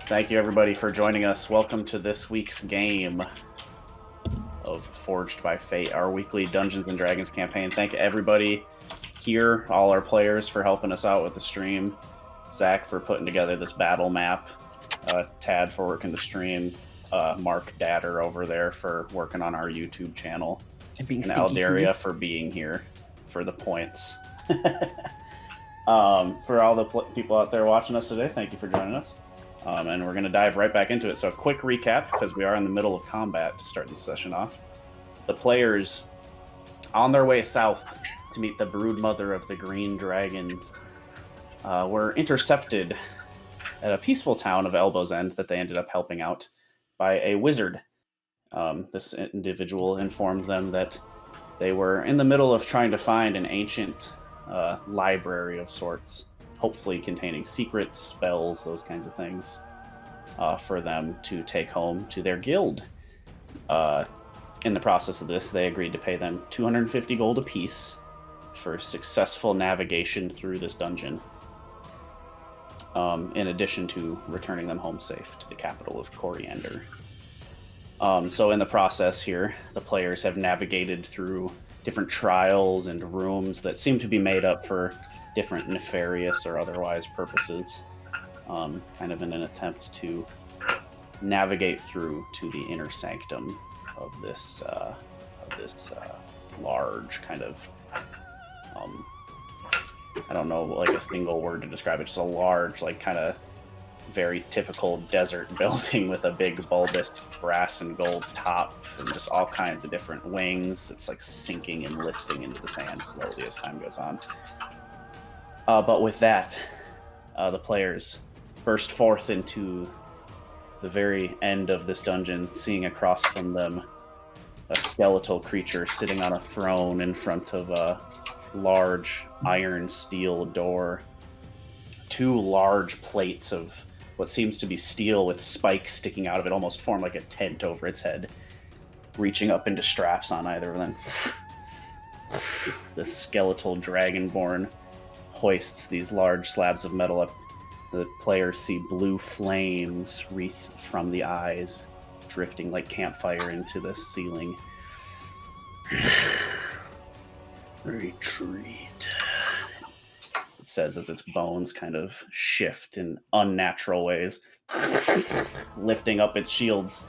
Thank you, everybody, for joining us. Welcome to this week's game of Forged by Fate, our weekly Dungeons & Dragons campaign. Thank everybody here, all our players, for helping us out with the stream. Zach for putting together this battle map. Tad for working the stream. Mark Datter over there for working on our YouTube channel. And Aldaria for being here for the points. For all the people out there watching us today, thank you for joining us. And we're going to dive right back into it. So a quick recap, because we are in the middle of combat to start this session off. The players on their way south to meet the broodmother of the Green Dragons were intercepted at a peaceful town of Elbow's End that they ended up helping out by a wizard. This individual informed them that they were in the middle of trying to find an ancient library of sorts, hopefully containing secrets, spells, those kinds of things, for them to take home to their guild. In the process of this, they agreed to pay them 250 gold apiece for successful navigation through this dungeon, in addition to returning them home safe to the capital of Coriander. So in the process here, the players have navigated through different trials and rooms that seem to be made up for different nefarious or otherwise purposes, kind of in an attempt to navigate through to the inner sanctum of this large kind of, I don't know, like a single word to describe it, just a large, like kind of very typical desert building with a big bulbous brass and gold top and just all kinds of different wings. It's like sinking and listing into the sand slowly as time goes on. But with that, the players burst forth into the very end of this dungeon, seeing across from them a skeletal creature sitting on a throne in front of a large iron steel door. Two large plates of what seems to be steel with spikes sticking out of it almost form like a tent over its head, reaching up into straps on either of them. The skeletal dragonborn hoists these large slabs of metal up. The players see blue flames wreath from the eyes, drifting like campfire into the ceiling. Retreat, it says as its bones kind of shift in unnatural ways, lifting up its shields.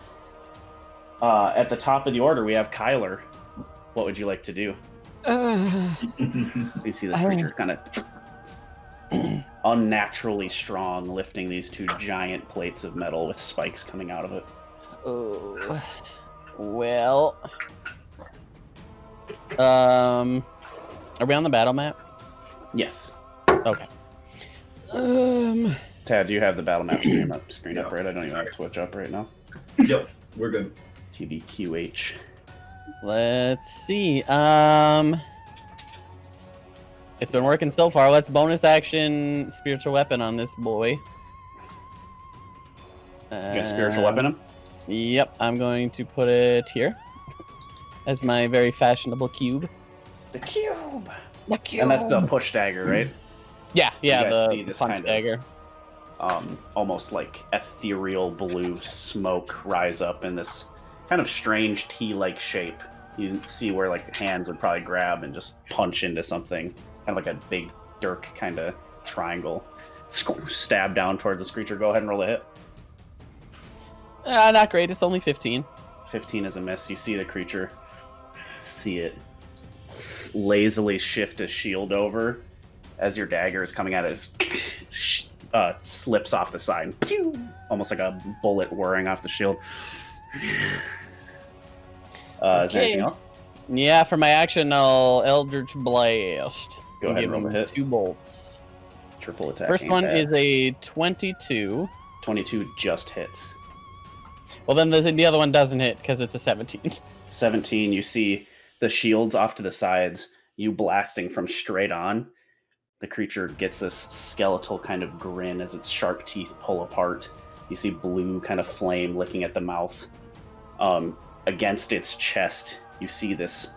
At the top of the order, we have Kyler. What would you like to do? You see this creature kind of unnaturally strong, lifting these two giant plates of metal with spikes coming out of it. Oh, well. Are we on the battle map? Yes. Okay. Tad, do you have the battle map screen up, right? I don't even have Twitch up right now. Yep, we're good. TBQH. Let's see. It's been working so far. Let's bonus action spiritual weapon on this boy. You got a spiritual weapon him? Yep, I'm going to put it here as my very fashionable cube. The cube! The cube! And that's the push dagger, right? Yeah, the this punch kind dagger. Of, almost like ethereal blue smoke rise up in this kind of strange T-like shape. You can see where like hands would probably grab and just punch into something. Kind of like a big dirk kind of triangle. Stab down towards this creature. Go ahead and roll a hit. Not great. It's only 15. 15 is a miss. You see the creature. See it lazily shift a shield over as your dagger is coming at it. Slips off the side. Almost like a bullet whirring off the shield. Is there anything else? Yeah, for my action, I'll Eldritch Blast. Go ahead and roll the hit. 2 bolts. Triple attack. First one is a 22. 22 just hits. Well, then the other one doesn't hit because it's a 17. 17, you see the shields off to the sides, you blasting from straight on. The creature gets this skeletal kind of grin as its sharp teeth pull apart. You see blue kind of flame licking at the mouth. Against its chest, you see this.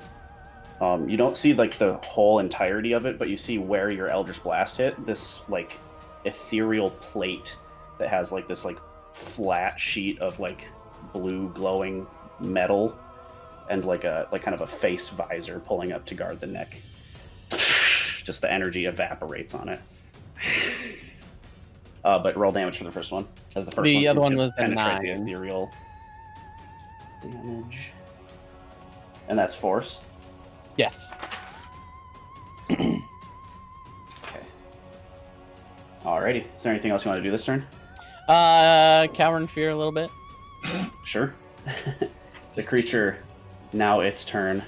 You don't see like the whole entirety of it, but you see where your Eldritch Blast hit. This like ethereal plate that has like this like flat sheet of like blue glowing metal and like kind of a face visor pulling up to guard the neck. Just the energy evaporates on it. But roll damage for the first one. As the first The one other one was a penetrate 9. the ethereal damage. And that's force. Yes. Okay. Alrighty. Is there anything else you want to do this turn? Cower in fear a little bit. Sure. The creature, now its turn.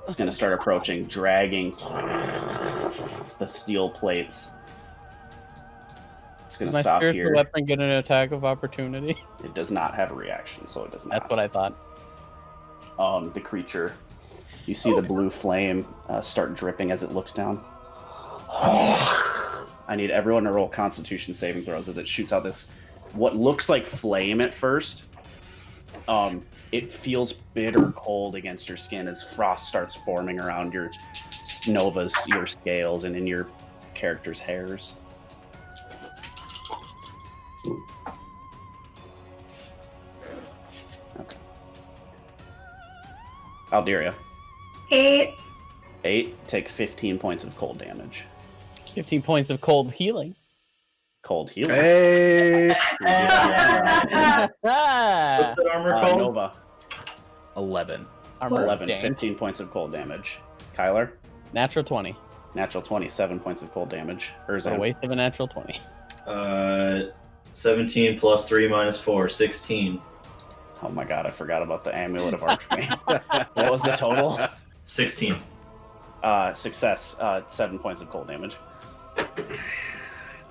It's going to start approaching, dragging the steel plates. It's going to Does my stop spiritual here. weapon get an attack of opportunity? It does not have a reaction, so it does not. That's what I thought. The creature, you see the blue flame start dripping as it looks down. I need everyone to roll Constitution saving throws as it shoots out this, what looks like flame at first. It feels bitter cold against your skin as frost starts forming around your your scales, and in your character's hairs. Okay. Alderia. 8. 8. Take 15 points of cold damage. 15 points of cold healing. Cold healing. Hey! What's that armor called? Nova. 11. Armor 11. dank. 15 points of cold damage. Kyler. Natural 20. Natural 20. 7 points of cold damage. For a Erzan. waste of a natural 20. 17 plus 3 minus 4, 16. Oh my god, I forgot about the Amulet of Archbane. What was the total? 16. Success. 7 points of cold damage.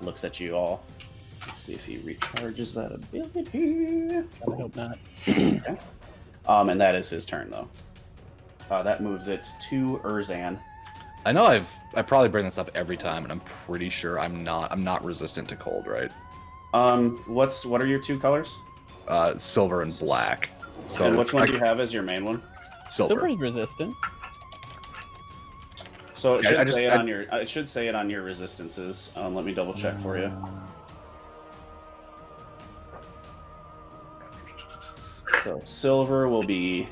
Looks at you all. Let's see if he recharges that ability. I hope not. Okay. And that is his turn, though. That moves it to Erzan. I know I probably bring this up every time, and I'm pretty sure I'm not resistant to cold, right? What are your two colors? Silver and black. So And which one do you have as your main one? Silver is resistant. So it Yeah, should say it on your. It should say it on your resistances. Let me double check for you. So silver will be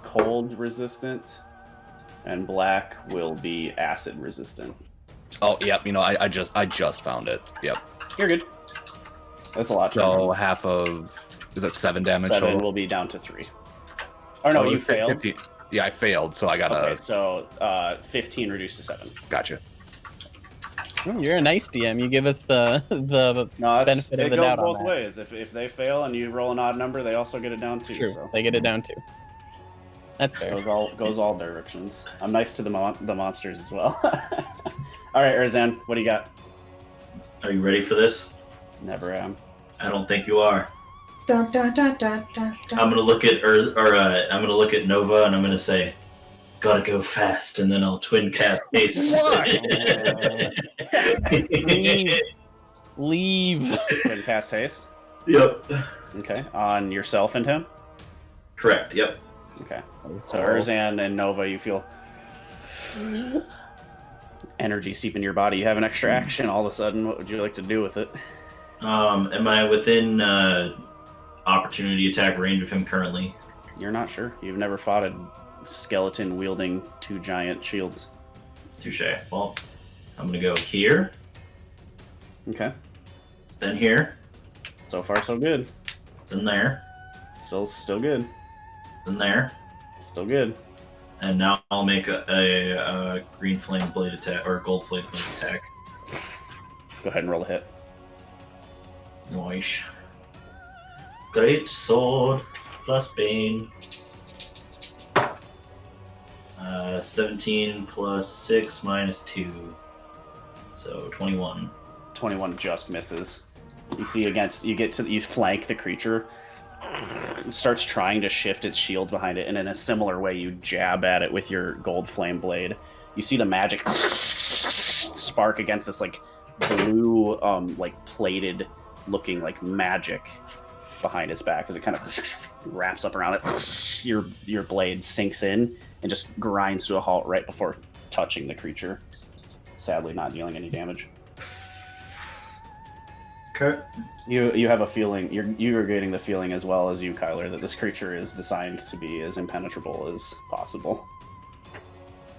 cold resistant, and black will be acid resistant. Oh, yep. You know, I just found it. Yep. You're good. That's a lot. So half of is that 7 damage? 7 total? will be down to 3. Oh no, it you was failed. 15. Yeah, I failed, so I got Okay, so 15 reduced to 7. Gotcha. Oh, you're a nice DM. You give us the No, benefit of it the goes doubt on both that. ways. If they fail and you roll an odd number, they also get it down too. True. So They get it down too. That's fair. goes all directions. I'm nice to the monsters as well. All right, Erzan, what do you got? Are you ready for this? Never am. I don't think you are. Dun, dun, dun, dun, dun, dun. I'm gonna look at I'm gonna look at Nova and I'm gonna say, "Gotta go fast," and then I'll twin cast haste. Leave. Twin cast haste. Yep. Okay, on yourself and him. Correct. Yep. Okay, so Erzan and Nova, you feel energy seep into your body. You have an extra action all of a sudden. What would you like to do with it? Am I within opportunity attack range of him currently? You're not sure. You've never fought a skeleton wielding 2 giant shields. Touche. Well, I'm gonna go here, Okay, then here, so far so good. then there, Still good. then there, Still good. and now I'll make a green flame blade attack or gold flame blade attack. Go ahead and roll a hit. Nice. Great sword plus bane. 17 plus 6 minus 2. So 21. 21 just misses. You flank the creature. It starts trying to shift its shield behind it, and in a similar way, you jab at it with your gold flame blade. You see the magic spark against this like blue, like plated looking like magic behind its back as it kind of wraps up around it. Your blade sinks in and just grinds to a halt right before touching the creature. sadly not dealing any damage. Okay. You have a feeling, you're getting the feeling as well as you, Kyler, that this creature is designed to be as impenetrable as possible.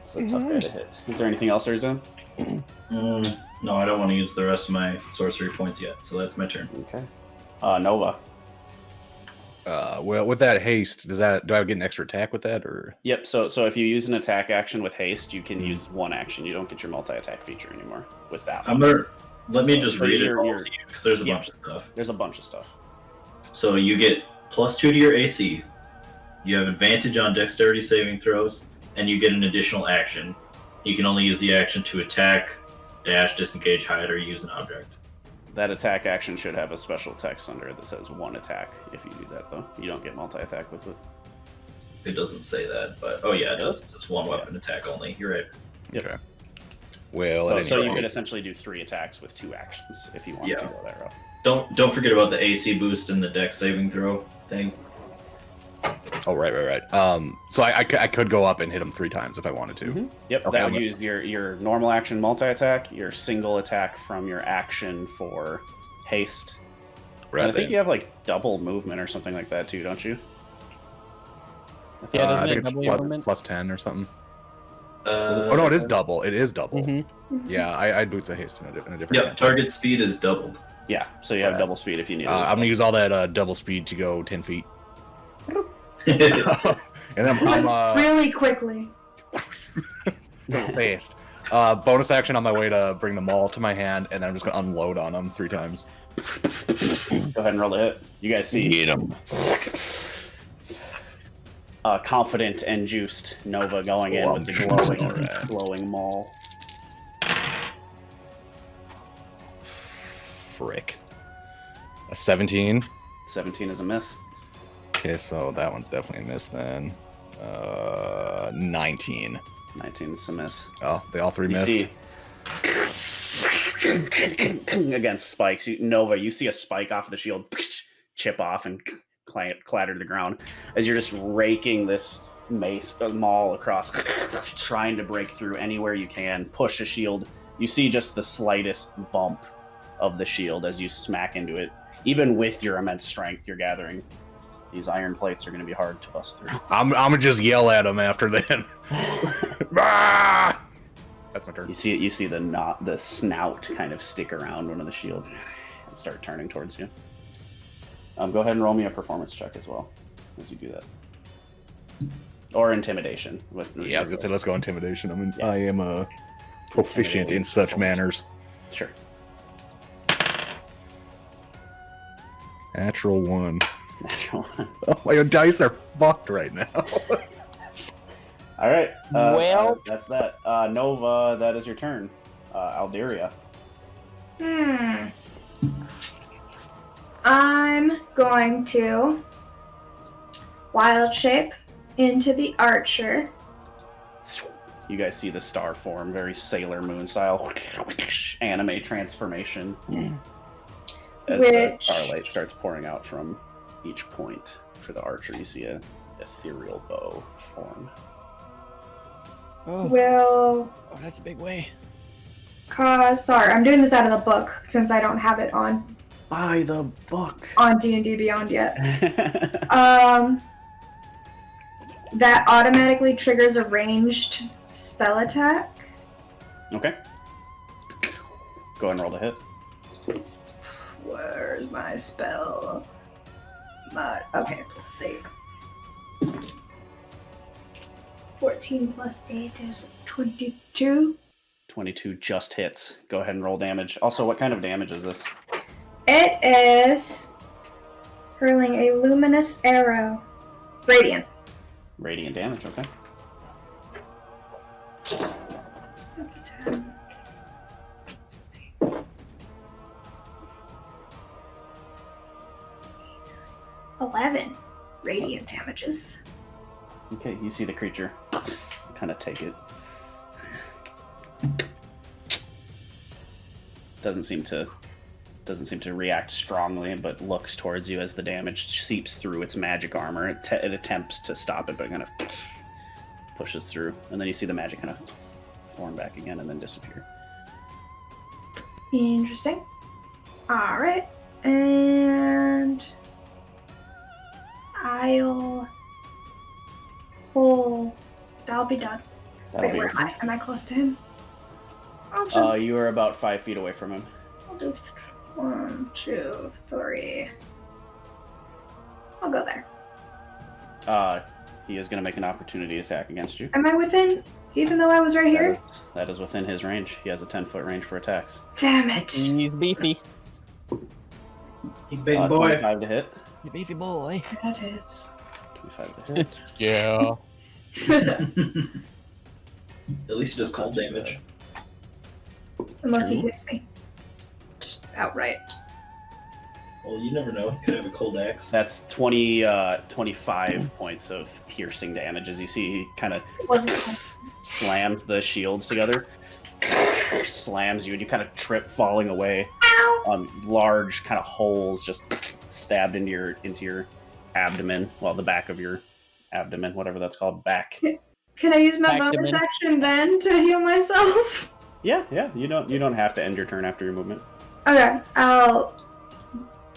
It's a tough guy to hit. Is there anything else, Erinn? No, I don't want to use the rest of my sorcery points yet, so that's my turn. Okay. Nova. Well, with that haste, do I get an extra attack with that, or? Yep. So if you use an attack action with haste, you can use one action. You don't get your multi-attack feature anymore with that one. Let me So just for read it your- all to you, because there's a Yeah. bunch of stuff. There's a bunch of stuff. So you get +2 to your AC. You have advantage on dexterity saving throws, and you get an additional action. You can only use the action to attack, dash, disengage, hide, or use an object. That attack action should have a special text under it that says one attack. If you do that, though, you don't get multi-attack with it. It doesn't say that, but oh yeah, it does. It's just one weapon attack only. You're right. Yep. Okay. Well, So you rate- could essentially do 3 attacks with 2 actions if you want Yeah. to go that route. Don't forget about the AC boost and the dex saving throw thing. Oh, right. So I could go up and hit him 3 times if I wanted to. Mhm. Yep, Okay, that would I'm- use your normal action multi-attack, your single attack from your action for haste. Right. And I think you have like double movement or something like that too, don't you? I thought- Yeah, doesn't I it think it's double your movement? plus 10 or something. Oh Oh no, it is double. It is double. Mm-hmm. Yeah, I'd boots a haste in a different. Yep, target speed is doubled. Yeah, so you have Right. double speed if you need it. I'm gonna use all that double speed to go 10 feet, and then I'm really quickly. go fast. Bonus action on my way to bring the maul to my hand, and then I'm just gonna unload on him 3 times. Go ahead and roll the hit. You guys see Get him. confident and juiced Nova going in with the glowing maul. Frick. A 17. 17 is a miss. Okay, so that one's definitely a miss then. 19. 19 is a miss. Oh, they all 3 You missed. see against spikes. Nova, you see a spike off of the shield chip off and clatter to the ground as you're just raking this maul across, trying to break through anywhere you can, push a shield. You see just the slightest bump of the shield as you smack into it. Even with your immense strength you're gathering, these iron plates are going to be hard to bust through. I'm gonna just yell at him after then. Ah! That's my turn. You see the snout kind of stick around one of the shield and start turning towards you. Go ahead and roll me a performance check as well as you do that, or intimidation. Yeah, I was gonna say let's go intimidation. Yeah. I am proficient in such manners. Sure. Natural 1. Natural one. Oh, my dice are fucked right now. All right. Well- that's that. Nova, that is your turn. Alderia. I'm going to wild shape into the archer. You guys see the star form, very Sailor Moon style, anime transformation. As the Which- starlight starts pouring out from each point for the archer, you see a ethereal bow form. Oh, Will that's a big way. cause. Sorry, I'm doing this out of the book since I don't have it on Buy the book. D&D Beyond yet. That automatically triggers a ranged spell attack. Okay. Go ahead and roll the hit. Where's my spell? Okay, save. 14 plus 8 is 22. 22 just hits. Go ahead and roll damage. Also, what kind of damage is this? It is hurling a luminous arrow. Radiant. Radiant damage, okay. That's a 10. 11 radiant damages. Okay, you see the creature kind of take it. Doesn't seem to react strongly, but looks towards you as the damage seeps through its magic armor. It attempts to stop it, but kind of pushes through, and then you see the magic kind of form back again and then disappear. Interesting. All right, and I'll pull. That'll be done. That'll Wait, be where your am I? Am I close to him? I'll just. You are about 5 feet away from him. I'll just 1, 2, 3. I'll go there. He is going to make an opportunity attack against you. Am I within? Even though I was right here. That is within his range. He has a 10-foot range for attacks. Damn it! He's beefy. You big boy. 25 to hit. You beefy boy. That is. 25 to hit. Yeah. At least he does cold damage. Unless he hits me. Just outright. Well, you never know. He could have a cold axe. That's 25 points of piercing damage. As you see, he kind of It wasn't. slams the shields together. Slams you, and you kind of trip, falling away. Ow! Large kind of holes just stabbed into your abdomen. Well, the back of your abdomen, whatever that's called, back. Can I use my Back bonus him in. action then to heal myself? Yeah. You don't have to end your turn after your movement. Okay, I'll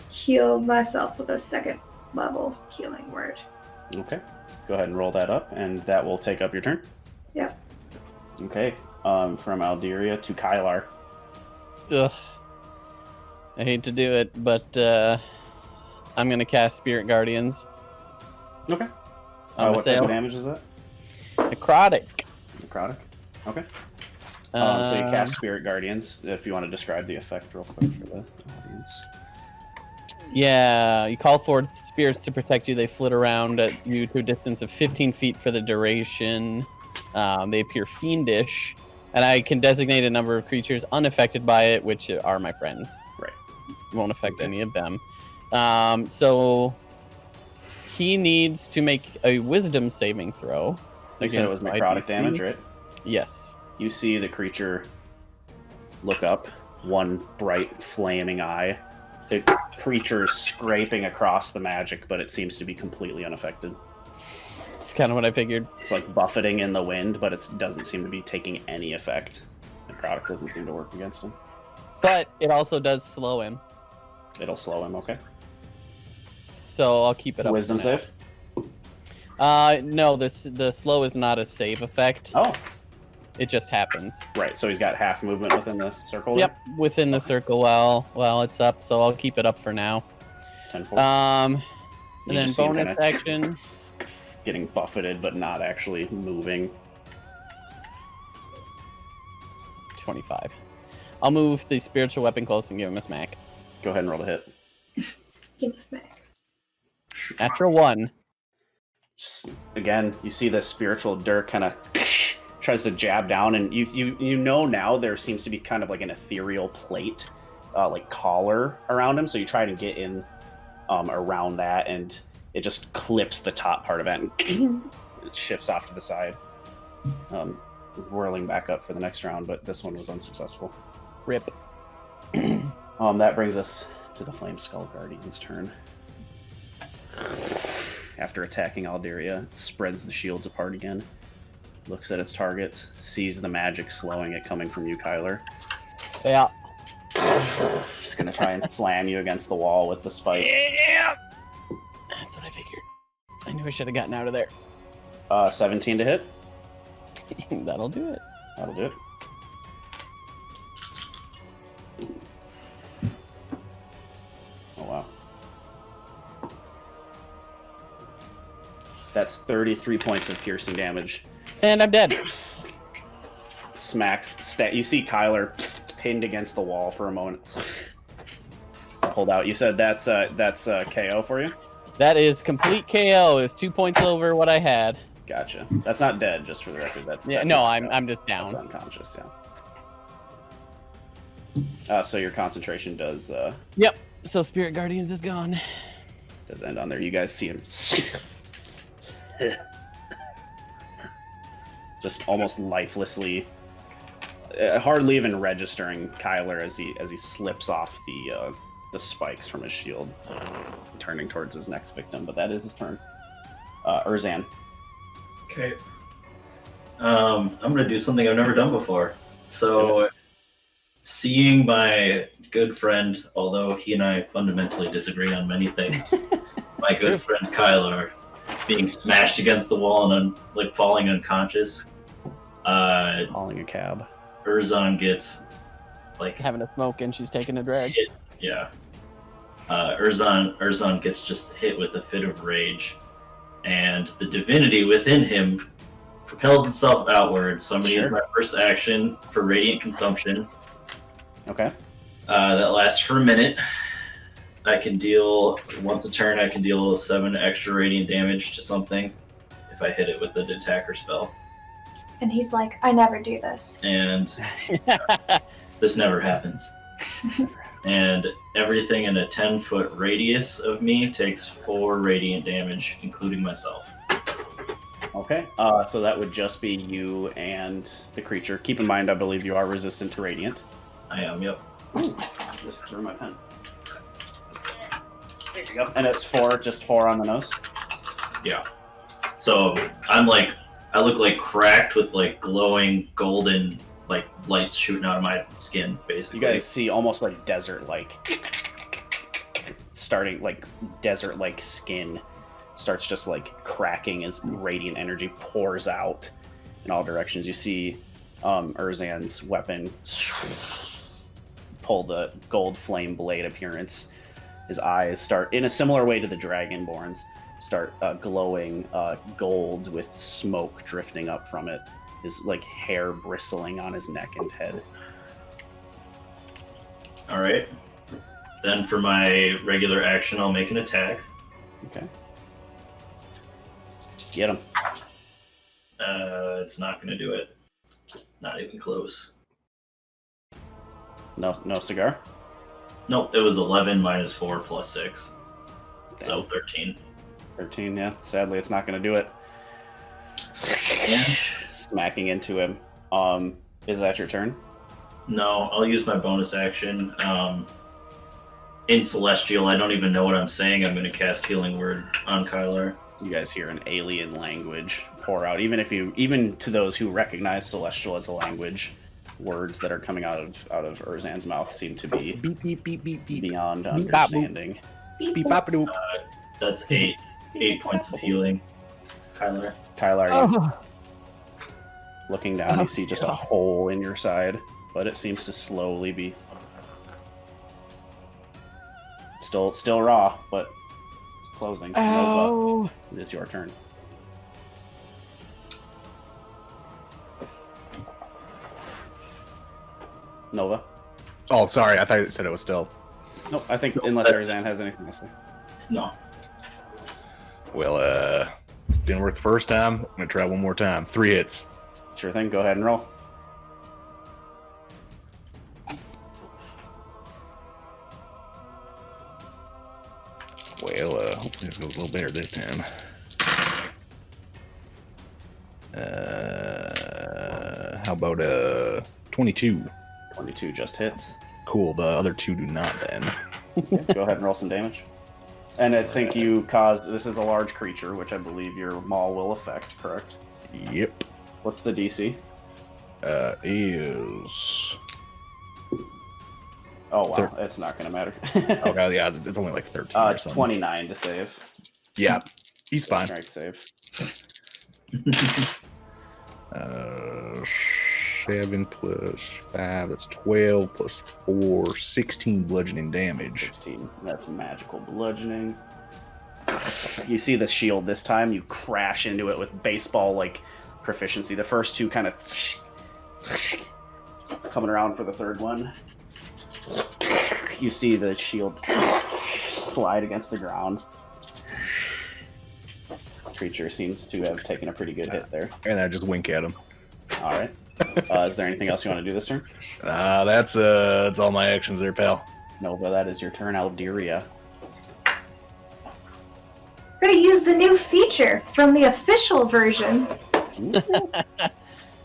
heal myself with a second level healing word. Okay. Go ahead and roll that up, and that will take up your turn. Yep. Okay. From Alderia to Kylar. Ugh. I hate to do it, but I'm gonna cast Spirit Guardians. Okay. On What type Assail. of damage is that? Necrotic. Necrotic. Okay. So you cast Spirit Guardians. If you want to describe the effect real quick for the audience. Yeah, you call forth spirits to protect you. They flit around at you to a distance of 15 feet for the duration. They appear fiendish, and I can designate a number of creatures unaffected by it, which are my friends. Right. Won't affect any of them. So he needs to make a Wisdom saving throw. You said it was against my necrotic DC. damage, right? Yes. You see the creature look up, one bright flaming eye. The creature is scraping across the magic, but it seems to be completely unaffected. It's kind of what I figured. It's like buffeting in the wind, but it doesn't seem to be taking any effect. Necrotic doesn't seem to work against him. But it also does slow him. It'll slow him, okay? So I'll keep it up. Wisdom for now. save? No, the slow is not a save effect. Oh, It just happens. right. So he's got half movement within the circle? Yep, within the circle. Well, it's up, so I'll keep it up for now. 10 And You then just see him bonus kinda action. getting buffeted, but not actually moving. 25. I'll move the spiritual weapon close and give him a smack. Go ahead and roll the hit. Give me smack. Natural 1. Just, again, you see the spiritual Dirk kind of tries to jab down, and you know now there seems to be kind of like an ethereal plate, like collar around him. So you try to get in around that, and it just clips the top part of it, and it shifts off to the side, whirling back up for the next round. But this one was unsuccessful. Rip. That brings us to the Flame Skull Guardian's turn. After attacking Alderia, it spreads the shields apart again, looks at its targets, sees the magic slowing it coming from you, Kyler. Yeah. It's gonna try and slam you against the wall with the spike. Yeah. That's what I figured. I knew I should have gotten out of there. 17 to hit. That'll do it. That'll do it. Oh wow. That's 33 points of piercing damage. And I'm dead. Smacks. You see Kyler pinned against the wall for a moment. Hold out. You said that's KO for you? That is complete KO. It's 2 points over what I had. Gotcha. That's not dead, just for the record. That's No, that's I'm just That's down. unconscious, yeah. So your concentration does Yep. So Spirit Guardians is gone. end on there. You guys see him just almost lifelessly, hardly even registering Kyler as he slips off the spikes from his shield, turning towards his next victim. But that is his turn. Erzan. Okay. I'm gonna do something I've never done before. So, seeing my good friend, although he and I fundamentally disagree on many things, my good friend Kylar being smashed against the wall and like falling unconscious. Calling a cab. Erzon gets like Having a smoke and she's taking a drag. hit. Yeah. Erzon gets just hit with a fit of rage, and the divinity within him propels itself outward. So I'm gonna use my first action for radiant consumption. Okay. That lasts for a minute. I can deal once a turn. I can deal 7 extra radiant damage to something if I hit it with an attacker spell. And he's like, I never do this. And this never happens. And everything in a 10-foot radius of me takes 4 radiant damage, including myself. Okay. So that would just be you and the creature. Keep in mind, I believe you are resistant to radiant. I am. Yep. Ooh, just threw my pen. There you go. And it's 4, just 4 on the nose. Yeah. So I'm like, I look like cracked with like glowing golden like lights shooting out of my skin, basically. You guys see almost like desert-like, starting like desert-like skin starts just like cracking as radiant energy pours out in all directions. You see Erzan's weapon pull the gold flame blade appearance. His eyes start, in a similar way to the Dragonborn's, start glowing gold with smoke drifting up from it. His like hair bristling on his neck and head. All right. Then for my regular action, I'll make an attack. Okay. Get him. It's not going to do it. Not even close. No cigar. Nope, it was 11 minus 4 plus 6. So 13. 13, yeah. Sadly, it's not going to do it. Yeah. Smacking into him. Is that your turn? No, I'll use my bonus action. In Celestial, I don't even know what I'm saying. I'm going to cast Healing Word on Kylar. You guys hear an alien language pour out. Even to those who recognize Celestial as a language, words that are coming out of Erzan's mouth seem to be Beep beep beep beep beep. beyond Beep, bop, boop. understanding. Beep bop doop. That's 8 points of healing, Kylar. Kylar, looking down, you see just a hole in your side, but it seems to slowly be still raw, but closing. Nova, it is your turn. Nova. Oh, sorry. I thought you said it was still. Nope, I think unless Erzan has anything to say. No. Well, didn't work the first time. I'm gonna try one more time. 3 hits. Sure thing, go ahead and roll. Well, hopefully it goes a little better this time. How about 22? 22 just hits. Cool. The other 2 do not then. Okay, go ahead and roll some damage. And I think you caused, this is a large creature, which I believe your maul will affect, correct? Yep. What's the DC? Is... Oh, wow, it's not going to matter. Okay, yeah, it's only like 13 or something. 29 to save. Yeah, he's fine. Strength save. 7 plus 5, that's 12, plus 4, 16 bludgeoning damage. 16. That's magical bludgeoning. You see the shield this time, you crash into it with baseball-like proficiency. The first 2 kind of coming around for the third one. You see the shield slide against the ground. Creature seems to have taken a pretty good hit there. And I just wink at him. All right. Is there anything else you want to do this turn? That's all my actions there, pal. Nova, that is your turn. Aldiria. We're gonna use the new feature from the official version. Oh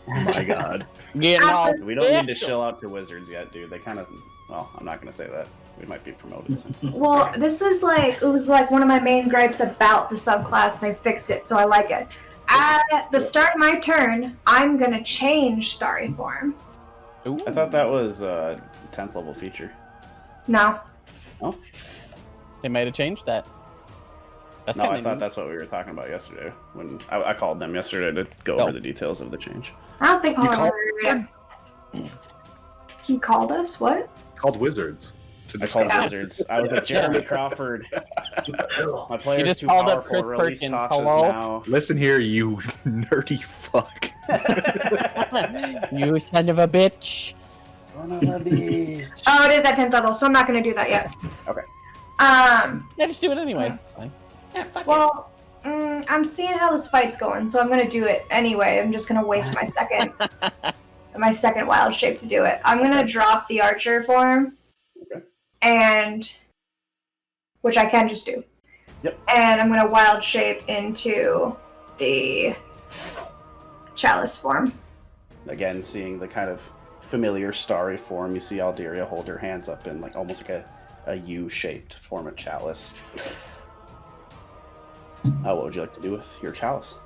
my god. Getting all We don't need to shell out to wizards yet, dude. They kind of... Well, I'm not going to say that. We might be promoted soon. Well, this is like, it was like one of my main gripes about the subclass, and I fixed it, so I like it. At the start of my turn, I'm gonna change Starry form. Ooh. I thought that was a 10th level feature. No. They might have changed that. That's No, I kinda thought neat. that's what we were talking about yesterday. When I called them yesterday to go Oh. over the details of the change. I don't think You Paul called- heard it. He called us? What? Called wizards. I called Yeah. Wizards. I was like, Jeremy Crawford. My player's just too called up powerful. Chris Release Perkins. Tasha's Hello? now. Listen here, you nerdy fuck. You son of a bitch. Oh, it is at 10th level, so I'm not going to do that yet. Okay. Yeah, just do it anyways. It's fine. Well, I'm seeing how this fight's going, so I'm going to do it anyway. I'm just going to waste my second wild shape to do it. I'm going to drop the archer form. Okay. And which I can just do. Yep. And I'm going to wild shape into the chalice form. Again, seeing the kind of familiar starry form, you see Alderia hold her hands up in like almost like a U-shaped form of chalice. What would you like to do with your chalice?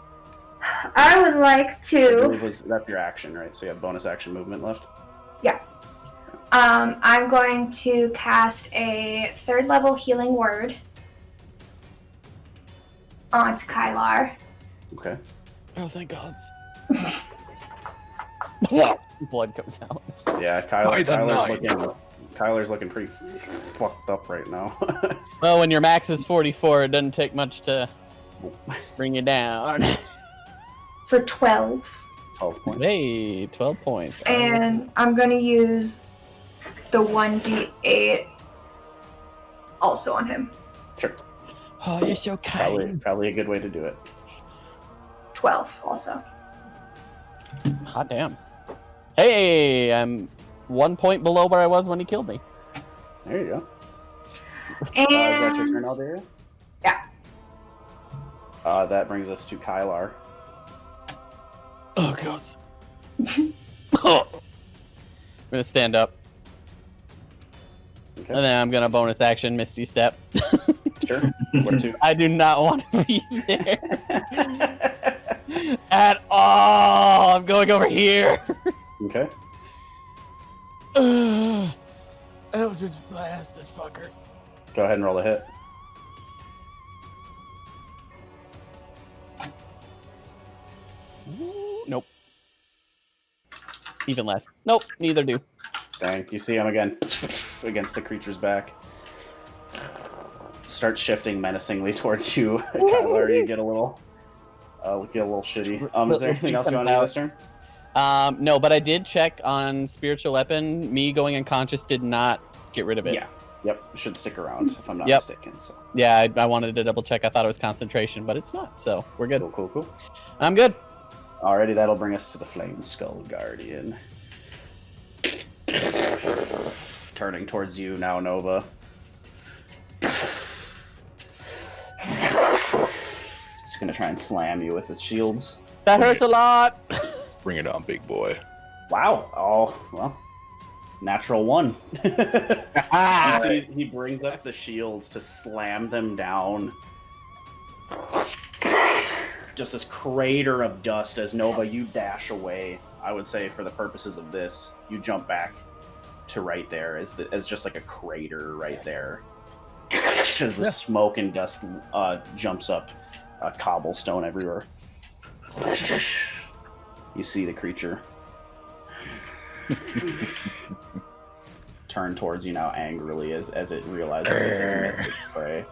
I would like I to. believe that's your action, right? So you have bonus action movement left. I'm going to cast a 3rd level healing word onto Kylar. Okay. Oh, thank God. Blood comes out. Yeah, By the night. Kyler's looking pretty fucked up right now. Well, when your max is 44, it doesn't take much to bring you down. For 12. 12 points. Hey, 12 points. And I'm going to use the 1d8 also on him. Sure. Oh, you're so kind. Probably a good way to do it. 12 also. Hot damn. Hey, I'm 1 point below where I was when he killed me. There you go. And Is that your turn, Alderia? yeah. That brings us to Kylar. Oh, God. I'm gonna stand up. Okay. And then I'm gonna bonus action Misty Step. Sure. Where to? I do not want to be there at all. I'm going over here. Okay. Eldritch Blast, this fucker. Go ahead and roll a hit. Nope. Even less. Nope, neither do. Dang. You see him again against the creature's back. Start shifting menacingly towards you, Kyler. You get a little shitty. Is there anything else you want to do this turn? No, but I did check on spiritual weapon. Me going unconscious did not get rid of it. Yeah. Yep. Should stick around if I'm not Yep. mistaken. So. Yeah, I wanted to double check. I thought it was concentration, but it's not. So we're good. Cool. I'm good. Alrighty, that'll bring us to the Flame Skull Guardian. Turning towards you now, Nova. It's gonna try and slam you with its shields. That hurts a lot. Bring it on, big boy. Wow. Oh, well. Natural one. You see, he brings up the shields to slam them down. Just this crater of dust as Nova, you dash away. I would say for the purposes of this, you jump back to right there as just like a crater right there. As the smoke and dust jumps up, cobblestone everywhere. You see the creature turn towards you now angrily as it realizes it has missed its prey.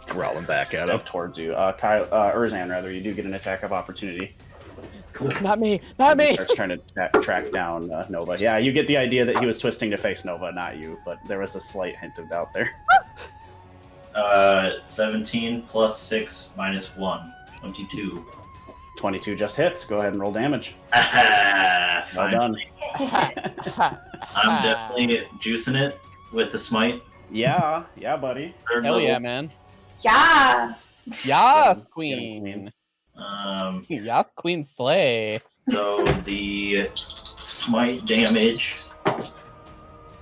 Growling back at him. Step towards you. Urzan, rather, you do get an attack of opportunity. Not me. Not He me. starts trying to track down Nova. Yeah, you get the idea that he was twisting to face Nova, not you, but there was a slight hint of doubt there. 17 plus 6 minus 1. 22. 22 just hits. Go ahead and roll damage. Well Well done. I'm definitely juicing it with the smite. Yeah, buddy. Third Hell level. yeah, man. Yes! Yes, Get him, queen. Yes, queen flay. So the smite damage,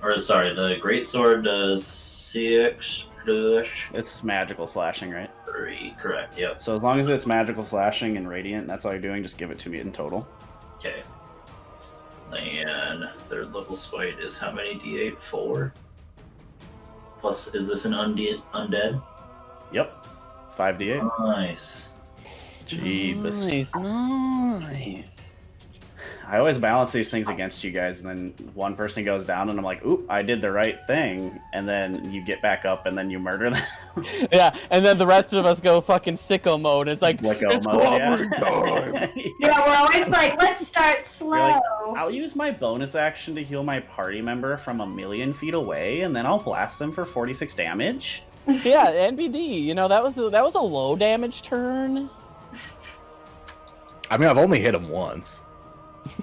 or sorry, the greatsword does 6 plus It's magical slashing, right? 3. Correct. Yep. So as long as it's magical slashing and radiant, that's all you're doing, just give it to me in total. Okay. And third level spite is how many d8? 4. Plus, is this an undead? Yep. 5d8. Nice. Jeebus. Nice. I always balance these things against you guys, and then one person goes down, and I'm like, oop, I did the right thing. And then you get back up, and then you murder them. Yeah, and then the rest of us go fucking sicko mode. It's like, Sicko it's mode, clobbering yeah. time. Yeah, we're always like, let's start slow. like, I'll use my bonus action to heal my party member from 1,000,000 feet away, and then I'll blast them for 46 damage. Yeah, NBD. You know, that was a low damage turn. I mean, I've only hit him once.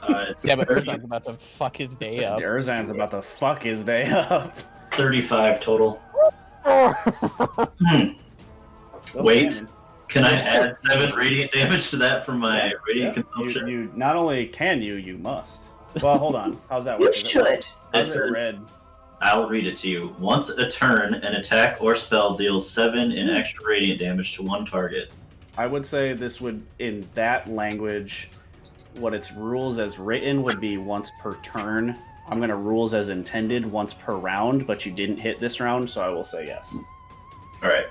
It's Yeah, but 30 Urzan's about to fuck his day up. Urzan's about to fuck his day up. 35 total. Still Wait. standing. Can I add 7 radiant damage to that from my radiant Yeah, consumption? you not only can you must. Well, hold on. How's that You work? should. How's it says- read? I'll read it to you. Once a turn, an attack or spell deals 7 in extra radiant damage to one target. I would say this would, in that language, what its rules as written would be once per turn. I'm going to rules as intended once per round, but you didn't hit this round, so I will say yes. Alright,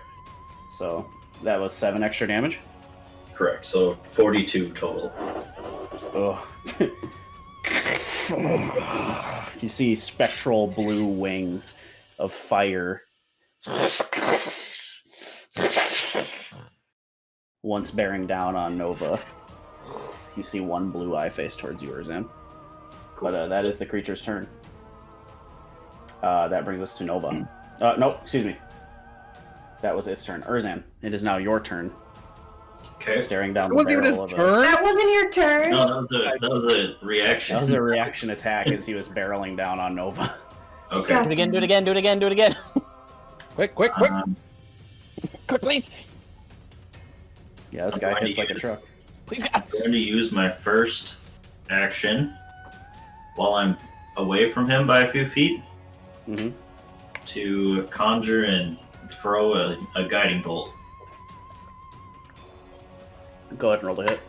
So that was 7 extra damage. correct. So 42 total. Ugh. You see spectral blue wings of fire. Once bearing down on Nova, you see one blue eye face towards you, Erzan. But that is the creature's turn. That brings us to Nova. No, excuse me. That was its turn. Erzan, it is now your turn. Okay. Staring down It the wasn't even his barrel of a... turn. That wasn't your turn. No, that was a reaction. That was a reaction attack as he was barreling down on Nova. Okay. Do it again, do it again, do it again, do it again. Quick! Quick, please. Yeah, this I'm guy going to hits like a use- truck. Please, God. I'm going to use my first action while I'm away from him by a few feet Mm-hmm. to conjure and throw a guiding bolt. Go ahead and roll the hit.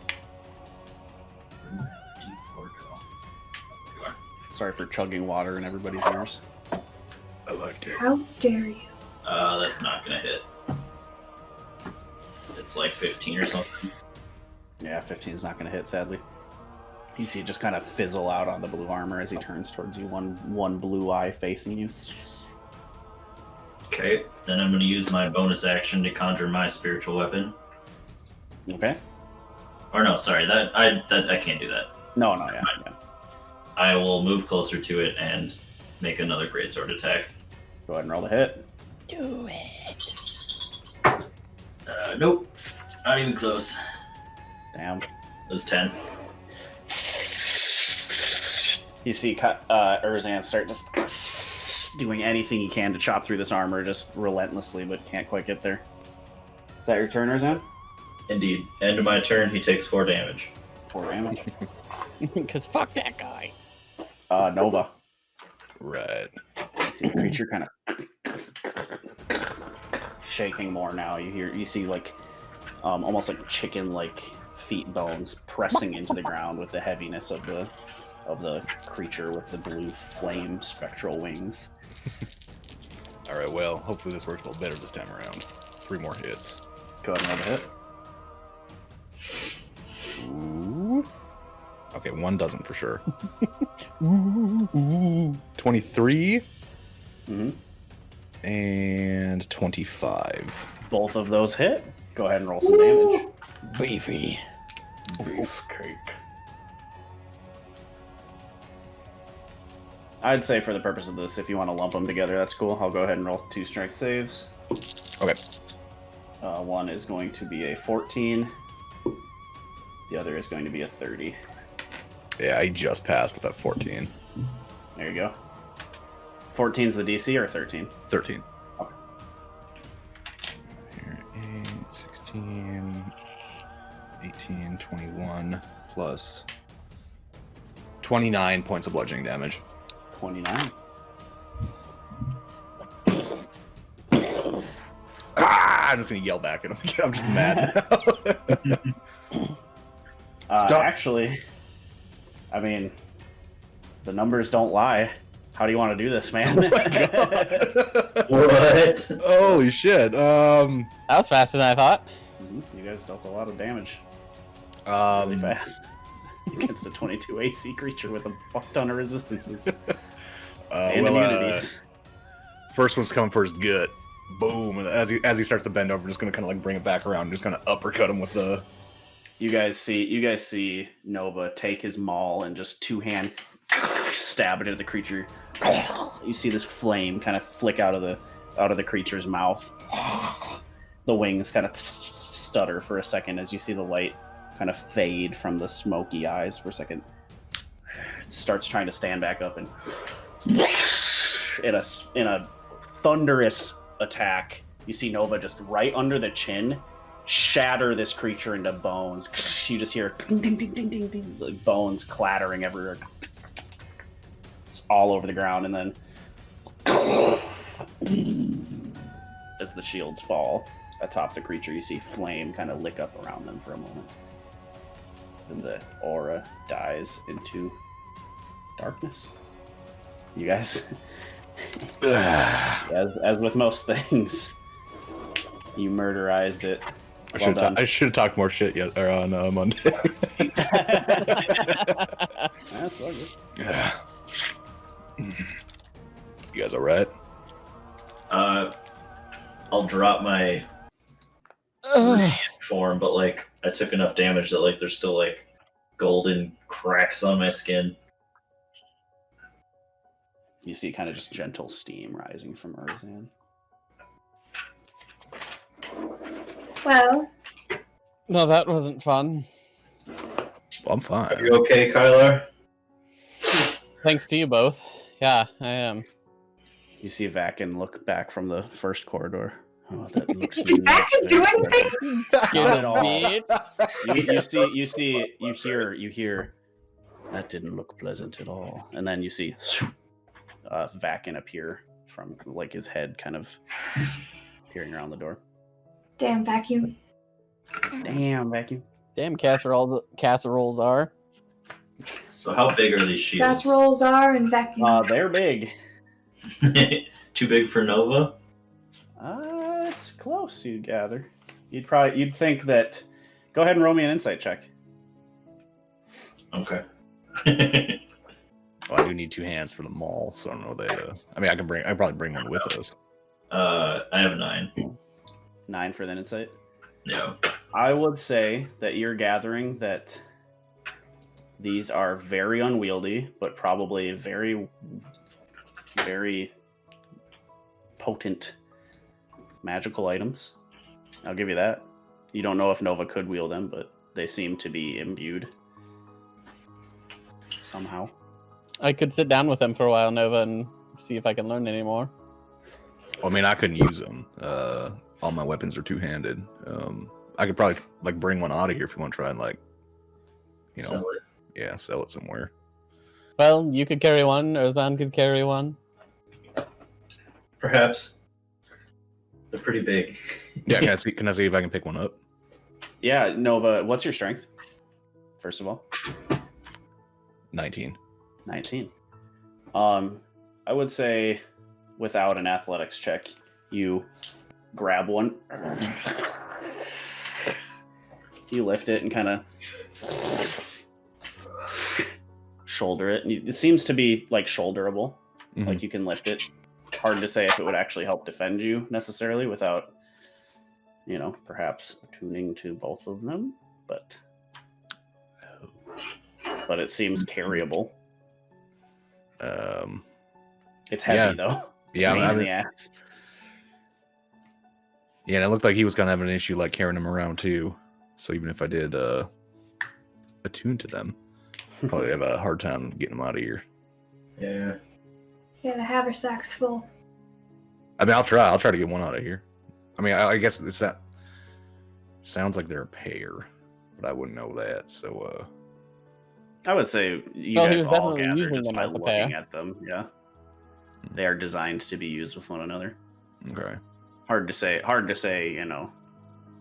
Sorry for chugging water in everybody's ears. I like it. How dare you? That's not going to hit. It's like 15 or something. Yeah, 15 is not going to hit, sadly. You see it just kind of fizzle out on the blue armor as he turns towards you, one blue eye facing you. Okay, then I'm going to use my bonus action to conjure my spiritual weapon. Okay. Or no, sorry, that I can't do that. No, yeah. I will move closer to it and make another greatsword attack. Go ahead and roll the hit. Do it. Nope, not even close. Damn. It was 10. You see Erzan start just doing anything he can to chop through this armor just relentlessly, but can't quite get there. Is that your turn, Erzan? Indeed. End of my turn, he takes 4 damage. 4 damage. Because fuck that guy. Nova. Right. You see the creature kind of shaking more now. You see like almost like chicken-like feet bones pressing into the ground with the heaviness of the creature with the blue flame spectral wings. All right. Well, hopefully this works a little better this time around. 3 more hits. Go ahead and roll the hit. Ooh. Okay, 1 doesn't for sure. 23 Mm-hmm. and 25. Both of those hit. Go ahead and roll some damage. Beefy. Beefcake. I'd say for the purpose of this, if you want to lump them together, that's cool. I'll go ahead and roll 2 strength saves. Okay. One is going to be a 14. The other is going to be a 30. Yeah, I just passed with that 14. There you go. 14 is the DC or 13? 13. Okay. Here, 8, 16, 18, 21, plus 29 points of bludgeoning damage. 29. I'm just gonna yell back at him again. I'm just mad now. Stop. Actually, I mean, The numbers don't lie. How do you want to do this, man? What? Holy shit. That was faster than I thought. You guys dealt a lot of damage really Um, fast against a 22 AC creature with a fuck ton of resistances and immunities. First one's coming for his gut. Boom. And as he starts to bend over, just gonna kind of like bring it back around and just kind of uppercut him with the. You guys see Nova take his maul and just two-hand stab it at the creature. You see this flame kind of flick out of the creature's mouth. The wings kind of stutter for a second as you see the light kind of fade from the smoky eyes for a second. It starts trying to stand back up and in a thunderous attack, you see Nova just right under the chin shatter this creature into bones. You just hear ding, ding, ding, ding, ding, ding, like bones clattering everywhere. It's all over the ground, and then as the shields fall atop the creature, you see flame kind of lick up around them for a moment. Then the aura dies into darkness. You guys, as with most things, you murderized it. I should have talked more shit on Monday. That's all good. Yeah. You guys all right? I'll drop my form, but like I took enough damage that like there's still like golden cracks on my skin. You see kind of just gentle steam rising from Erzan. Well, No, that wasn't fun. I'm fine. Are you okay, Kyler? Thanks to you both. Yeah, I am. You see Vakin look back from the first corridor. Oh, that looks did that nuts, do man. anything? Not at all. Bitch. You hear. That didn't look pleasant at all. And then you see Vakin appear from like his head kind of peering around the door. Damn vacuum. Damn, Vacuum. Damn casseroles are. So how big are these shields? Casseroles are and vacuum. They're big. Too big for Nova? It's close, you'd gather. You'd think that. Go ahead and roll me an insight check. Okay. Well, I do need 2 hands for the maul, so I don't know that. I mean, I can probably bring one with us. I have 9. 9 for the insight. No. I would say that you're gathering that these are very unwieldy, but probably very, very potent magical items. I'll give you that. You don't know if Nova could wield them, but they seem to be imbued somehow. I could sit down with them for a while, Nova, and see if I can learn any more. I mean, I couldn't use them. All my weapons are 2-handed. I could probably like bring one out of here if you want to try and like, you know, Sell it. yeah, sell it somewhere. Well, you could carry one, Ozan could carry one. Perhaps. They're pretty big. Yeah, can I see if I can pick one up? Yeah, Nova, what's your strength? First of all, 19. 19. I would say without an athletics check, you grab one. You lift it and kind of shoulder it. It seems to be like shoulderable. Mhm. Like you can lift it. Hard to say if it would actually help defend you necessarily without, perhaps attuning to both of them. But it seems carryable. It's heavy though. Yeah, Pain in the ass. Yeah, and it looked like he was gonna have an issue like carrying them around too. So even if I did attune to them, probably have a hard time getting them out of here. Yeah. Yeah, the haversack's full. I mean, I'll try to get one out of here. I mean, I guess that sounds like they're a pair, but I wouldn't know that. So I would say you Well, he guys was all definitely gather using just them by as a looking pair. at them. Yeah, they are designed to be used with one another. okay. Hard to say.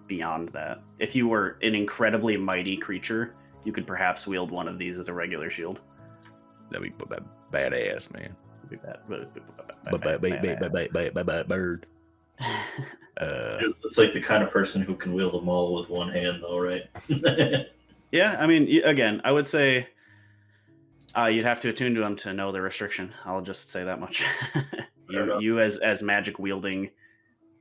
Beyond that, if you were an incredibly mighty creature, you could perhaps wield one of these as a regular shield. That'd be badass, man. Be bad. Bird. It's like the kind of person who can wield them all with one hand, though, right? Yeah, I mean, again, I would say you'd have to attune to them to know the restriction. I'll just say that much. you as magic wielding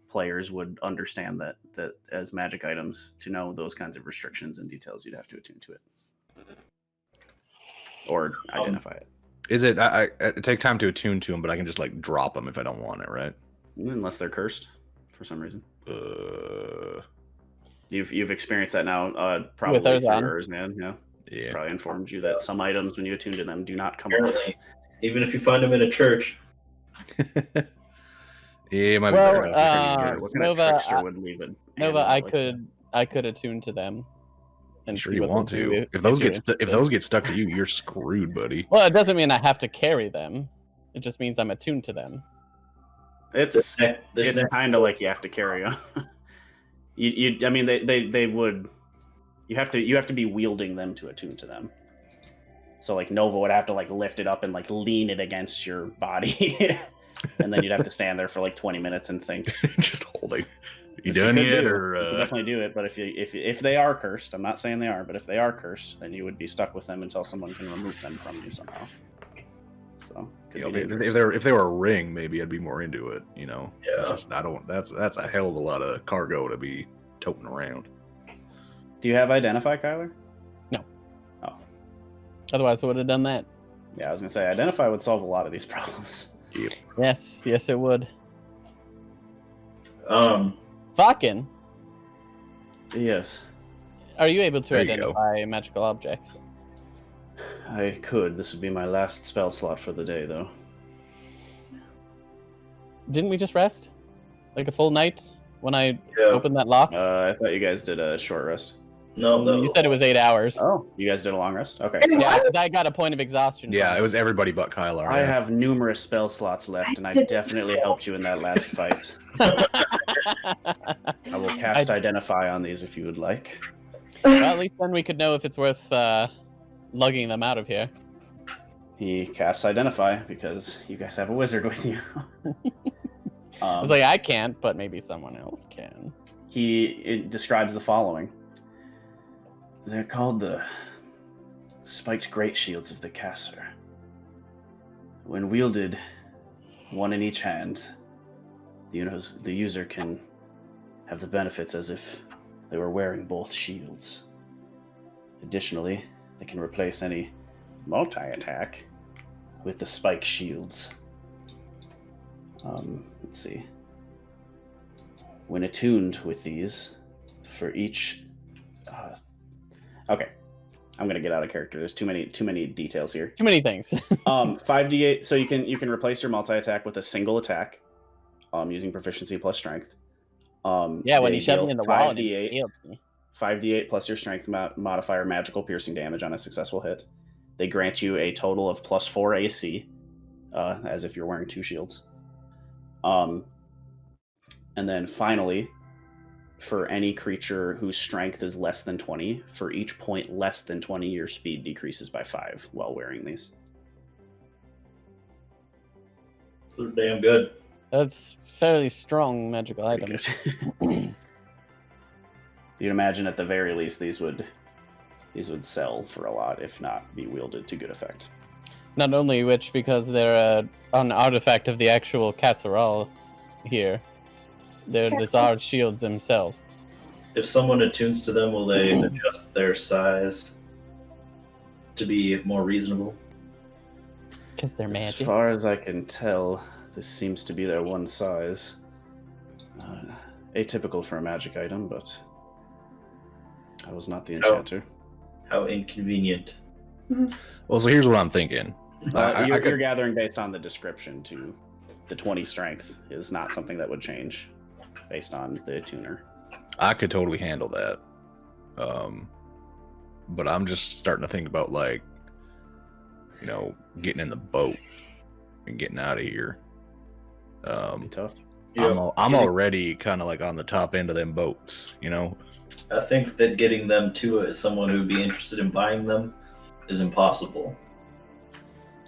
players would understand that as magic items, to know those kinds of restrictions and details, you'd have to attune to it or identify it. Is it? I take time to attune to them, but I can just like drop them if I don't want it, right? Unless they're cursed for some reason. You've experienced that now, probably With through Erinn. Erinn, yeah. It's Yeah. probably informed you that some items, when you attune to them, do not come off. Apparently, even if you find them in a church. Yeah, it might be Well, better. What kind Nova, of trickster would leave it? Nova, I could attune to them. And Sure see you what want they do to. If those you're get if interested. those get stuck to you, you're screwed, buddy. Well, it doesn't mean I have to carry them. It just means I'm attuned to them. It's This next- kind of like you have to carry them. I mean, they would. You have to be wielding them to attune to them. So like Nova would have to like lift it up and like lean it against your body, and then you'd have to stand there for like 20 minutes and think. Just holding. You Which done could yet, do. or You can definitely do it, but if they are cursed, I'm not saying they are, but if they are cursed, then you would be stuck with them until someone can remove them from you somehow. So could you be know, dangerous. if they were a ring, maybe I'd be more into it. You know, Yeah. It's just, I don't. That's a hell of a lot of cargo to be toting around. Do you have identify, Kyler? No. Oh, Otherwise, I would have done that. yeah. I was gonna say identify would solve a lot of these problems. Yes, it would. Fucking. Yes, Are you able to There you go. identify magical objects? I could. This would be my last spell slot for the day, though. Didn't we just rest? Like a full night when I Yeah. opened that lock? I thought you guys did a short rest. No, You said it was 8 hours. Oh, you guys did a long rest. Okay. Yeah, 'cause I got a point of exhaustion. Yeah, it was everybody but Kylar. I yeah. have numerous spell slots left, and I definitely helped you in that last fight. I will cast Identify on these if you would like. Well, at least then we could know if it's worth lugging them out of here. He casts Identify because you guys have a wizard with you. I was like, I can't, but maybe someone else can. It describes the following. They're called the spiked great shields of the Qasr. When wielded, one in each hand, the user can have the benefits as if they were wearing both shields. Additionally, they can replace any multi-attack with the spike shields. Let's see. When attuned with these, for each... okay, I'm gonna get out of character. There's too many details here. Too many things. 5d8. So you can replace your multi-attack with a single attack, using proficiency plus strength. Yeah, when they he shoved deal me in the wall and 5d8 he healed me. 5d8 plus your strength modifier, magical piercing damage on a successful hit. They grant you a total of +4 AC, as if you're wearing two shields. And then finally, for any creature whose strength is less than 20, for each point less than 20, your speed decreases by 5 while wearing these. They're damn good. That's fairly strong magical Pretty items. good. You'd imagine at the very least these would sell for a lot, if not be wielded to good effect. Not only which, because they're an artifact of the actual Qasr-Al here. They're the Czar's shields themselves. If someone attunes to them, will they adjust their size to be more reasonable? Because they're As magic. far as I can tell, this seems to be their one size. Atypical for a magic item, but I was not the enchanter. How inconvenient. Well, so here's what I'm thinking. You're gathering based on the description too. The 20 strength is not something that would change based on the tuner. I could totally handle that. But I'm just starting to think about, like, you know, getting in the boat and getting out of here. Be tough. I'm already kind of like on the top end of them boats, you know? I think that getting them to someone who would be interested in buying them is impossible.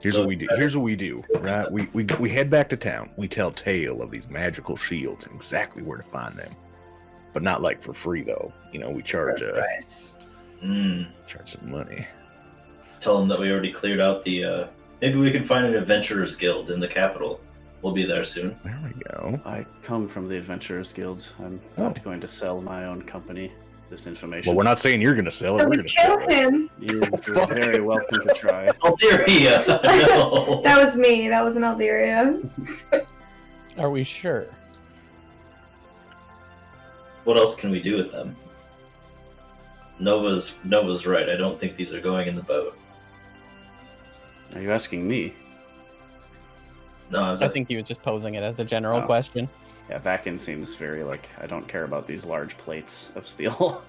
Here's what we do. Here's what we do. Right? We head back to town. We tell tale of these magical shields and exactly where to find them. But not like for free though. You know, we charge Price. charge some money. Tell them that we already cleared out the. Maybe we can find an adventurers guild in the capital. We'll be there soon. There we go. I come from the Adventurers Guild. I'm not going to sell my own company this information. Well, we're not saying you're going to sell it. So We're we going to kill sell it. him. You're very welcome to try. Alderia! No. That was me. That was an Alderia. Are we sure? What else can we do with them? Nova's right. I don't think these are going in the boat. Are you asking me? No, I think he was just posing it as a general Oh. question. Yeah, Vakin seems very like, I don't care about these large plates of steel.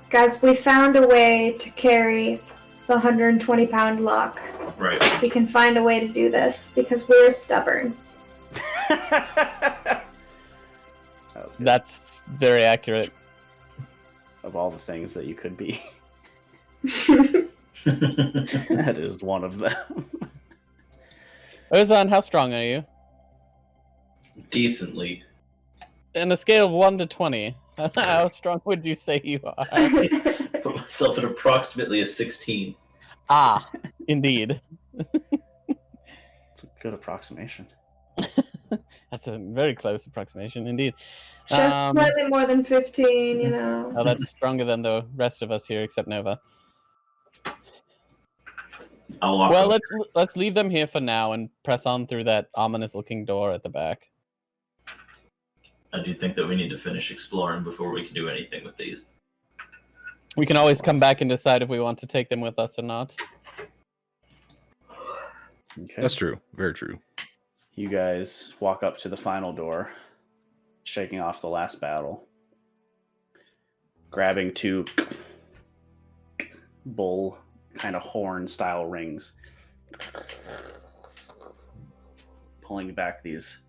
Guys, we found a way to carry the 120-pound lock. right. We can find a way to do this because we're stubborn. That was good. That's very accurate. Of all the things that you could be, that is one of them. Ozan, how strong are you? Decently. In a scale of 1 to 20, how strong would you say you are? Put myself at approximately a 16. Ah, indeed. It's a good approximation. That's a very close approximation, indeed. Just slightly more than 15, you know. Oh, that's stronger than the rest of us here, except Nova. I'll walk Well, over. let's leave them here for now and press on through that ominous-looking door at the back. I do think that we need to finish exploring before we can do anything with these. We can always come back and decide if we want to take them with us or not. Okay. That's true. Very true. You guys walk up to the final door, shaking off the last battle, grabbing two bull kind of horn style rings, pulling back these.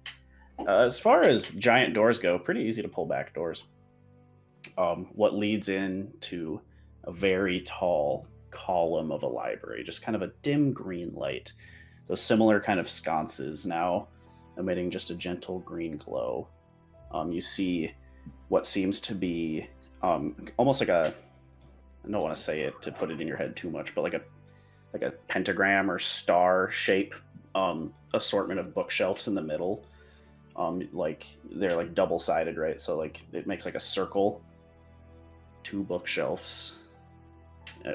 As far as giant doors go, pretty easy to pull back doors. What leads into a very tall column of a library, just kind of a dim green light. Those similar kind of sconces now emitting just a gentle green glow. You see what seems to be almost like a, I don't want to say it to put it in your head too much, but like a pentagram or star shape assortment of bookshelves in the middle. Like they're like double-sided, right? So like it makes like a circle, 2 bookshelves,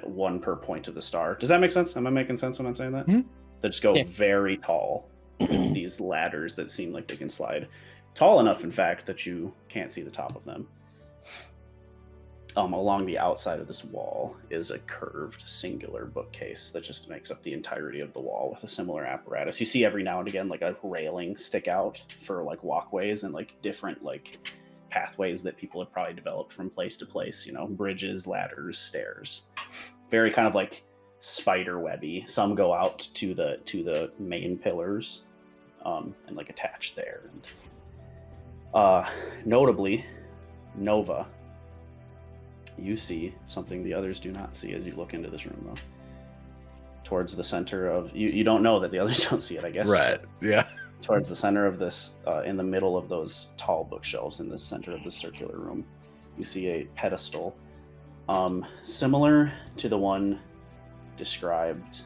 one per point of the star. Does that make sense? Am I making sense when I'm saying that? Mm-hmm. That just go Yeah. very tall. These ladders that seem like they can slide tall enough, in fact, that you can't see the top of them. Along the outside of this wall is a curved singular bookcase that just makes up the entirety of the wall with a similar apparatus. You see every now and again like a railing stick out for like walkways and like different like pathways that people have probably developed from place to place, you know, bridges, ladders, stairs. Very kind of like spider webby. Some go out to the main pillars and like attach there. And notably, Nova, you see something the others do not see as you look into this room, though. Towards the center of you don't know that the others don't see it, I guess. Right. Yeah. Towards the center of this, in the middle of those tall bookshelves in the center of this circular room, you see a pedestal, similar to the one described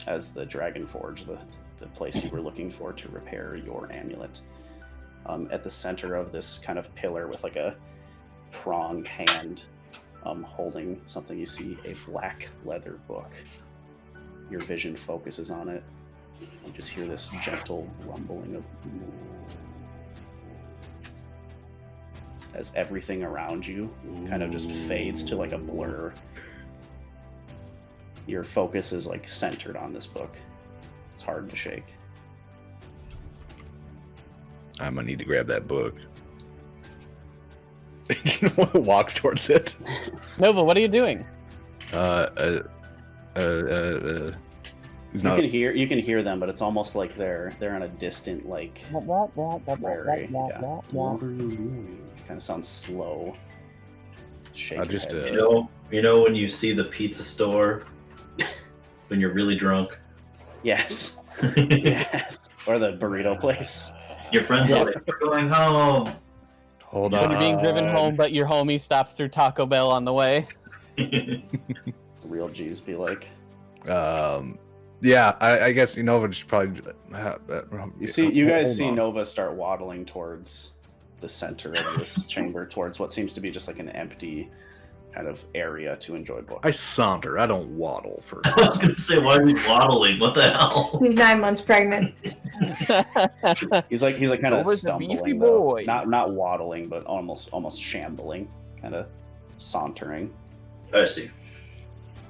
as the Dragon Forge, the place you were looking for to repair your amulet. At the center of this kind of pillar with like a pronged hand holding something, you see a black leather book. Your vision focuses on it. You just hear this gentle rumbling of as everything around you kind of just fades to like a blur. Your focus is like centered on this book. It's hard to shake. I'm gonna need to grab that book. Walks towards it. Nova, what are you doing? He's You not. can hear them, but it's almost like they're on a distant like prairie. Yeah. Kind of sounds slow. Shake just, your head. You know when you see the pizza store when you're really drunk Yes. Yes. Or the burrito place. Your friends are like, we're going home. Hold When on. you're being driven home, but your homie stops through Taco Bell on the way. Real G's be like. Yeah, I guess Nova should probably. You guys hold see on. Nova start waddling towards the center of this chamber, towards what seems to be just like an empty kind of area to enjoy books. I saunter. I don't waddle for. I was gonna say, why are we waddling? What the hell? He's 9 months pregnant. He's like kind of Nova's a beefy stumbling, though. boy. Not waddling, but almost shambling, kind of sauntering. I see.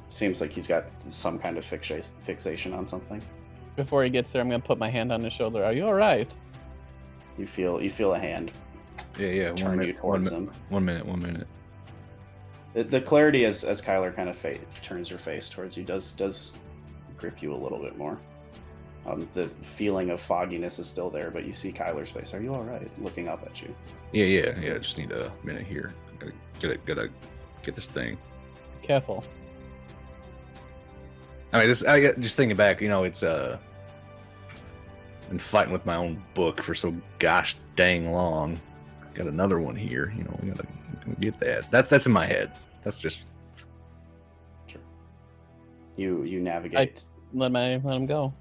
Seems like he's got some kind of fixation on something. Before he gets there, I'm gonna put my hand on his shoulder. Are you all right? You feel a hand Yeah. turn you towards him. 1 minute. The clarity as Kyler kind of turns her face towards you does grip you a little bit more. The feeling of fogginess is still there, but you see Kyler's face. Are you all right? Looking up at you. Yeah. Just need a minute here. Gotta get this thing. Careful. I mean, just thinking back, it's been fighting with my own book for so gosh dang long. Got another one here, we gotta get that. That's in my head. That's just Sure. You navigate. Let him go.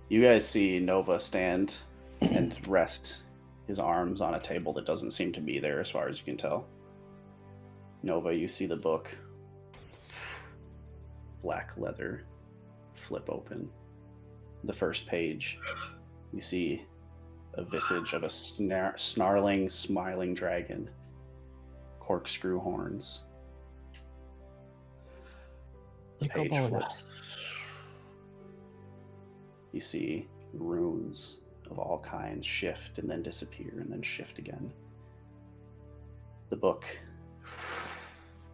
You guys see Nova stand and rest his arms on a table that doesn't seem to be there as far as you can tell. Nova, you see the book. Black leather. Flip open. The first page, you see a visage of a snarling, smiling dragon. Corkscrew horns. The Look up page all flips. You see runes of all kinds shift and then disappear and then shift again. The book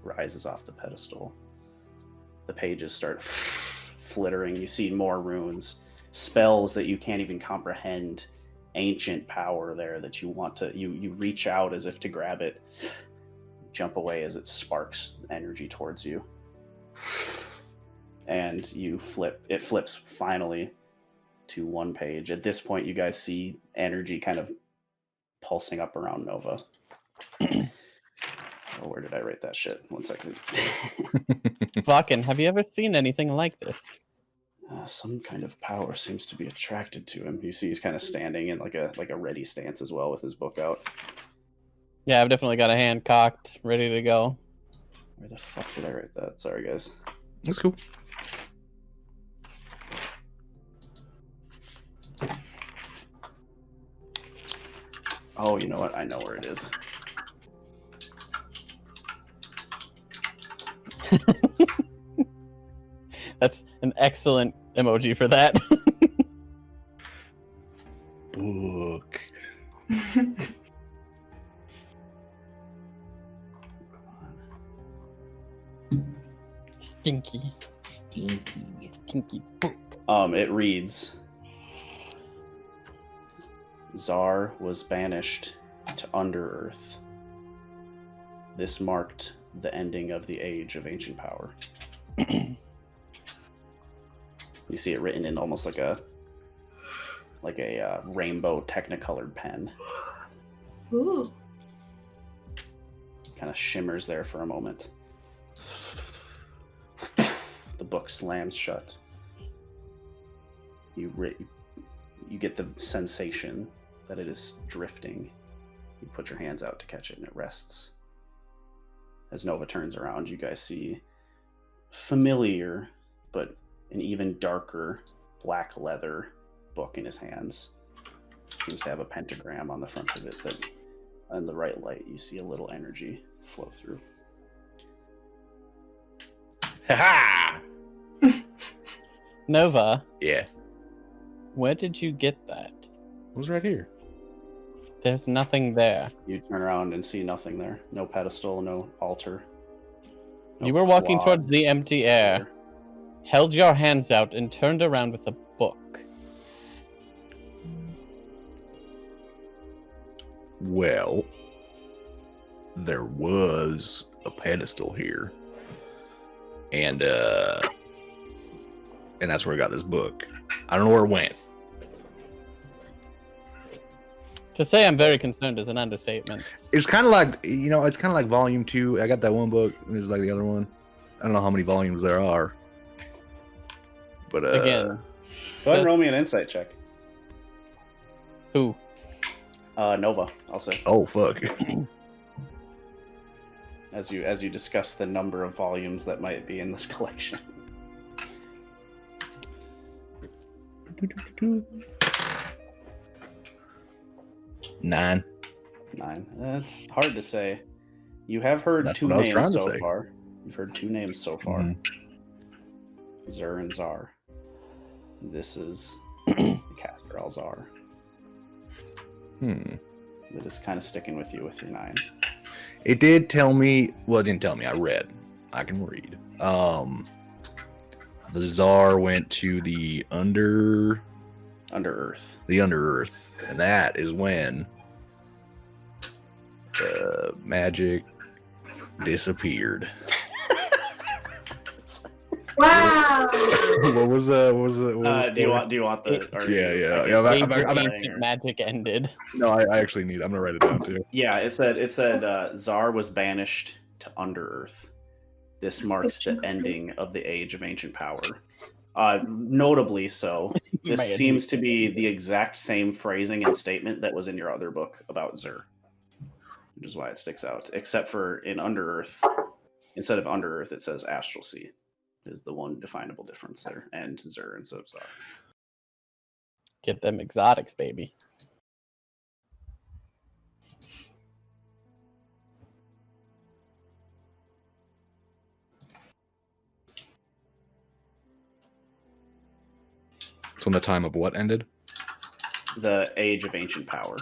rises off the pedestal. The pages start flittering. You see more runes, spells that you can't even comprehend, ancient power there that you want to, you reach out as if to grab it, jump away as it sparks energy towards you. And it flips finally to one page. At this point, you guys see energy kind of pulsing up around Nova. Oh, where did I write that shit? 1 second. Fucking, have you ever seen anything like this? Some kind of power seems to be attracted to him. You see he's kind of standing in like a ready stance as well with his book out. Yeah, I've definitely got a hand cocked, ready to go. Where the fuck did I write that? Sorry, guys. that's cool. Oh, you know what? I know where it is. That's an excellent emoji for that. Book. Stinky book. It reads, Czar was banished to Under-Earth. This marked the ending of the age of ancient power. You see it written in almost like a rainbow technicolored pen. Ooh. Kind of shimmers there for a moment. The book slams shut. You get the sensation that it is drifting. You put your hands out to catch it and it rests. As Nova turns around, you guys see familiar, but an even darker black leather book in his hands. Seems to have a pentagram on the front of it, but in the right light, you see a little energy flow through. Ha Nova, Yeah. where did you get that? It was right here. There's nothing there. You turn around and see nothing there. No pedestal, no altar. no You were walking cloth. towards the empty air, held your hands out, and turned around with a book. Well, there was a pedestal here. And and that's where I got this book. I don't know where it went. To say I'm very concerned is an understatement. It's kind of like, it's kind of like volume 2. I got that one book, and this is like the other one. I don't know how many volumes there are. But Again, Go ahead and roll me an insight check. who? Nova, I'll say. oh fuck. As you discuss the number of volumes that might be in this collection. 9. 9. That's hard to say. You have heard That's two what I was names trying to so say. far. You've heard 2 names so far. Mhm. Zur and Czar. This is Qasr-Al Czar. That is kind of sticking with you with your 9. It did tell me. Well, it didn't tell me. I read. I can read. The Czar went to the Under Earth. Earth, and that is when the magic disappeared. Wow. What was the? Do you want the? Or, Yeah. Age I'm of not- ancient magic ended. No, I actually need. I'm gonna write it down too. Yeah, it said Czar was banished to Under Earth. This marked the ending of the Age of Ancient Power. Notably so, this Man. seems to be the exact same phrasing and statement that was in your other book about Zur, which is why it sticks out. Except for in Under Earth, instead of Under Earth, it says Astral Sea is the one definable difference there, and Zur instead of Czar. Get them exotics, baby. So, when the time of what ended? The Age of Ancient Power.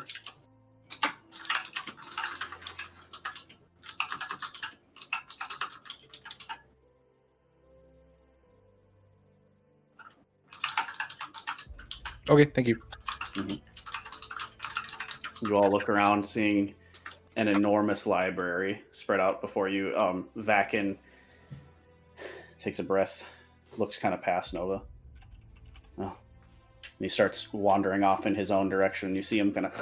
Okay, thank you. You all look around, seeing an enormous library spread out before you. Vakin takes a breath, looks kind of past Nova. Oh. And he starts wandering off in his own direction. You see him kind of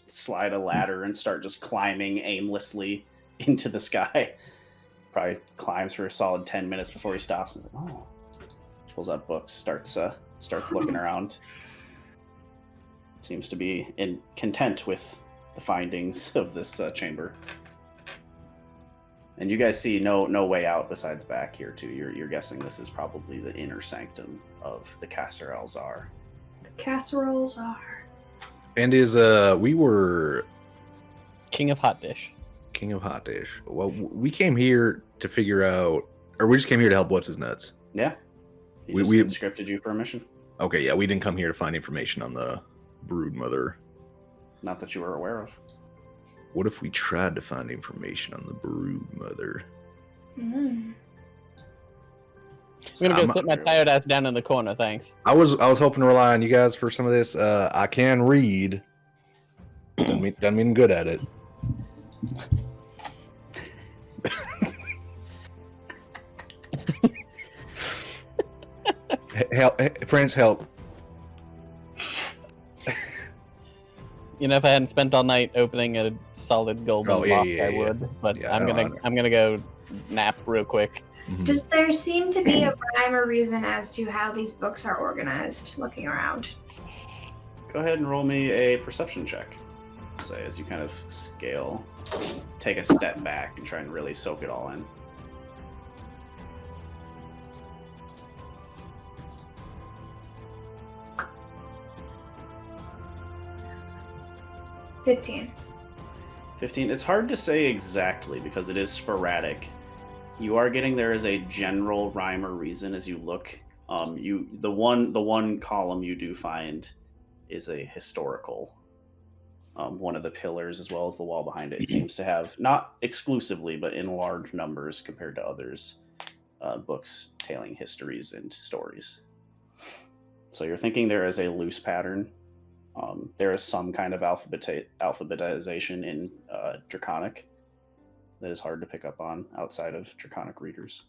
slide a ladder and start just climbing aimlessly into the sky. Probably climbs for a solid 10 minutes before he stops. And, oh, pulls out books, starts looking around. Seems to be content with the findings of this chamber. And you guys see no way out besides back here too. You're guessing this is probably the inner sanctum of the Qasr-Al Czar. Casseroles are. And we were King of Hot Dish. King of Hot Dish. Well, we came here to figure out, or we just came here to help What's His Nuts. Yeah. He We- just we- conscripted you for a mission. Okay, yeah, we didn't come here to find information on the Brood Mother. Not that you were aware of. What if we tried to find information on the Brood Mother? Mm. I'm gonna go I'm- sit my tired ass down in the corner, thanks. I was hoping to rely on you guys for some of this. I can read. Doesn't mean I'm good at it. Help, friends, help. You know, if I hadn't spent all night opening a solid golden Oh, yeah, lock, yeah, I yeah. would. But Yeah, I'm I know. gonna go nap real quick. Mhm. Does there seem to be a rhyme or reason as to how these books are organized? Looking around. Go ahead and roll me a perception check. Say as you kind of scale, take a step back and try and really soak it all in. — 15. 15. It's hard to say exactly because it is sporadic. You are getting there as a general rhyme or reason as you look. The one column you do find is a historical. One of the pillars as well as the wall behind it seems to have, not exclusively, but in large numbers compared to others, books telling histories and stories. So you're thinking there is a loose pattern. There is some kind of alphabetization in Draconic that is hard to pick up on outside of Draconic readers.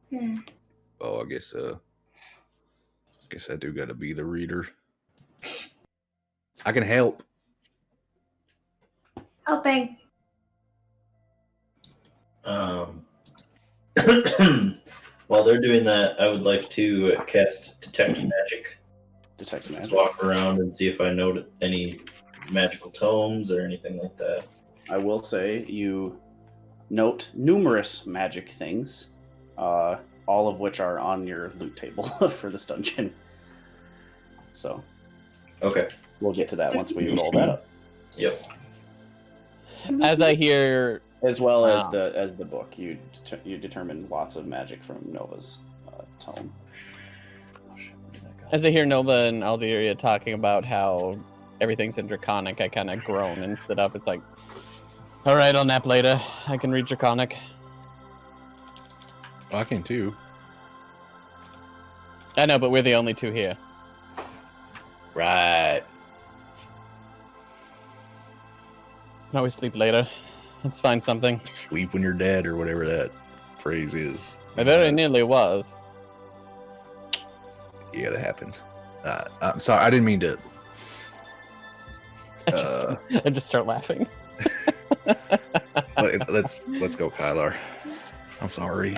Hmm. Oh, I guess Guess I do gotta be the reader. I can help. Helping. While they're doing that, I would like to cast Detect Magic. Detect Just magic. walk around and see if I note any magical tomes or anything like that. I will say you note numerous magic things, all of which are on your loot table for this dungeon. So Okay. we'll get to that once we roll that up, Yep. As I hear, as well as Wow. the book. You determine lots of magic from Nova's tome. Oh, shit, where did that go? as I hear Nova and Alderia talking about how everything's in Draconic, I kind of groan and sit up. It's like, all right, I'll nap later. I can read Draconic. I can too. I know, but we're the only two here. Right. Now we sleep later. Let's find something. Sleep when you're dead, or whatever that phrase is. I very nearly was. Yeah, that happens. I'm sorry, I didn't mean to. I just start laughing. Let's go, Kylar. I'm sorry.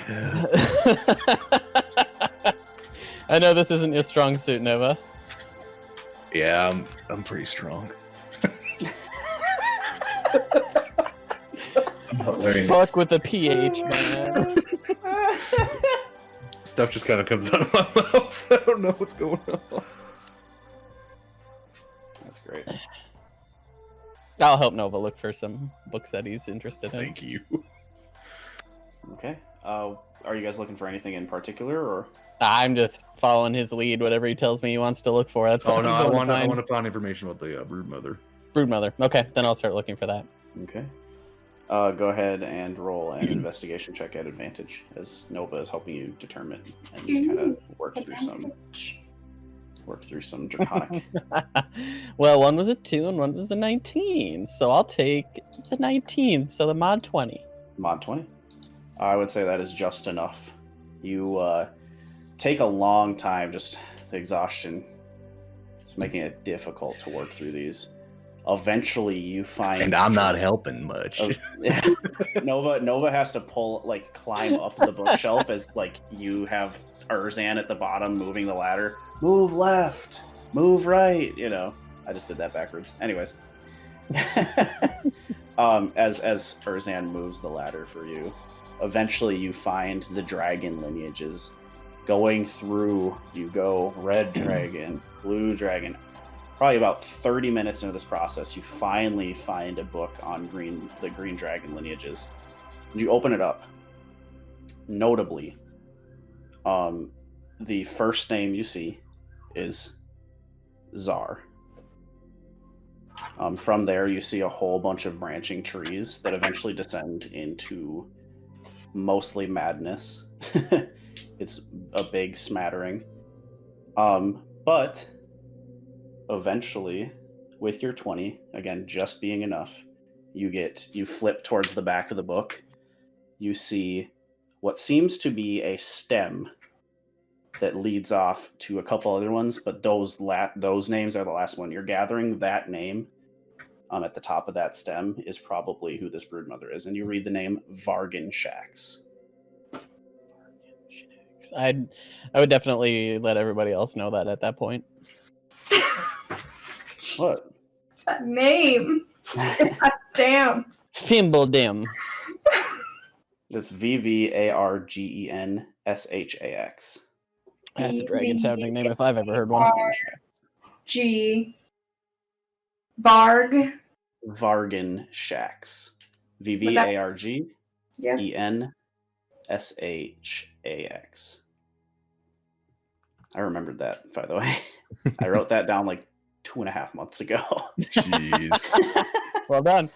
I know this isn't your strong suit, Nova. Yeah, I'm pretty strong. Fuck with the pH, man. Stuff just kind of comes out of my mouth. I don't know what's going on. That's great. I'll help Nova look for some books that he's interested in. Thank you. Okay. Are you guys looking for anything in particular, or? I'm just following his lead. Whatever he tells me he wants to look for. That's Oh what no, I'm I going want to find. to find information about the broodmother. Broodmother. Okay, then I'll start looking for that. Okay. Go ahead and roll an investigation check at advantage, as Nova is helping you determine and kind of work through some draconic. Well, one was a 2 and one was a 19, so I'll take the 19. So the mod 20. Mod 20. I would say that is just enough. You take a long time, just the exhaustion. It's making it difficult to work through these. Eventually, you find, And I'm not helping much. Nova has to climb up the bookshelf as you have Erzan at the bottom moving the ladder. Move left, move right. I just did that backwards. Anyways, as Erzan moves the ladder for you, eventually you find the dragon lineages. Going through, you go red dragon, blue dragon. Probably about 30 minutes into this process, you finally find a book on the green dragon lineages. You open it up. Notably, the first name you see is Czar. From there, you see a whole bunch of branching trees that eventually descend into mostly madness. It's a big smattering. But eventually, with your 20, again, just being enough, you flip towards the back of the book. You see what seems to be a stem that leads off to a couple other ones, but those names are the last one. You're gathering that name at the top of that stem is probably who this broodmother is, and you read the name Vargan Shax. I would definitely let everybody else know that at that point. What? That name. God damn. Fimbledom. It's VVARGENSHAX. That's a dragon sounding name if I've ever heard one. G. Barg. Vargan Shax. VVARGENSHAX. I remembered that, by the way. I wrote that down 2.5 months ago. Jeez. Well done.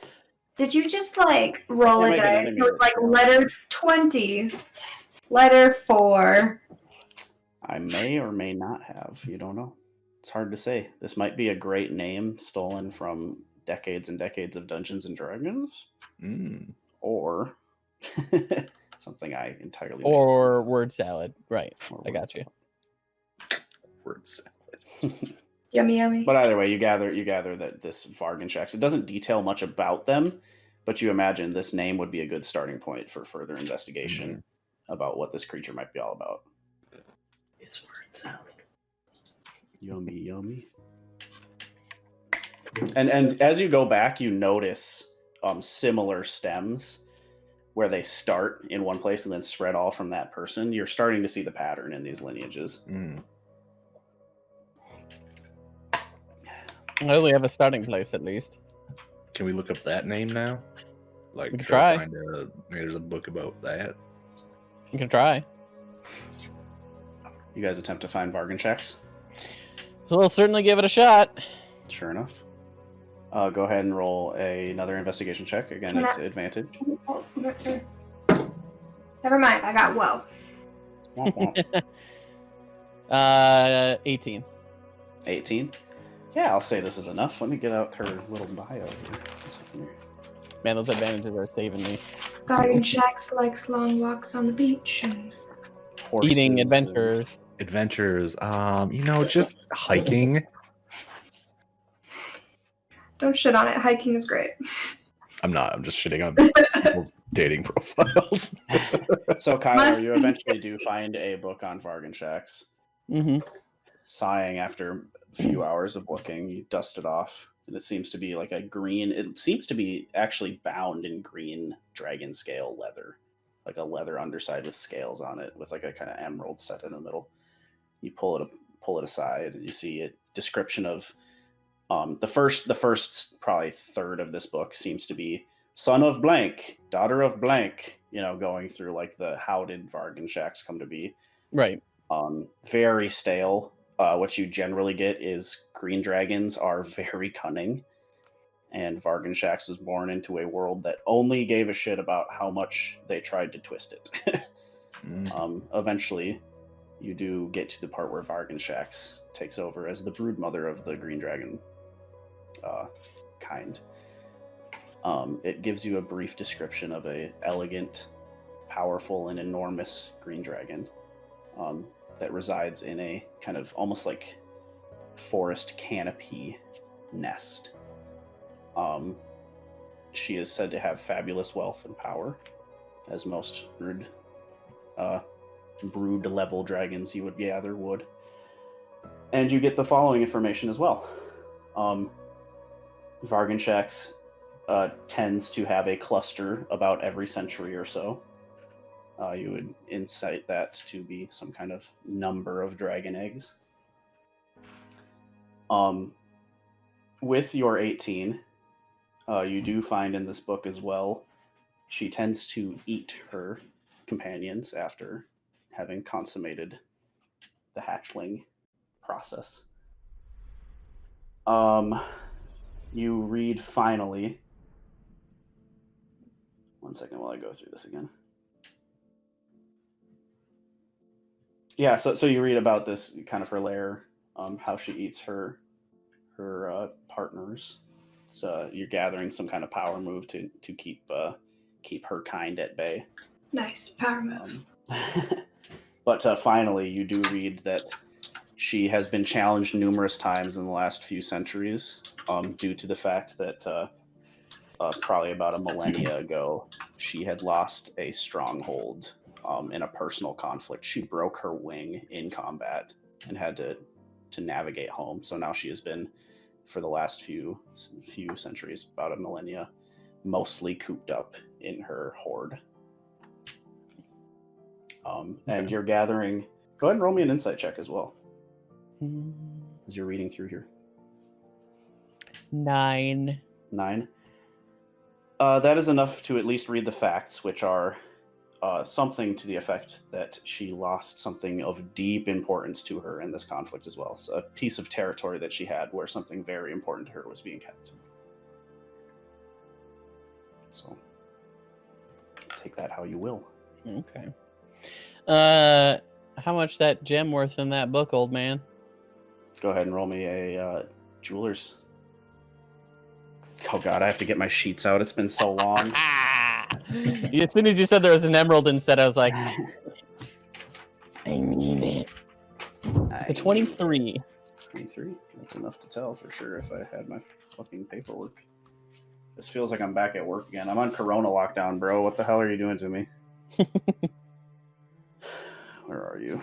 Did you just roll It a might dice? be It was letter 20, letter 4. I may or may not have. You don't know. It's hard to say. This might be a great name stolen from decades and decades of Dungeons and Dragons, or something I entirely Or word salad. Right. or I got you. word salad. Yummy, yummy. But either way, you gather that this Varganshaks, it doesn't detail much about them, but you imagine this name would be a good starting point for further investigation about what this creature might be all about. It's word salad. Yummy, yummy. And as you go back, you notice similar stems where they start in one place and then spread all from that person. You're starting to see the pattern in these lineages. Well, we have a starting place at least. Can we look up that name now? Like, We can try. Maybe there's a book about that. You can try. You guys attempt to find Varganshaks? So we'll certainly give it a shot. Sure enough. Go ahead and roll another investigation check, again at advantage. Never mind, I got whoa. Womp womp. 18. 18? Yeah, I'll say this is enough. Let me get out her little bio here. Man, those advantages are saving me. Varganshaks likes long walks on the beach and Eating Horses, adventures. Adventures. Just hiking. don't shit on it. Hiking is great. I'm not. I'm just shitting on people's dating profiles. So, Kyler, you eventually do find a book on Varganshaks. Mm-hmm. Sighing after a few hours of looking, you dust it off, and it seems to be like a green. It seems to be actually bound in green dragon scale leather, like a leather underside with scales on it, with like a kind of emerald set in the middle. You pull it aside, and you see a description of the first probably third of this book seems to be son of blank, daughter of blank. Going through like the how did Varganshaks come to be. Right. Very stale. What you generally get is green dragons are very cunning, and Varganshaks was born into a world that only gave a shit about how much they tried to twist it. Eventually, you do get to the part where Varganshaks takes over as the brood mother of the green dragon kind. It gives you a brief description of a elegant, powerful, and enormous green dragon that resides in a kind of almost like forest canopy nest. She is said to have fabulous wealth and power, as most brood level dragons you would gather would. And you get the following information as well. Varganshaks tends to have a cluster about every century or so. You would incite that to be some kind of number of dragon eggs. With your 18, you do find in this book as well, she tends to eat her companions after having consummated the hatchling process. You read finally. One second while I go through this again. Yeah, so you read about this kind of her lair, how she eats her partners. So you're gathering some kind of power move to keep her kind at bay. Nice power move. But finally, you do read that she has been challenged numerous times in the last few centuries, due to the fact that probably about a millennia ago, she had lost a stronghold in a personal conflict. She broke her wing in combat and had to navigate home. So now she has been, for the last few centuries, about a millennia, mostly cooped up in her hoard. And you're gathering. Go ahead and roll me an insight check as well, as you're reading through here. 9. 9. That is enough to at least read the facts, which are something to the effect that she lost something of deep importance to her in this conflict as well. So a piece of territory that she had where something very important to her was being kept. So take that how you will. Okay. How much that gem worth in that book, old man? Go ahead and roll me a jeweler's. Oh god, I have to get my sheets out. It's been so long. As soon as you said there was an emerald instead, I was like, I need it. I The 23. 23. That's enough to tell for sure if I had my fucking paperwork. This feels like I'm back at work again. I'm on Corona lockdown, bro. What the hell are you doing to me? Where are you?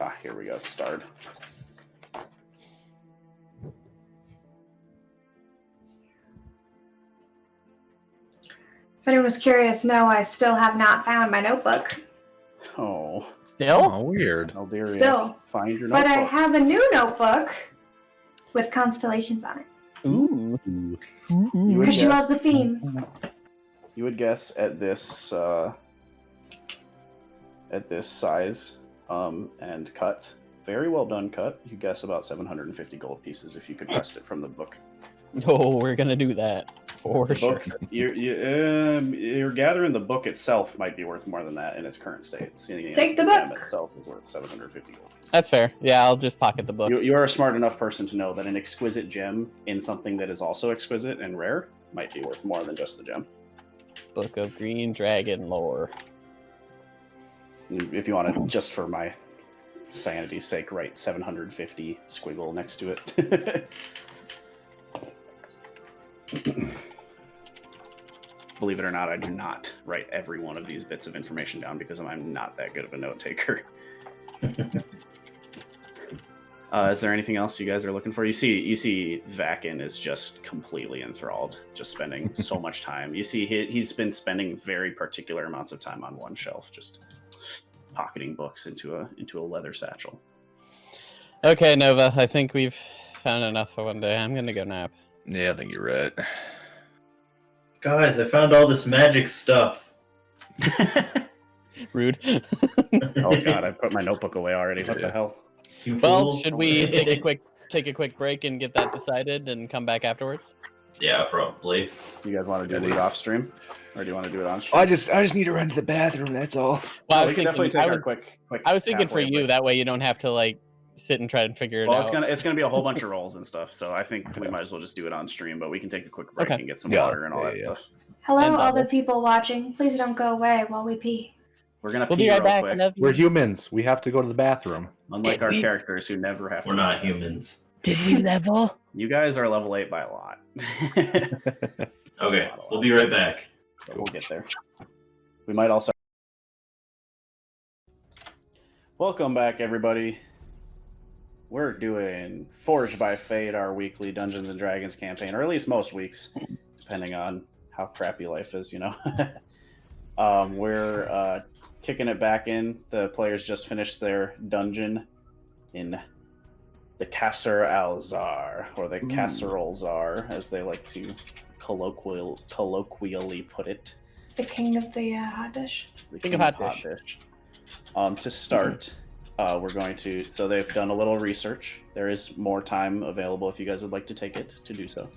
Ah, here we go. Starred. If anyone was curious, no, I still have not found my notebook. Oh, Still? Oh, weird. Alderia. Still. Find your But notebook. I have a new notebook with constellations on it. Ooh. would Because she guess- loves the theme. You would guess at this size and cut, very well done cut. You guess about 750 gold pieces if you could wrest it from the book. Oh, we're gonna do that for The sure. book, you're gathering the book itself might be worth more than that in its current state. Seeing Take as the gem book. itself is worth 750 gold pieces. That's fair. Yeah, I'll just pocket the book. You are a smart enough person to know that an exquisite gem in something that is also exquisite and rare might be worth more than just the gem. Book of Green Dragon lore. If you want to, just for my sanity's sake, write 750 squiggle next to it. Believe it or not, I do not write every one of these bits of information down because I'm not that good of a note taker. Is there anything else you guys are looking for? You see Vakin is just completely enthralled, just spending so much time. You see he's been spending very particular amounts of time on one shelf, just pocketing books into a leather satchel. Okay, Nova, I think we've found enough for one day. I'm gonna go nap. Yeah, I think you're right. Guys, I found all this magic stuff. Rude. Oh god, I put my notebook away already. What the hell? You Well, fool. should we take a quick break and get that decided and come back afterwards? Yeah, probably. You guys want to do it off stream, or do you want to do it on stream? I just need to run to the bathroom. That's all. Well, we can definitely take our quick. I was thinking for halfway you. break. That way you don't have to like sit and try and figure it Well, out. it's gonna be a whole bunch of rolls and stuff, so I think we might as well just do it on stream. But we can take a quick break Okay. and get some Yeah, water and all that yeah. stuff. Hello, And all the double. people watching. Please don't go away while we pee. We're gonna We'll pee be right real back. I quick. love you. We're humans. We have to go to the bathroom. Unlike our characters who never have to. We're not humans. Did we level? You guys are level 8 by a lot. Okay, we'll be right back. But we'll get there. We might also. Welcome back, everybody. We're doing Forged by Fate, our weekly Dungeons and Dragons campaign, or at least most weeks, depending on how crappy life is, you know. We're kicking it back in. The players just finished their dungeon in the Qasr-Al Czar, or the Casserole Czar, as they like to colloquially put it. The king of the hot dish. The King of king hot dish. To start, we're going to. So they've done a little research. There is more time available if you guys would like to take it to do so.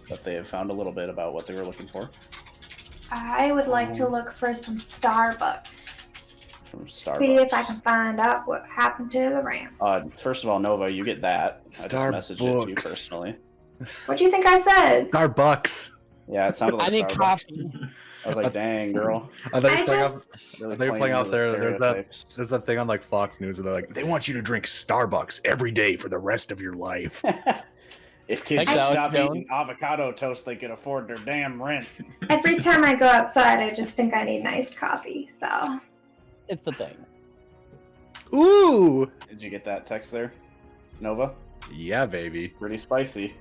But they have found a little bit about what they were looking for I would like to look for some Starbucks. from Starbucks. See if I can find out what happened to the ramp. First of all, Nova, you get that. I just messaged it to you Starbucks. personally. What do you think I said? Starbucks. Yeah, it sounded like I need Starbucks. coffee. I was like, dang, girl. I thought I you were playing just- Really I think you're playing out into the there. stereotypes. There's that thing on like Fox News where they're like, They want you to drink Starbucks every day for the rest of your life. If kids Thanks, could Alex stop Jones. eating avocado toast, they could afford their damn rent. Every time I go outside, I just think I need nice coffee. So It's the thing. "Ooh, Did you get that text there, Nova? yeah, baby." Pretty spicy.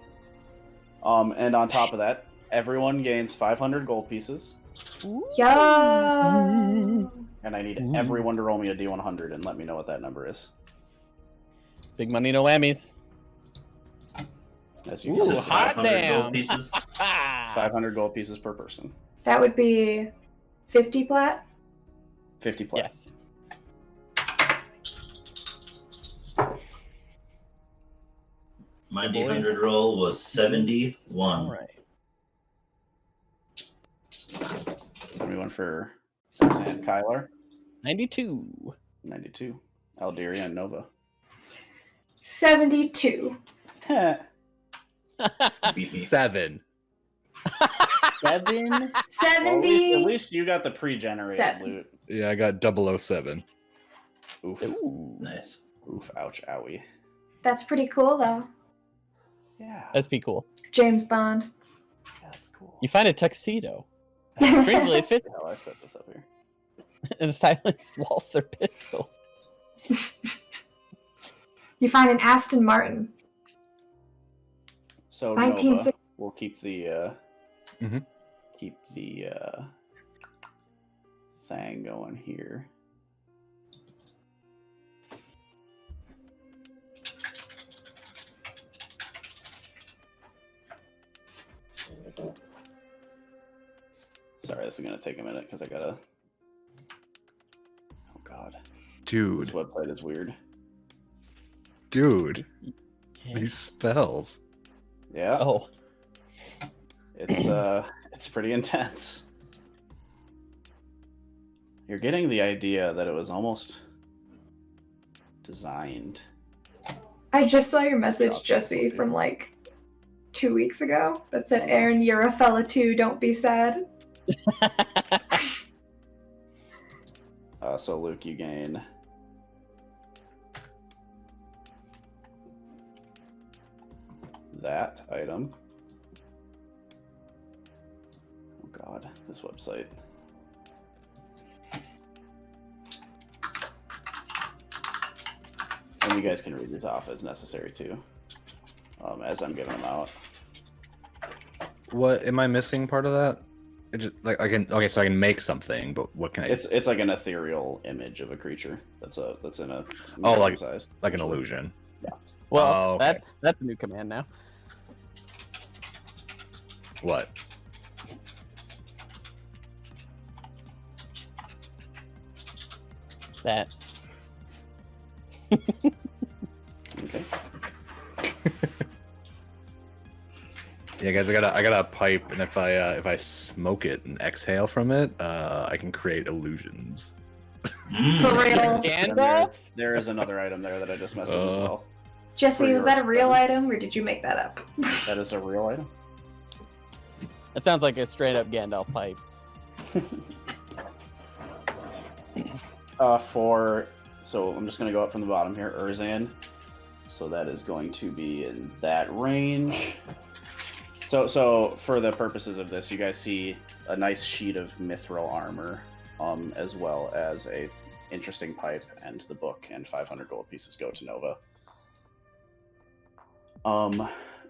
And on top of that, everyone gains 500 gold pieces, yo. and I need Ooh. everyone to roll me a d100 and let me know what that number is. Big money, no whammies. As you Ooh, can Is see, it hot 500 damn. gold pieces? 500 gold pieces per person. That would be 50 plat. 50 plat. Yes. My Hey, boys. D100 roll was All 71. right. Everyone for Roseanne Kyler, 92. 92. Alderia and Nova. 72. Beat me. 7. 7? 70. At least you got the pre-generated Seven. loot. Yeah, I got 007. Oof. Ooh, Nice. Oof. Ouch. Owie. That's pretty cool, though. Yeah. that'd be cool. James Bond. Yeah, that's cool. You find a tuxedo. Strangely, it fits How I set this up here. in a silenced Walther pistol. You find an Aston Martin. So 1960s. Nova, we'll keep the Mhm. thing going here. Sorry, this is gonna take a minute because I gotta. Oh God, Dude, this website is weird. Dude, Yeah. these spells. Yeah, Oh, it's pretty intense. You're getting the idea that it was almost designed. I just saw your message, Jesse, from like 2 weeks ago that said, Erinn, you're a fella too, don't be sad. So Luke, you gain that item. Oh God, this website. And you guys can read these off as necessary too, as I'm giving them out. What am I missing? Part of that? It just like I can. Okay, so I can make something, but what can I? It's like an ethereal image of a creature that's in a Oh, like- size. like an illusion. well, Oh, okay. that's a new command now. What? That. Okay. Yeah, guys, I got a pipe, and if I smoke it and exhale from it, I can create illusions. For real. Gandalf? There is another item there that I just messaged as well. Jesse, For was that a yours, real Kevin. item or did you make that up? That is a real item. That sounds like a straight up Gandalf pipe. So I'm just going to go up from the bottom here, Urzan. So that is going to be in that range. So for the purposes of this, you guys see a nice sheet of mithril armor, as well as a interesting pipe and the book, and 500 gold pieces go to Nova.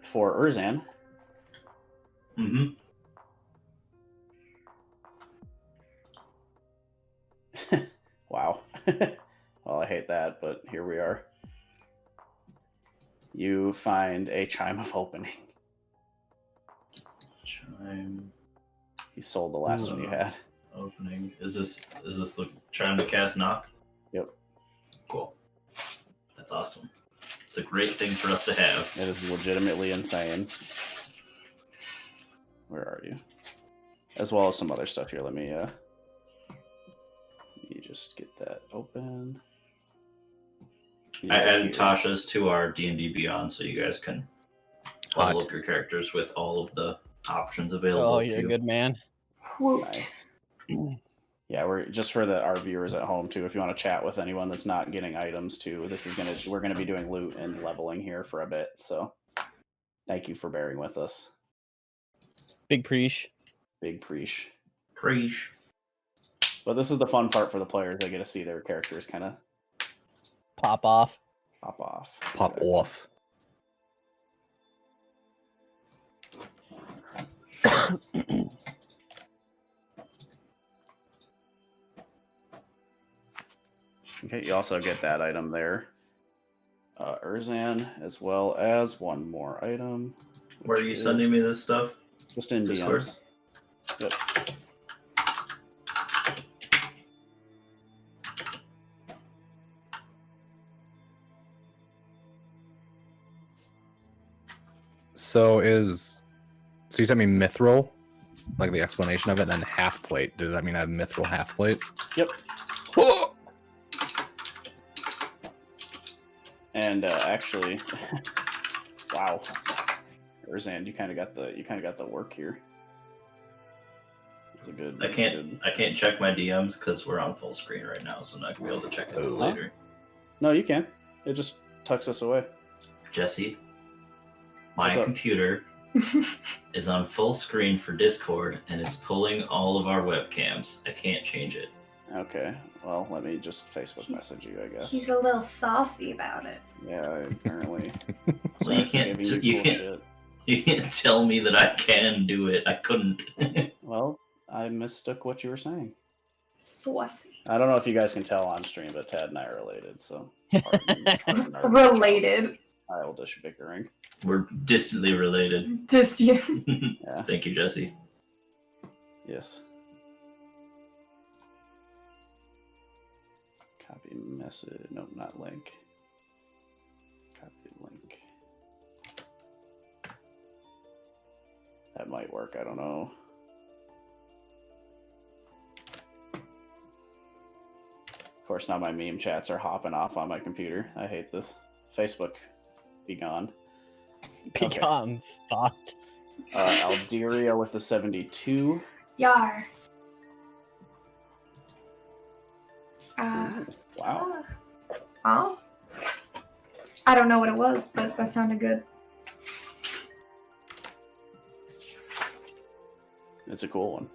For Urzan, Mm-hmm. wow. Well, I hate that, but here we are. You find a chime of opening. Chime You sold the last one you had. opening. Is this the chime to cast knock? Yep. Cool. That's awesome. It's a great thing for us to have. It is legitimately insane. Where are you? As well as some other stuff here. Let me just get that open. I added Here. Tasha's to our D&D Beyond, so you guys can level up your characters with all of the options available. Oh, to you're a you. good man. Woot. Nice. Yeah, we're just for our viewers at home too. If you want to chat with anyone that's not getting items too, we're gonna be doing loot and leveling here for a bit. So, thank you for bearing with us. Big preach. Big preach. Preach. But this is the fun part for the players. They get to see their characters kind of Pop off. pop off. Pop off. Okay, you also get that item there. Urzan, as well as one more item. Where are you sending me this stuff? Just in Discord? DMs. Yep. So you sent me mithril, like the explanation of it, and then half plate. Does that mean I have mithril half plate? Yep. And actually, wow, Urzan, you kind of got the work here. It's a good. I can't check my DMs because we're on full screen right now, so I'm not gonna be able to check it Oh. later. No, you can. It just tucks us away. Jesse, my What's up? computer is on full screen for Discord, and it's pulling all of our webcams. I can't change it. Okay. Well, let me just Facebook He's- message you, I guess. He's a little saucy about it. Yeah, apparently. Well, you can't. Giving You cool can't. shit. You can't tell me that I can do it. I couldn't. Well, I mistook what you were saying. Saucy. I don't know if you guys can tell on stream, but Tad and I are related, so pardon our Related. childish bickering. We're distantly related. Just you. Yeah. Thank you, Jesse. Yes. Copy message. Nope, not link. Copy link. That might work. I don't know. Of course, now my meme chats are hopping off on my computer. I hate this. Facebook, be gone. Okay. Become thought. Alderia with the 72. Yar. Ooh, wow. Oh. I don't know what it was, but that sounded good. It's a cool one.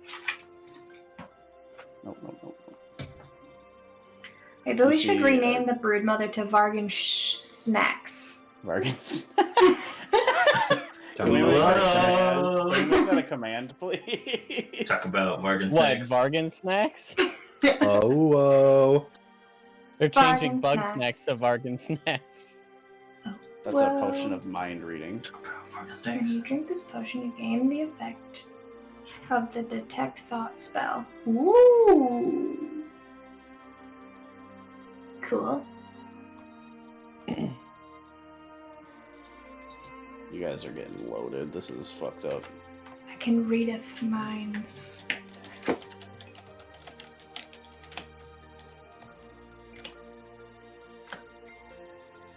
Nope. Maybe we Let's should see, rename the broodmother to Vargan Snacks. Vargans. Tell Can we me make what- that a command, please? Talk about bargain What, snacks. bargain snacks? Oh, They're changing Bargain bug snacks. snacks to bargain snacks. That's Well- a potion of mind reading. Talk about bargain When snacks. you drink this potion, you gain the effect of the Detect Thought spell. Ooh. Cool. You guys are getting loaded. This is fucked up. I can readeth minds.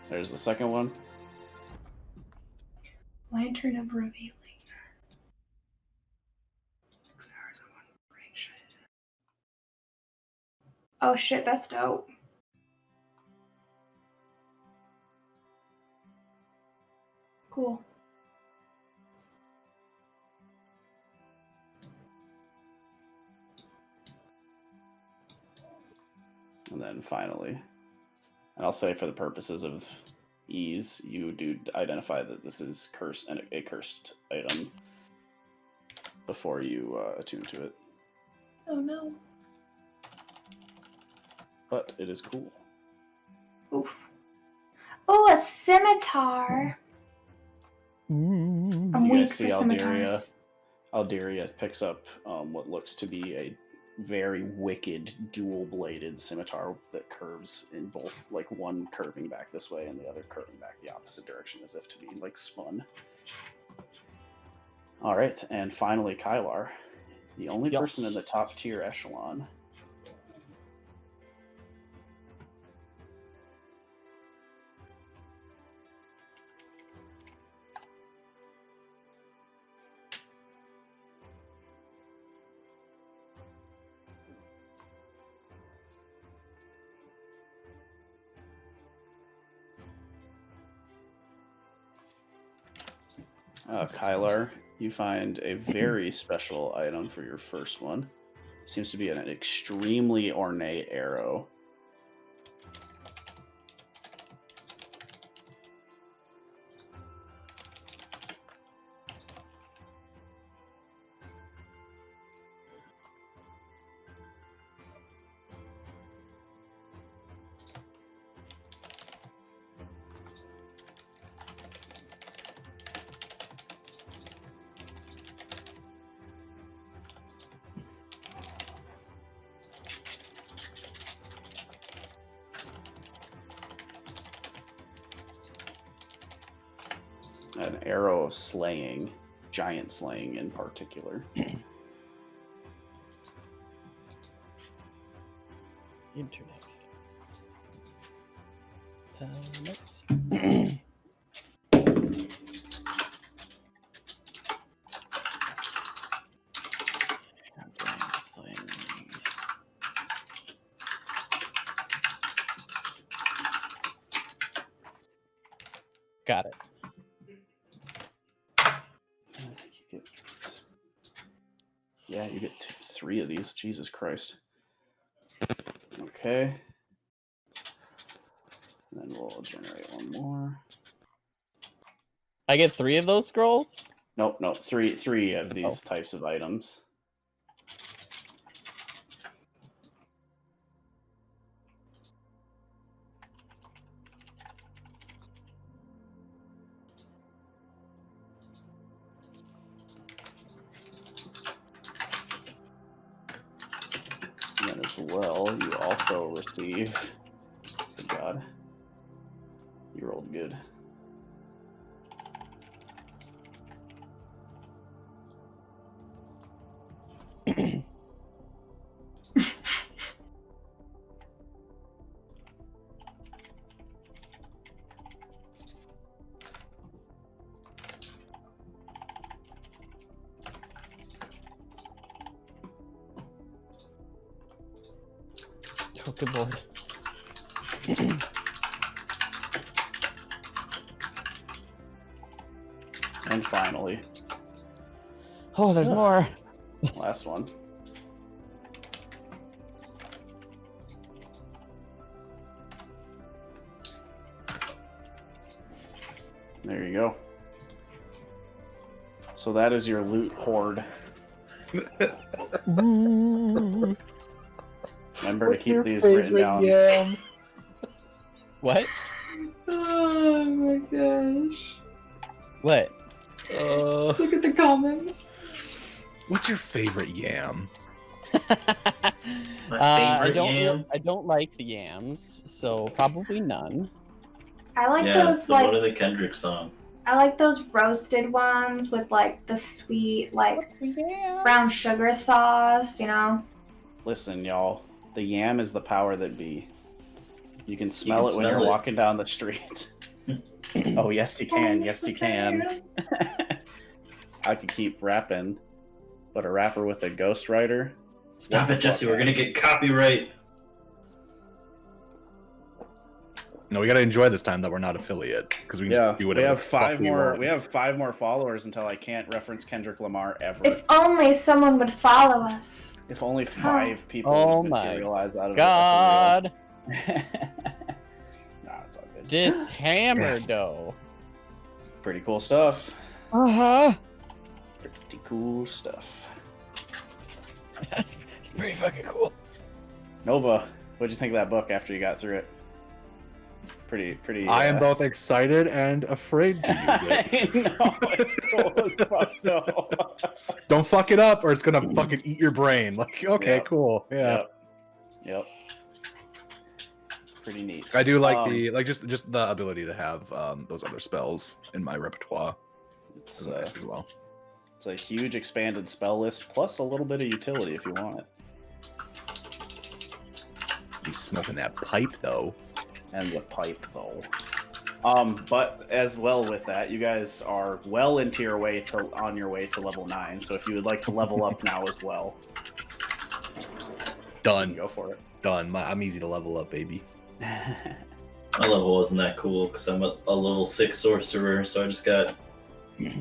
There's the second one. Lantern of Revealing. 6 hours of one brain shit. Oh shit, that's dope. Cool. And then finally, and I'll say for the purposes of ease, you do identify that this is cursed and a cursed item before you attune to it. Oh no. But it is cool. Oof. Oh, a scimitar. Ooh. I'm You weak guys for see scimitars. Alderia picks up what looks to be a very wicked dual-bladed scimitar that curves in both, like one curving back this way and the other curving back the opposite direction, as if to be like spun. All right, and finally, Kylar, the only Yes. person in the top tier echelon. Kylar, you find a very special item for your first one. Seems to be an extremely ornate arrow. An arrow of slaying, giant slaying in particular. Internext. Next. Yeah, you get 3 of these. Jesus Christ. Okay. And then we'll generate one more. I get 3 of those scrolls? Nope, 3 of these types of items. And then as well, you also receive... Good God. You rolled good. Oh, good lord. And finally, Oh, there's more. last one. There you go. So that is your loot hoard. Remember to keep these written down. Yam? What? Oh my gosh. What? Look at the comments. What's your favorite yam? My I favorite don't. yam. I don't like the yams, so probably none. I like Yeah, those the one like of the Kendrick song. I like those roasted ones with like the sweet like brown sugar sauce, you know. Listen, y'all. The yam is the power that be. You can smell can it when smell you're it. walking down the street. Oh, yes, you can. Yes, you can. I could keep rapping, but a rapper with a ghostwriter? Stop What it, the Jesse. fuck, We're gonna get copyright. No, we gotta enjoy this time that we're not affiliate because we can Yeah, just do we whatever. have the fuck 5 we more. want. We have 5 more followers until I can't reference Kendrick Lamar ever. If only someone would follow us. If only 5 people Oh would my materialize out of God, it. Nah, it's all good. this hammer dough. Pretty cool stuff. Uh-huh. Pretty cool stuff. It's pretty fucking cool. Nova, what'd you think of that book after you got through it? Pretty. I am both excited and afraid to use it. I know, it's cool as fuck, though. Don't fuck it up, or it's gonna fucking eat your brain. Like, okay, Yep. cool, yeah. Yep. Pretty neat. I do like just the ability to have those other spells in my repertoire. It's, Is nice as well. it's a huge expanded spell list plus a little bit of utility if you want it. He's smoking that pipe though. And the pipe, though. But as well with that, you guys are well into your way on your way to level 9. So if you would like to level up now as well, Done. go for it. Done. I'm easy to level up, baby. My level wasn't that cool because I'm a level 6 sorcerer, so I just got Like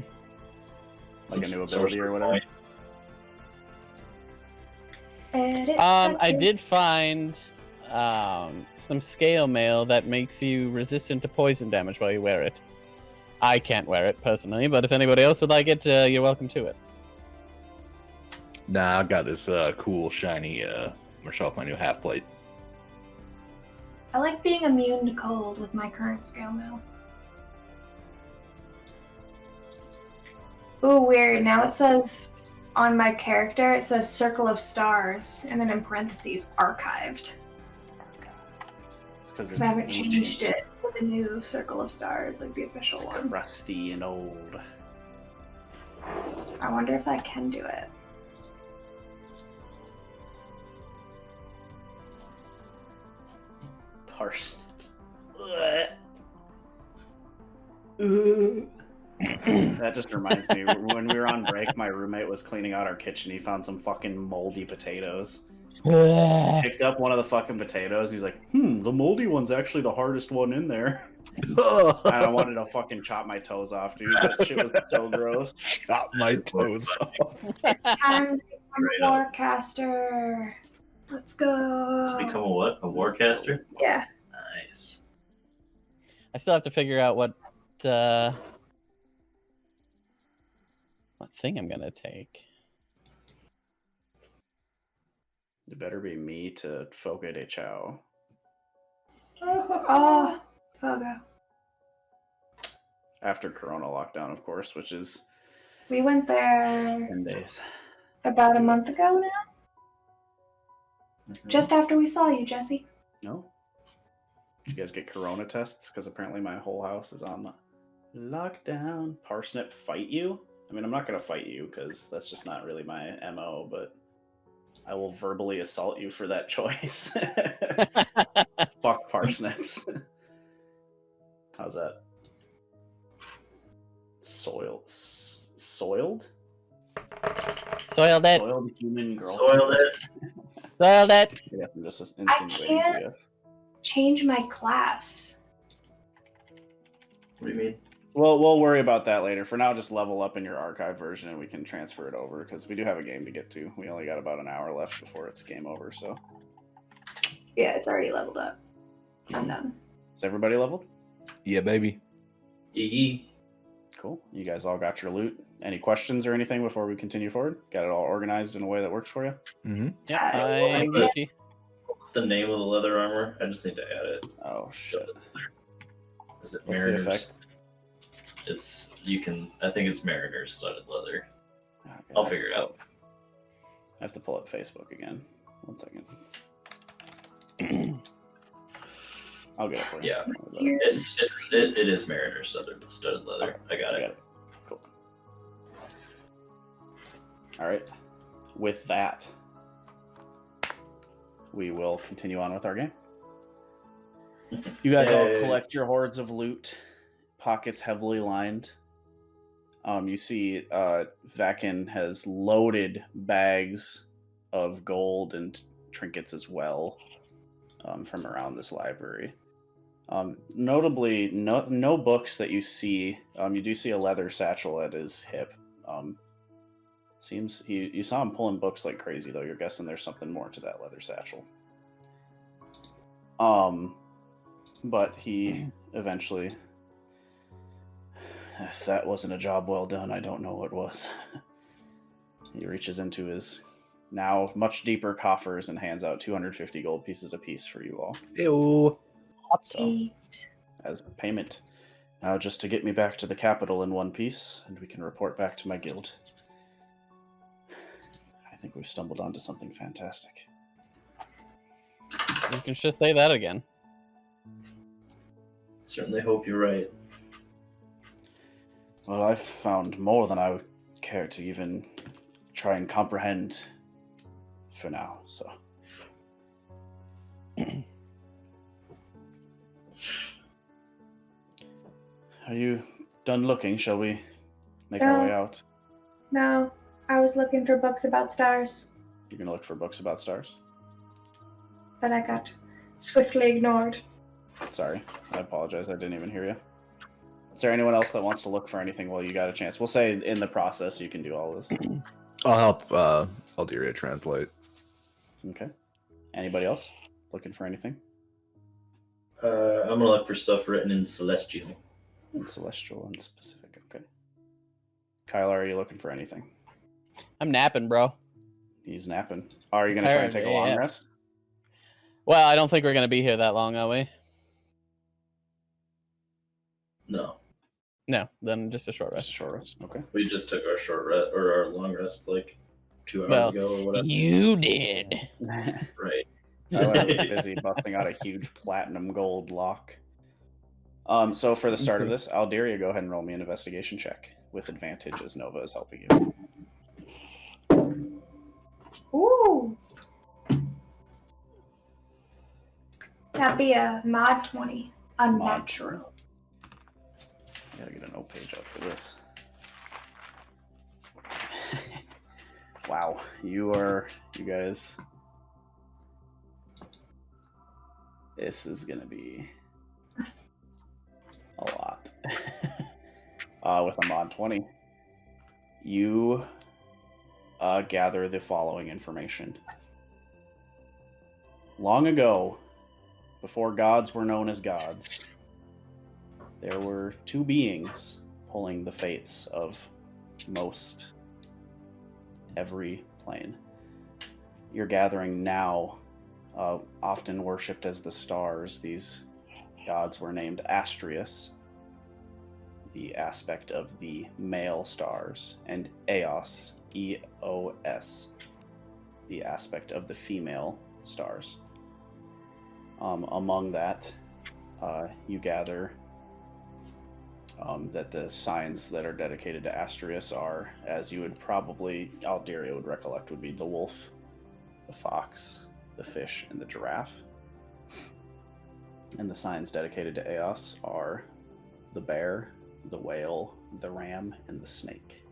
some a new ability sorcerer or whatever. points. I did find some scale mail that makes you resistant to poison damage while you wear it. I can't wear it personally, but if anybody else would like it, you're welcome to it. Nah, I got this cool shiny. I'm gonna show off my new half plate. I like being immune to cold with my current scale mail. Ooh, weird. Now it says on my character, it says Circle of Stars, and then in parentheses, archived. It's because Because I haven't changed it with the new Circle of Stars, like the official one. Rusty and old. I wonder if I can do it. Parsnips. That just reminds me, when we were on break, my roommate was cleaning out our kitchen. He found some fucking moldy potatoes. Picked up one of the fucking potatoes, and he's like, the moldy one's actually the hardest one in there. And I wanted to fucking chop my toes off, dude. That shit was so gross. Chop my toes off. It's time to Straight up. Warcaster. Let's go. To become a what? A warcaster? Yeah. Nice. I still have to figure out what thing I'm gonna take. It better be me to Fogo de Chao. Oh, Fogo. After Corona lockdown, of course, which is We went there 10 days. about a month ago now. Mhm. Just after we saw you, Jesse. No? Did you guys get Corona tests? Because apparently my whole house is on lockdown. Parsnip fight you? I mean, I'm not going to fight you because that's just not really my MO, but I will verbally assault you for that choice. Fuck parsnips. How's that? Soiled? Soiled it. Soiled human girl. Soiled it. Soiled it. Yeah, I'm just I insinuating can't- to you. Change my class. What do you mean? Well, we'll worry about that later. For now, just level up in your archive version and we can transfer it over because we do have a game to get to. We only got about an hour left before it's game over, so. Yeah, it's already leveled up. I'm done. Is everybody leveled? Yeah, baby. Yee. Cool. You guys all got your loot. Any questions or anything before we continue forward? Got it all organized in a way that works for you? Mm-hmm. Yeah, Uh, I what's am the- Gucci. What's the name of the leather armor? I just need to add it. Oh, shit. Is it What's the Mariner's? effect? It's I think it's Mariner's studded leather. Okay. I'll figure it out. I have to pull up Facebook again. 1 second. I'll get it for you. Yeah. Don't worry about it. It is Mariner's studded leather. I got I it. got it. Cool. All right. With that, we will continue on with our game. You guys all Yay. collect your hordes of loot, pockets heavily lined. You see Vakin has loaded bags of gold and trinkets as well from around this library. Notably, no books that you see. You do see a leather satchel at his hip. Seems you saw him pulling books like crazy though. You're guessing there's something more to that leather satchel. But he eventually, if that wasn't a job well done, I don't know what was. He reaches into his now much deeper coffers and hands out 250 gold pieces apiece for you all. Ew. So, as payment. Now just to get me back to the capital in one piece, and we can report back to my guild. I think we've stumbled onto something fantastic. You can just say that again. Certainly hope you're right. Well, I've found more than I would care to even try and comprehend for now, so. Are you done looking? Shall we make our way out? No, I was looking for books about stars, You're gonna look for books about stars? but I got swiftly ignored. Sorry, I apologize. I didn't even hear you. Is there anyone else that wants to look for anything while you got a chance? We'll say in the process you can do all this. I'll help Alderia translate. Okay. Anybody else looking for anything? I'm gonna look for stuff written in Celestial. In Celestial and Specific, okay. Kyler, are you looking for anything? I'm napping, bro. He's napping. Are you going to try and take a long Yeah. rest? Well, I don't think we're gonna be here that long, are we? No, No, then just a short Just a rest. short rest, okay. we just took our short rest or our long rest like 2 hours Well, ago or whatever. You did. Right. Kyler was busy busting out a huge platinum gold lock. So for the start of this, Alderia, go ahead and roll me an investigation check with advantage as Nova is helping you. Ooh. That'd be a mod 20. Unnatural. I gotta get a note page up for this. Wow, you guys. This is gonna be a lot. With a mod 20, you gather the following information. Long ago, before gods were known as gods, there were two beings pulling the fates of most every plane. You're gathering now, often worshipped as the stars. These gods were named Astrius, the aspect of the male stars, and Eos, E-O-S, the aspect of the female stars. Among that, you gather that the signs that are dedicated to Astrius are, as you would probably, Alderia would recollect, would be the wolf, the fox, the fish, and the giraffe. And the signs dedicated to Eos are the bear, the whale, the ram, and the snake.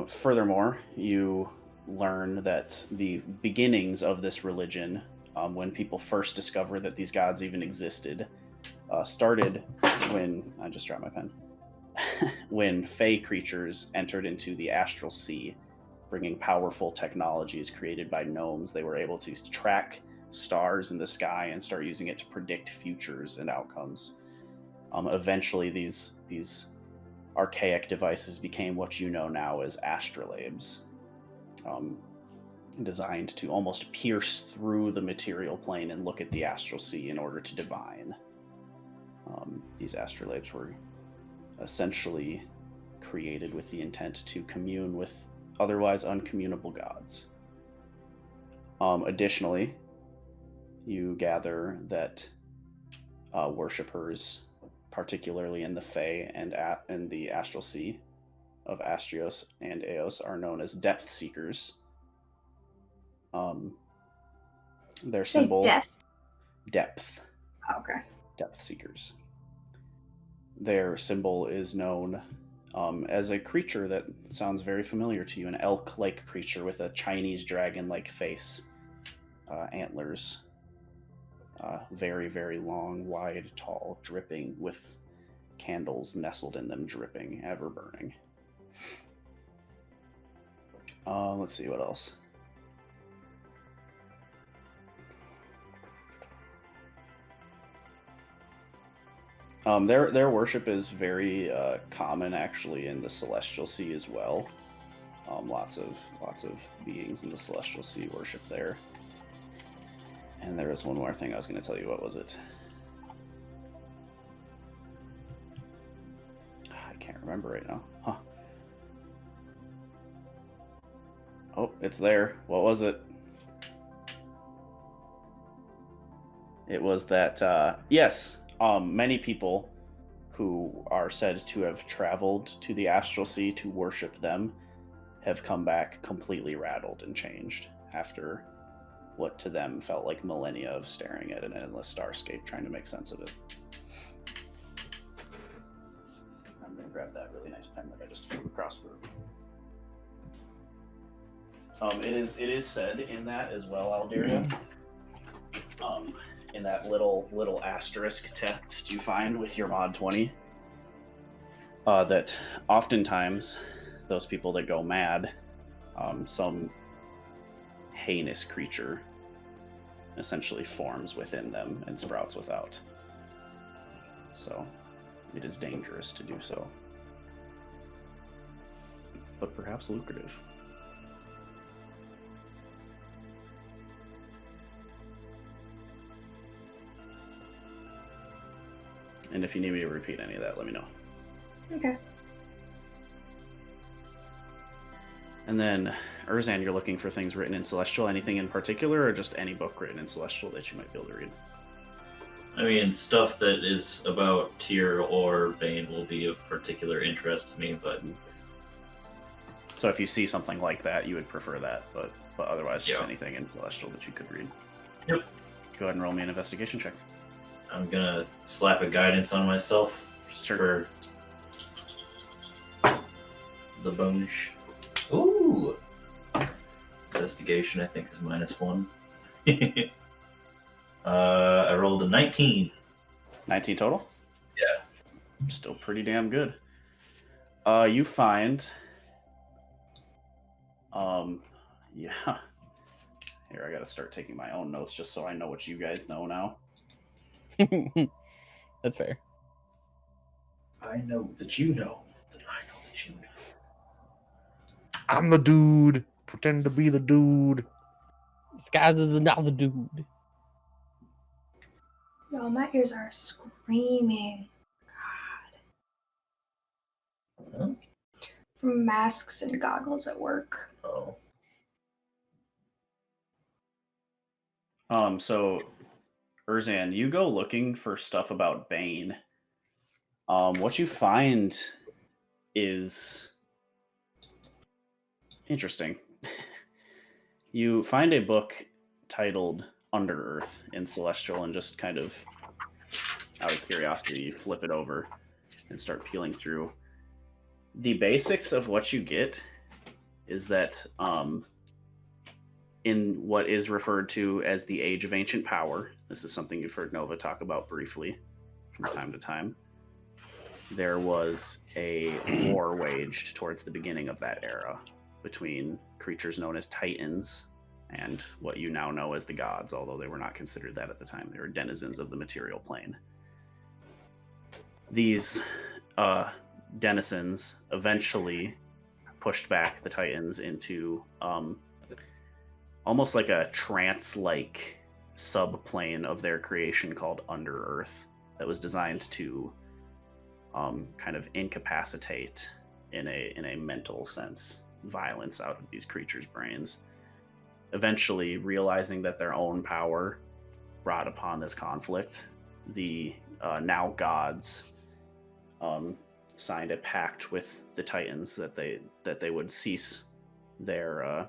Furthermore, you learn that the beginnings of this religion, when people first discovered that these gods even existed, started when I just dropped my pen. When Fey creatures entered into the astral sea, bringing powerful technologies created by gnomes. They were able to track stars in the sky and start using it to predict futures and outcomes. Eventually, these archaic devices became what you know now as astrolabes, designed to almost pierce through the material plane and look at the astral sea in order to divine. These astrolabes were essentially created with the intent to commune with otherwise uncommunable gods. Additionally, you gather that worshippers, particularly in the Fae and in the astral sea of Astrios and Eos, are known as depth seekers. Their symbol... Depth. Oh, okay. Depth seekers. Their symbol is known as a creature that sounds very familiar to you, an elk-like creature with a Chinese dragon-like face, antlers, very, very long, wide, tall, dripping, with candles nestled in them, dripping, ever burning. Let's see, what else? Their worship is very common, actually, in the Celestial Sea as well. Lots of beings in the Celestial Sea worship there. And there was one more thing I was going to tell you. What was it? I can't remember right now. Huh. Oh, it's there. What was it? It was that, yes, many people who are said to have traveled to the Astral Sea to worship them have come back completely rattled and changed after what to them felt like millennia of staring at an endless starscape trying to make sense of it. I'm going to grab that really nice pen that I just threw across the room. It is said in that as well, Alderia. In that little asterisk text you find with your mod 20, that oftentimes those people that go mad, some heinous creature essentially forms within them and sprouts without. So it is dangerous to do so, but perhaps lucrative. And if you need me to repeat any of that, let me know. Okay. And then, Erzan, you're looking for things written in Celestial. Anything in particular, or just any book written in Celestial that you might be able to read? I mean, stuff that is about Tyr or Bane will be of particular interest to me, but... So if you see something like that, you would prefer that, but otherwise just anything in Celestial that you could read. Yep. Go ahead and roll me an investigation check. I'm gonna slap a guidance on myself just for the bonus. Ooh! Investigation, I think, is -1. I rolled a 19. 19 total? Yeah. Still pretty damn good. You find Yeah. Here, I gotta start taking my own notes just so I know what you guys know now. That's fair. I know that you know that I know that you know. I'm the dude. Pretend to be the dude. Disguised as another dude. Yo, my ears are screaming. God. Huh? From masks and goggles at work. Oh. So Erzan, you go looking for stuff about Bane. What you find is interesting. You find a book titled Under Earth in Celestial, and just kind of out of curiosity, you flip it over and start peeling through. The basics of what you get is that in what is referred to as the Age of Ancient Power, this is something you've heard Nova talk about briefly from time to time, there was a war waged towards the beginning of that era between creatures known as Titans and what you now know as the gods, although they were not considered that at the time. They were denizens of the material plane. These denizens eventually pushed back the Titans into almost like a trance-like subplane of their creation called Under Earth that was designed to kind of incapacitate, in a mental sense, violence out of these creatures' brains. Eventually, realizing that their own power brought upon this conflict, the now gods signed a pact with the Titans that they would cease their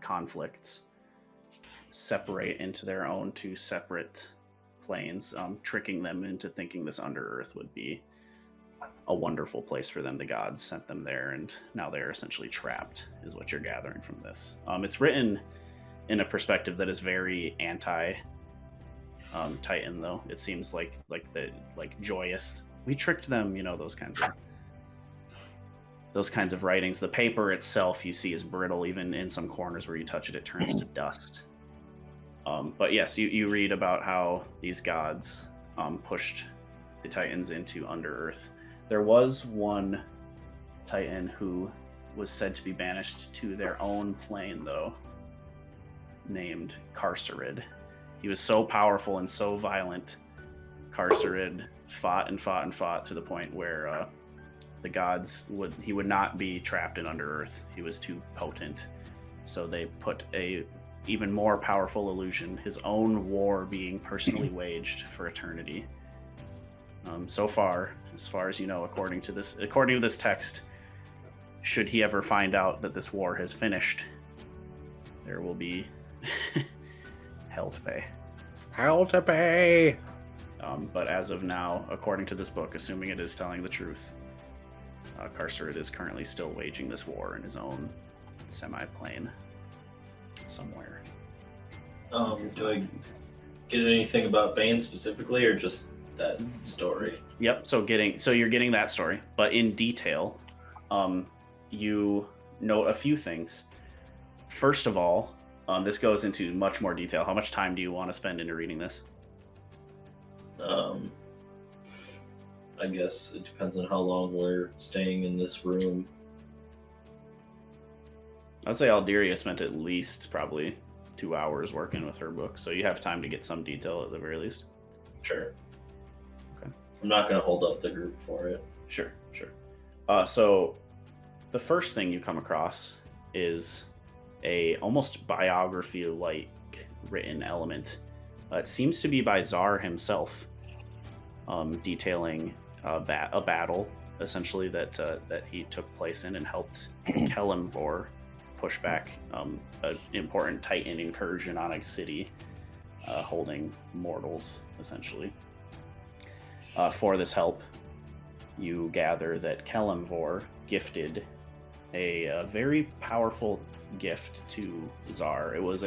conflicts, separate into their own two separate planes, tricking them into thinking this Under Earth would be a wonderful place for them. The gods sent them there, and now they're essentially trapped, is what you're gathering from this. It's written in a perspective that is very anti Titan, though. It seems like joyous. We tricked them, those kinds of writings. The paper itself, you see, is brittle. Even in some corners where you touch it, it turns to dust. But yes, you read about how these gods pushed the Titans into Under Earth. There was one Titan who was said to be banished to their own plane, though, named Qasr-Al. He was so powerful and so violent, Qasr-Al fought and fought and fought to the point where the gods he would not be trapped in Under Earth. He was too potent. So they put a even more powerful illusion, his own war being personally waged for eternity. So far, as far as you know, according to this text, should he ever find out that this war has finished, there will be hell to pay. Hell to pay! But as of now, according to this book, assuming it is telling the truth, Qasr-Al is currently still waging this war in his own semi-plane somewhere. Do I get anything about Bane specifically, or just that story? Yep. So you're getting that story, but in detail, you note a few things. First of all, this goes into much more detail. How much time do you want to spend into reading this? I guess it depends on how long we're staying in this room. I'd say Alderia spent at least probably 2 hours working with her book, so you have time to get some detail at the very least. Sure. Okay. I'm not going to hold up the group for it. Sure. So the first thing you come across is a almost biography-like written element. It seems to be by Czar himself, detailing a battle, essentially, that he took place in and helped Kelemvor push back an important Titan incursion on a city holding mortals, essentially. For this help, you gather that Kelemvor gifted a very powerful gift to Czar. It was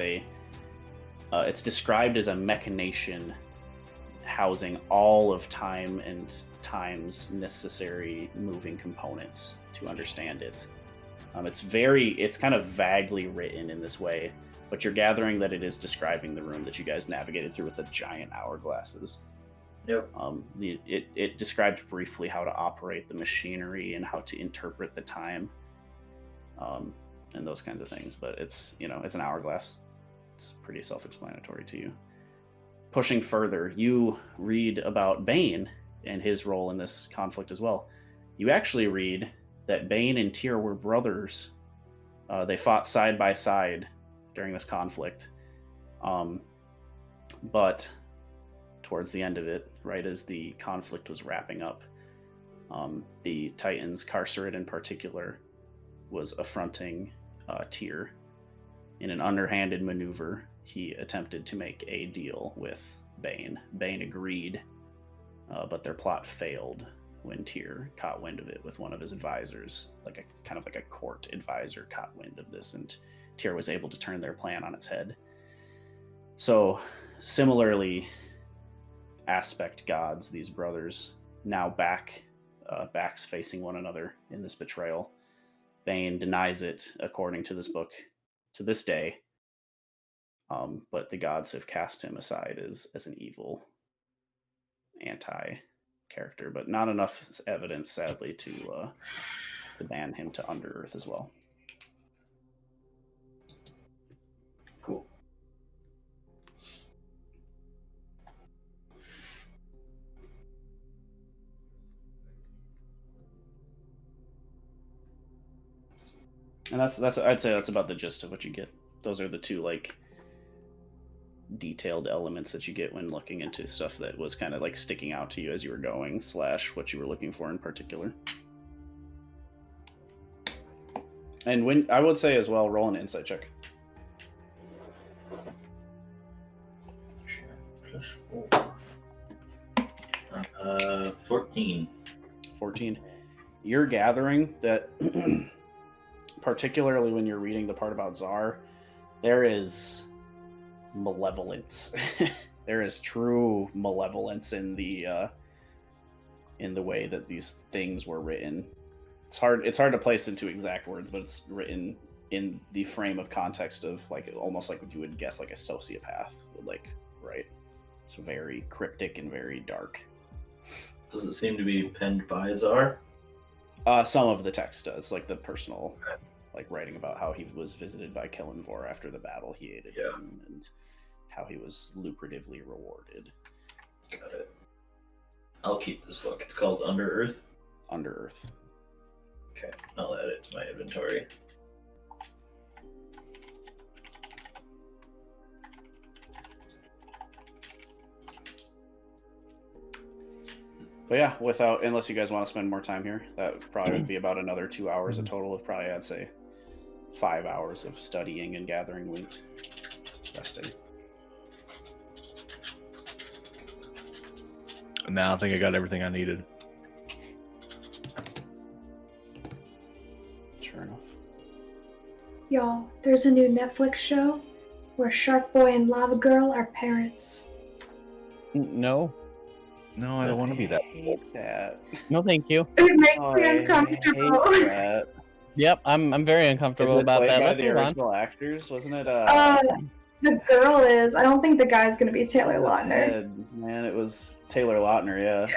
it's described as a machination housing all of time and time's necessary moving components to understand it. It's kind of vaguely written in this way, but you're gathering that it is describing the room that you guys navigated through with the giant hourglasses. Yep. It described briefly how to operate the machinery and how to interpret the time, and those kinds of things. But it's an hourglass. It's pretty self-explanatory to you. Pushing further, you read about Bane and his role in this conflict as well. You actually read that Bane and Tyr were brothers. They fought side by side during this conflict. But towards the end of it, right as the conflict was wrapping up, the Titans, Qasr-Al in particular, was affronting Tyr. In an underhanded maneuver, he attempted to make a deal with Bane. Bane agreed, but their plot failed when Tyr caught wind of it with one of his advisors, like a court advisor caught wind of this, and Tyr was able to turn their plan on its head. So, similarly, aspect gods, these brothers, now backs facing one another in this betrayal. Bane denies it, according to this book, to this day. But the gods have cast him aside as an evil anti-character, but not enough evidence, sadly, to ban him to Under-Earth as well. Cool. And I'd say that's about the gist of what you get. Those are the two detailed elements that you get when looking into stuff that was kind of sticking out to you as you were going / what you were looking for in particular. And when I would say as well, roll an insight check. Sure. +4. 14. 14. You're gathering that, particularly when you're reading the part about Czar, there is malevolence. There is true malevolence in the way that these things were written. It's hard to place into exact words, but it's written in the frame of context of almost like what you would guess a sociopath would write. It's very cryptic and very dark. Does it seem to be penned by Czar? Some of the text does, the personal, writing about how he was visited by Killenvor after the battle he aided in, and how he was lucratively rewarded. Got it. I'll keep this book. It's called Under-Earth. Under-Earth. Okay, I'll add it to my inventory. But yeah, unless you guys want to spend more time here, that would probably be about another 2 hours, a total of probably, I'd say, 5 hours of studying and gathering loot. Resting. Now I think I got everything I needed. Sure enough. Y'all, there's a new Netflix show where Shark Boy and Lava Girl are parents. No. No, I don't want to be that. I hate that. No, thank you. It makes Oh, me I uncomfortable. hate that. Yep, I'm very uncomfortable Is it about played that. by Let's the move on. original actors, wasn't it? The girl is. I don't think the guy's gonna be Taylor Lautner. Ted. Man, it was Taylor Lautner, yeah.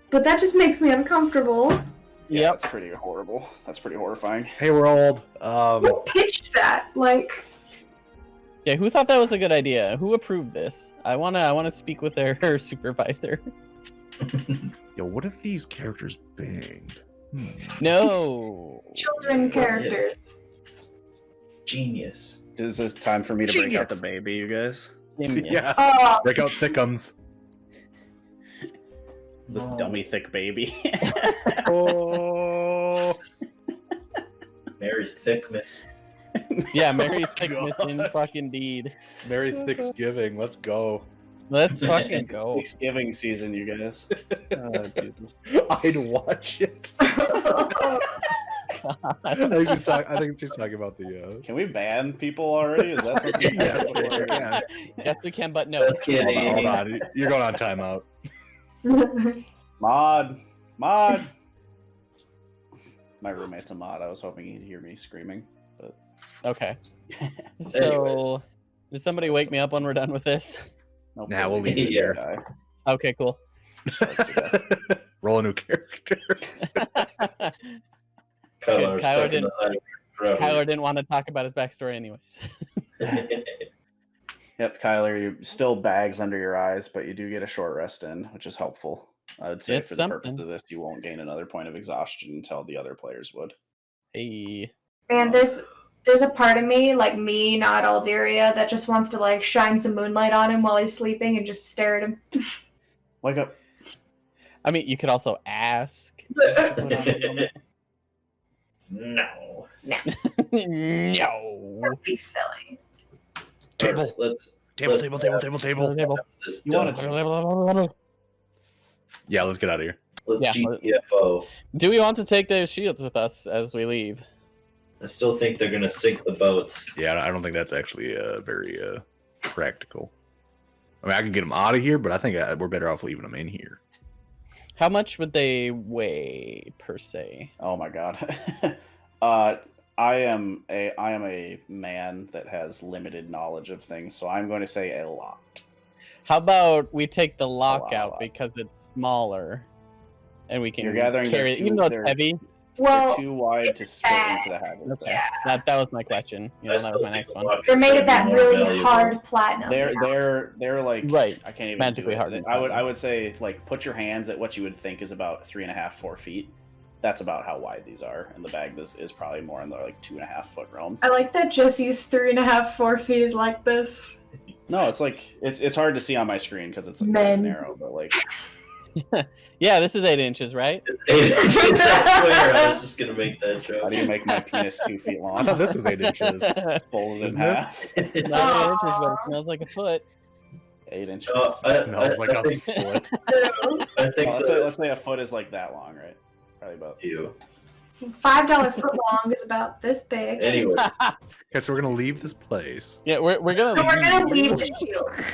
But that just makes me uncomfortable. Yeah, Yep. that's pretty horrible. That's pretty horrifying. Hey, we're old. Who pitched that? Yeah, who thought that was a good idea? Who approved this? I wanna speak with her supervisor. Yo, what if these characters banged? No. Children characters. Genius. Is this time for me to break out the Genius. baby, you guys? Yeah. Oh, Break out thickums. This dummy thick baby. Oh. Merry Thickness. Yeah, Merry Thickness God. in fucking deed. Merry Thanksgiving. Let's go. Let's fucking go. Thanksgiving season, you guys. Oh, Jesus. I'd watch it. I think she's talking about the. Can we ban people already? Is that something? Yeah, yeah. Yes, we can, but no. Hold on. You're going on timeout. Mod. My roommate's a mod. I was hoping he'd hear me screaming, but Okay. So, did somebody wake me up when we're done with this? nope. Nah, we'll leave it Yeah. there. Okay, cool. Roll a new character. Kyler Kyler didn't- forever. Kyler didn't want to talk about his backstory anyways. Yep, Kyler, you still bags under your eyes, but you do get a short rest in, which is helpful. I would say It's for the purpose something. of this, you won't gain another point of exhaustion until the other players would. Hey. Man, there's a part of me, like me, not Alderia, that just wants to like shine some moonlight on him while he's sleeping and just stare at him. Wake up. I mean, you could also ask. No. No. Don't be silly. Table. Let's Table. let's Table. this You wanted dungeon. Yeah, let's get out of here. Let's Yeah. GTFO. Do we want to take those shields with us as we leave? I still think they're gonna sink the boats. Yeah, I don't think that's actually very practical. I mean, I could get them out of here, but I think we're better off leaving them in here. How much would they weigh per se? Oh my god. I am a man that has limited knowledge of things, so I'm going to say a lot. How about we take the lock a out lot. because it's smaller, and we can You're gathering carry they're it, too- even though they're- it's heavy. Well, They're too wide to fit into the habit. Okay, yeah. that was my question. You know, that was my next one. They're made of that really hard platinum. They're like Right. I can't even Magically do it. hardened I would say like put your hands at what you would think is about 3.5, 4 feet. That's about how wide these are, and the bag is probably more in the like 2.5 foot realm. I like that Jesse's 3.5, 4 feet is like this. No, it's like it's hard to see on my screen because it's like Men. narrow, but like Yeah, this is 8 inches, right? It's 8 inches, I swear. I was just gonna make that joke. how do you make my penis 2 feet I long? thought this was 8 inches. Fold it in Isn't it? half. Not 8 inches, but it smells like a foot. 8 inches. Smells like a think, foot. I think Let's say a foot is like that long, right? Probably about. you. $5 foot long is about this big. Anyways, Okay, so we're gonna leave this place. Yeah, we're gonna So we're gonna leave. leave the shields.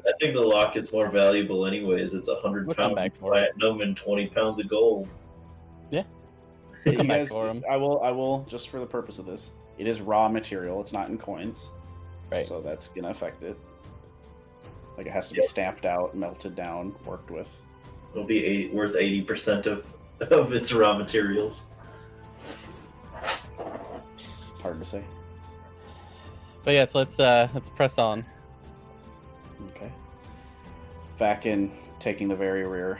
I think the lock is more valuable anyways. It's 100 We'll come pounds back of for it. platinum and 20 pounds of gold. We'll You come back guys, for 'em. I will just for the purpose of this. It is raw material. It's not in coins, Right. so that's gonna affect it. Like it has to be stamped out, melted down, worked with. It'll be worth 80% of its raw materials. It's hard to say. But yes, let's press on. Okay. Vakin taking the very rear,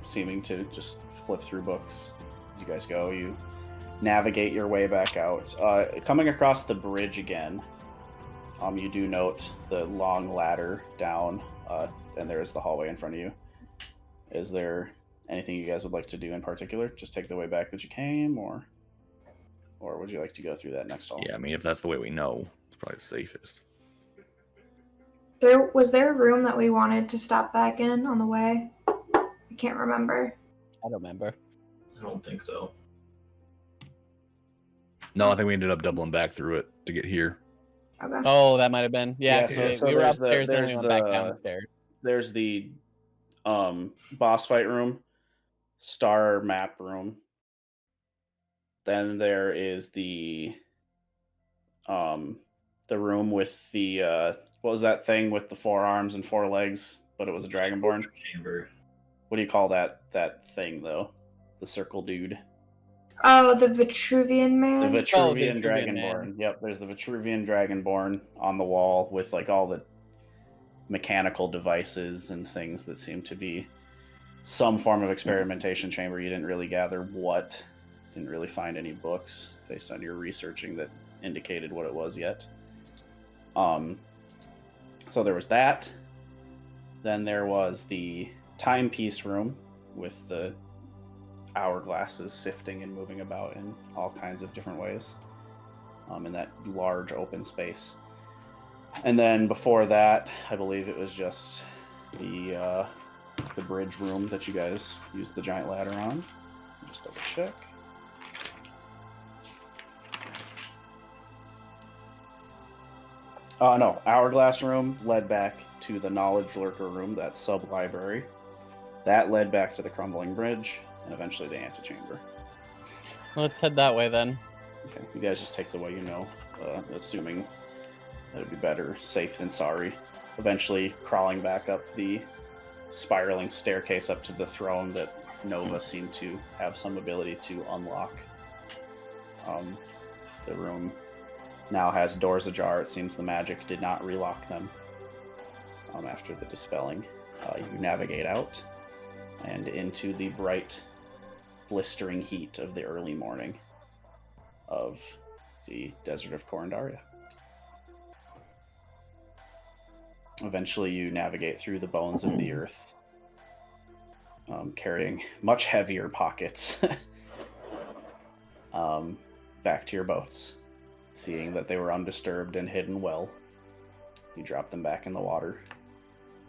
seeming to just flip through books as you guys go. You navigate your way back out. Coming across the bridge again, you do note the long ladder down, and there is the hallway in front of you. Is there anything you guys would like to do in particular? Just take the way back that you came, or would you like to go through that next hall? Yeah, I mean, if that's the way we know, it's probably the safest. Was there a room that we wanted to stop back in on the way? I can't remember. I don't remember. I don't think so. No, I think we ended up doubling back through it to get here. Okay. Oh, that might have been. Yeah, Yeah, so we were there's the- upstairs, then we there's went back the- downstairs. There's the boss fight room, star map room. Then there is the room with the what was that thing with the 4 arms and 4 legs, but it was a dragonborn. Chamber. What do you call that thing though? The circle dude. Oh, the Vitruvian man? The Vitruvian Vitruvian Dragonborn. man. Yep, there's the Vitruvian Dragonborn on the wall with like all the mechanical devices and things that seem to be some form of experimentation chamber. You didn't really gather what, didn't really find any books based on your researching that indicated what it was yet. So there was that. Then there was the timepiece room with the hourglasses sifting and moving about in all kinds of different ways in that large open space. And then before that, I believe it was just the bridge room that you guys used the giant ladder on. Just double check. No, hourglass room led back to the knowledge lurker room, that sub-library. That led back to the crumbling bridge, and eventually the antechamber. Let's head that way then. Okay, you guys just take the way you know, assuming that it'd be better safe than sorry. Eventually, crawling back up the spiraling staircase up to the throne that Nova seemed to have some ability to unlock. The room now has doors ajar. It seems the magic did not relock them after the dispelling. You navigate out and into the bright, blistering heat of the early morning of the desert of Corandaria. Eventually, you navigate through the bones of the earth, carrying much heavier pockets back to your boats. Seeing that they were undisturbed and hidden well, you drop them back in the water.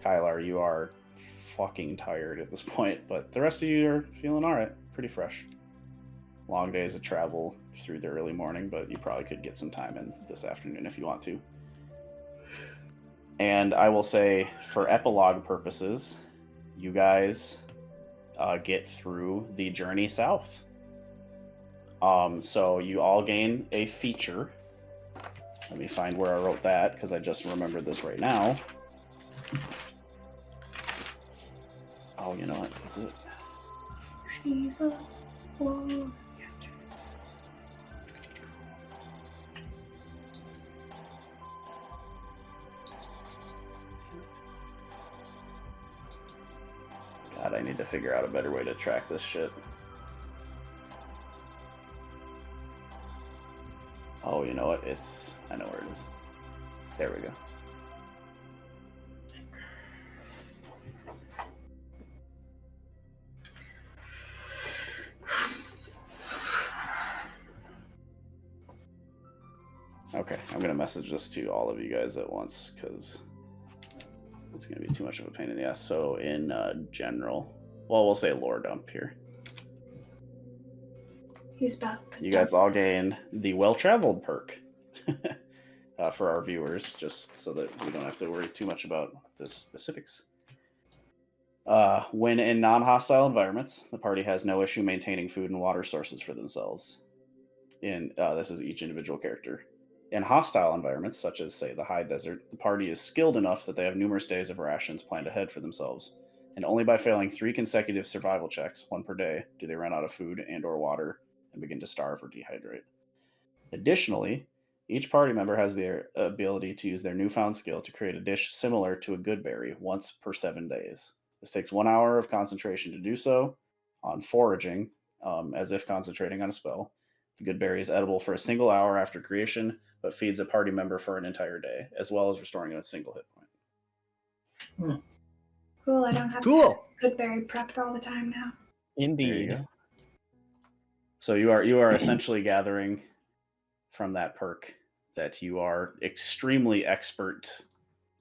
Kylar, you are fucking tired at this point, but the rest of you are feeling alright, pretty fresh. Long days of travel through the early morning, but you probably could get some time in this afternoon if you want to. And I will say, for epilogue purposes, you guys get through the journey south. So you all gain a feature. Let me find where I wrote that, because I just remembered this right now. Oh, you know what? Is it? She's a forecaster. God, I need to figure out a better way to track this shit. Oh, you know what? I know where it is. There we go. Okay, I'm going to message this to all of you guys at once, because it's going to be too much of a pain in the ass. So in general, well, we'll say lore dump here. He's about You guys all gain the well-traveled perk for our viewers, just so that we don't have to worry too much about the specifics. When in non-hostile environments, the party has no issue maintaining food and water sources for themselves. This is each individual character. In hostile environments, such as, say, the high desert, the party is skilled enough that they have numerous days of rations planned ahead for themselves, and only by failing 3 consecutive survival checks, 1 per day, do they run out of food and or water and begin to starve or dehydrate. Additionally, each party member has the ability to use their newfound skill to create a dish similar to a good berry once per 7 days. This takes 1 hour of concentration to do so on foraging, as if concentrating on a spell. The good berry is edible for a single hour after creation, but feeds a party member for an entire day, as well as restoring a single hit point. Cool, I don't have to Cool. have good berry prepped all the time now. There you Indeed. go. So you are essentially gathering from that perk that you are extremely expert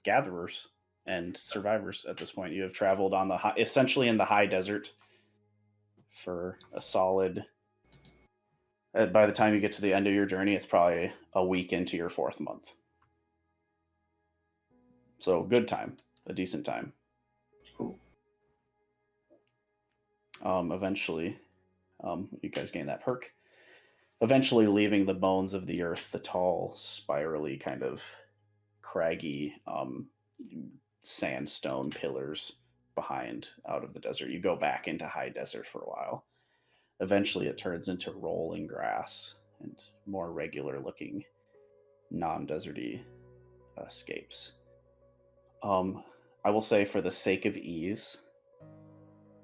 gatherers and survivors at this point. You have traveled on essentially in the high desert for a solid. By the time you get to the end of your journey, it's probably a week into your 4th month. So good time, a decent time. Cool. Eventually, you guys gain that perk. Eventually leaving the bones of the earth, the tall, spirally, kind of craggy sandstone pillars behind out of the desert. You go back into high desert for a while. Eventually it turns into rolling grass and more regular looking non-deserty scapes. I will say, for the sake of ease,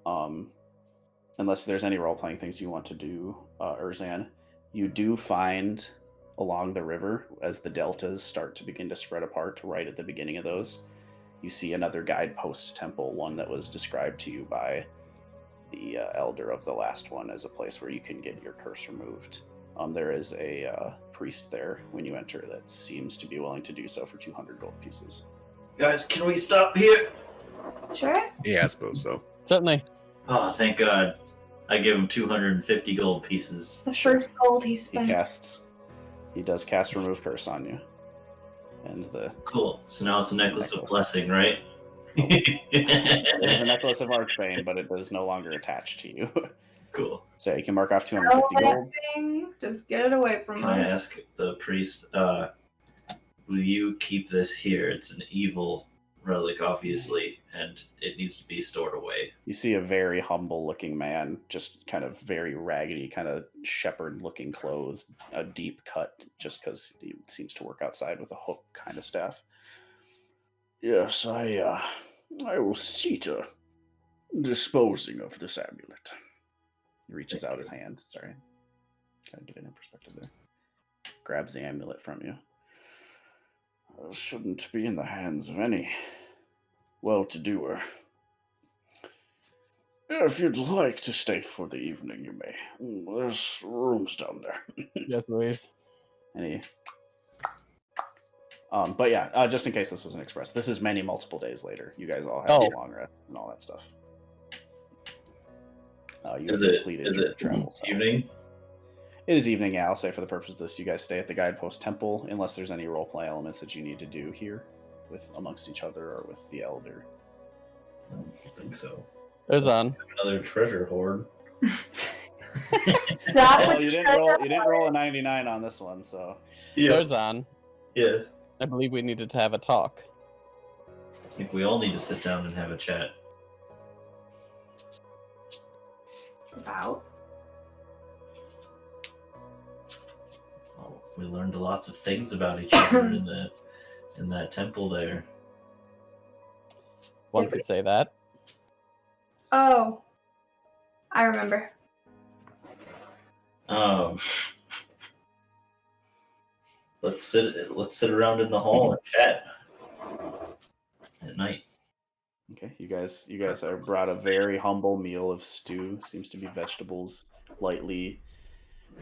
unless there's any role-playing things you want to do, Erzan, you do find along the river, as the deltas start to begin to spread apart right at the beginning of those, you see another guidepost temple, one that was described to you by the elder of the last one as a place where you can get your curse removed. There is a priest there when you enter that seems to be willing to do so for 200 gold pieces. Guys, can we stop here? Sure. Yeah, I suppose so. Certainly. Oh, thank God. I give him 250 gold pieces. It's the first gold he's spent. He does cast remove curse on you. And Cool. So now it's a necklace of blessing, right? It is the necklace of Archbane, but it is no longer attached to you. Cool. So you can mark off 250 gold. Nothing. Just get it away from Can us. I ask the priest, will you keep this here? It's an evil relic, obviously, and it needs to be stored away. You see a very humble-looking man, just kind of very raggedy, kind of shepherd-looking clothes, a deep cut, just because he seems to work outside with a hook kind of staff. Yes, I will see to disposing of this amulet. He reaches out his hand. Sorry, kind of get it in perspective there. Grabs the amulet from you. Shouldn't be in the hands of any well-to-doer. If you'd like to stay for the evening, you may. There's rooms down there. Yes, please. Any? But yeah, just in case this wasn't expressed, this is multiple days later. You guys all have a long rest and all that stuff. You have completed your travel. Evening? It is evening, yeah. I'll say for the purpose of this, you guys stay at the Guidepost Temple, unless there's any roleplay elements that you need to do here, with amongst each other or with the Elder. I don't think so. Ozan. Another treasure hoard. Stop Well, with you the didn't roll a 99 on this one, so Ozan. Yes. I believe we needed to have a talk. I think we all need to sit down and have a chat. About. Well, we learned lots of things about each other in that temple there. One could say that. Oh, I remember. Let's sit around in the hall and chat at night. okay. You guys are brought a very humble meal of stew. Seems to be vegetables, lightly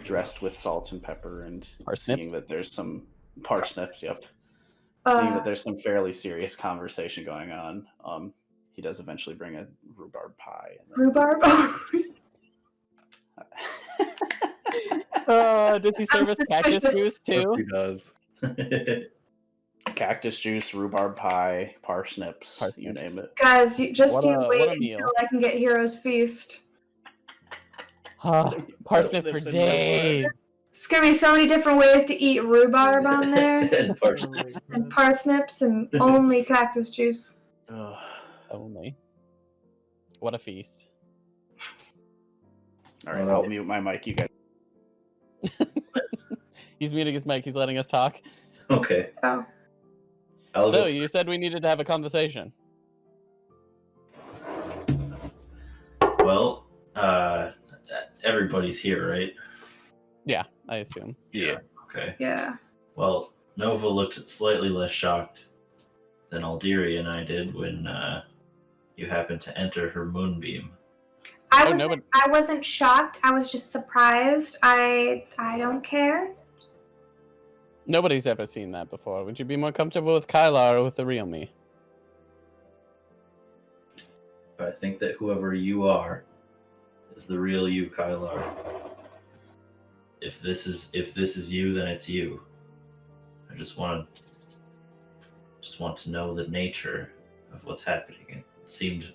dressed with salt and pepper, and Parsnips? seeing that there's some parsnips. Yep. Seeing that there's some fairly serious conversation going on. He does eventually bring a rhubarb pie. And then... Rhubarb. Does he serve us cactus suspicious. juice too? He does. Cactus juice, rhubarb pie, parsnips, you name it. Guys, you What a wait meal. until I can get Hero's Feast. Parsnip for Parsnips and days. There's gonna be so many different ways to eat rhubarb on there, And parsnips. and parsnips, and only cactus juice. Ugh. Only. What a feast. All right, I'll mute my mic. You guys. He's muting his mic. He's letting us talk. Okay. Oh, I'll So go. you said we needed to have a conversation. Well, everybody's here, right? Yeah, I assume. Yeah. Okay. yeah. Well, Nova looked slightly less shocked than Aldiri and I did when you happened to enter her moonbeam. I Oh, was no, but- I wasn't shocked. I was just surprised. I don't care. Nobody's ever seen that before. Would you be more comfortable with Kylar or with the real me? I think that whoever you are is the real you, Kylar. If this is you, then it's you. I just want to know the nature of what's happening. It seemed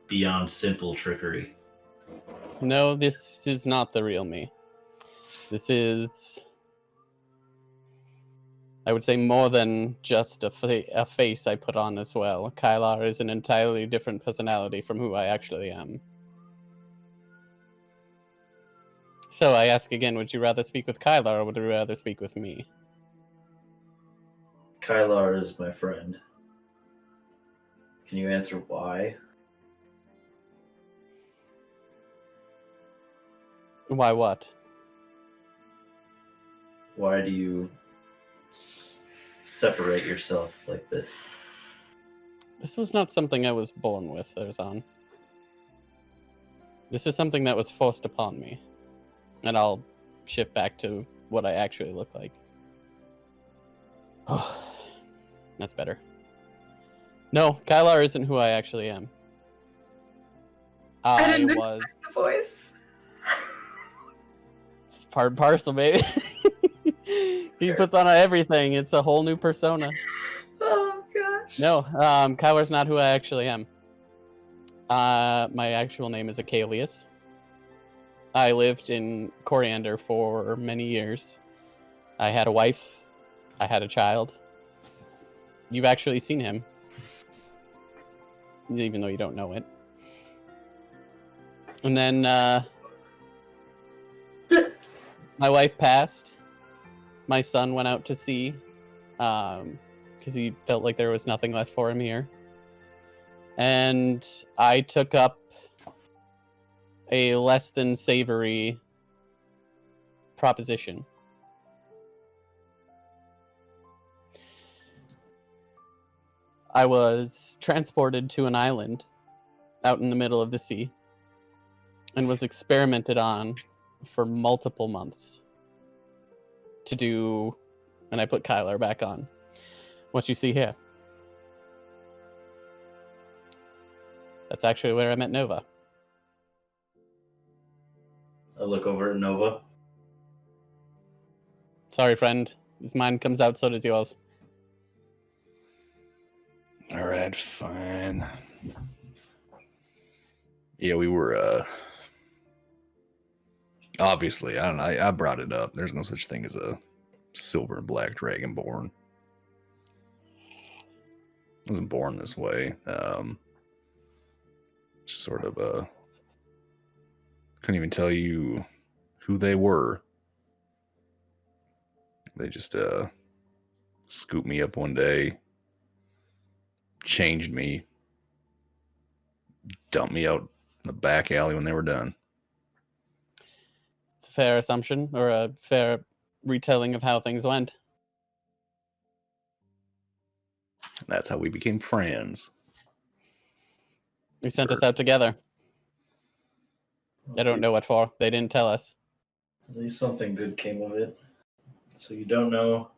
beyond simple trickery. No, this is not the real me. This is, I would say, more than just a face I put on as well. Kylar is an entirely different personality from who I actually am. So I ask again, would you rather speak with Kylar or would you rather speak with me? Kylar is my friend. Can you answer why? Why what? Why do you separate yourself like this? This was not something I was born with, Ozan. This is something that was forced upon me. And I'll shift back to what I actually look like. Oh, that's better. No, Kylar isn't who I actually am. I didn't was expect the voice. it's part and parcel, baby. He puts on everything. It's a whole new persona. Oh gosh. No, Kylar's not who I actually am. My actual name is Acalius. I lived in Coriander for many years. I had a wife. I had a child. You've actually seen him, even though you don't know it. And then my wife passed. My son went out to sea because he felt like there was nothing left for him here. And I took up a less than savory proposition. I was transported to an island out in the middle of the sea and was experimented on for multiple months to do, and I put Kyler back on. What you see here. That's actually where I met Nova. I look over at Nova. Sorry, friend. If mine comes out, so does yours. All right, fine. Yeah, we were obviously, I don't know, I brought it up. There's no such thing as a silver and black dragonborn. I wasn't born this way. Sort of couldn't even tell you who they were. They just scooped me up one day, changed me, dumped me out in the back alley when they were done. It's a fair assumption, or a fair retelling of how things went. That's how we became friends. They sent us out together. I don't know what for. They didn't tell us. At least something good came of it. So you don't know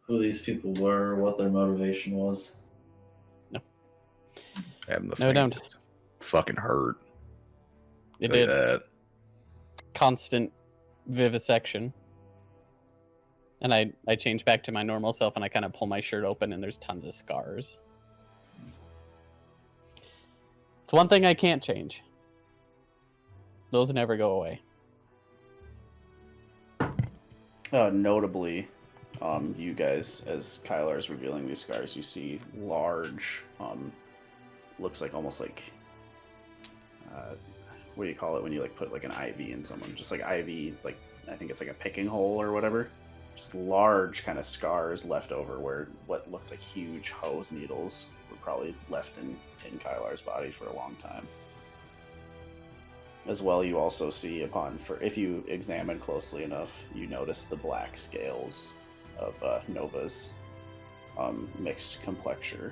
who these people were, or what their motivation was. No. Having the No, thing don't. just fucking hurt. It Tell you did. that. Constant vivisection. And I change back to my normal self, and I kind of pull my shirt open, and there's tons of scars. It's one thing I can't change. Those never go away. Notably, you guys, as Kylar is revealing these scars, you see large, looks like almost like, what do you call it when you like put like an IV in someone? Just like IV, like I think it's like a picking hole or whatever. Just large kind of scars left over where what looked like huge hose needles were probably left in Kylar's body for a long time. As well, you also see if you examine closely enough, you notice the black scales of Nova's mixed complexure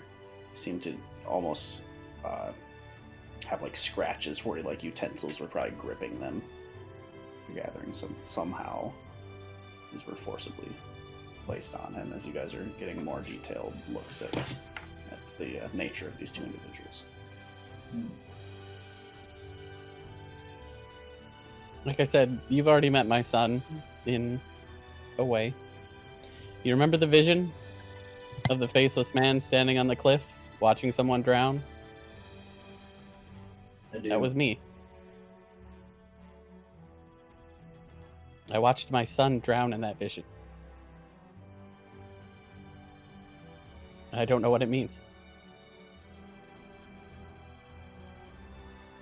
seem to almost have like scratches where like utensils were probably gripping them. You're gathering somehow these were forcibly placed on him as you guys are getting more detailed looks at the nature of these two individuals. Like I said, you've already met my son in a way. You remember the vision of the faceless man standing on the cliff, watching someone drown? I do. That was me. I watched my son drown in that vision. And I don't know what it means.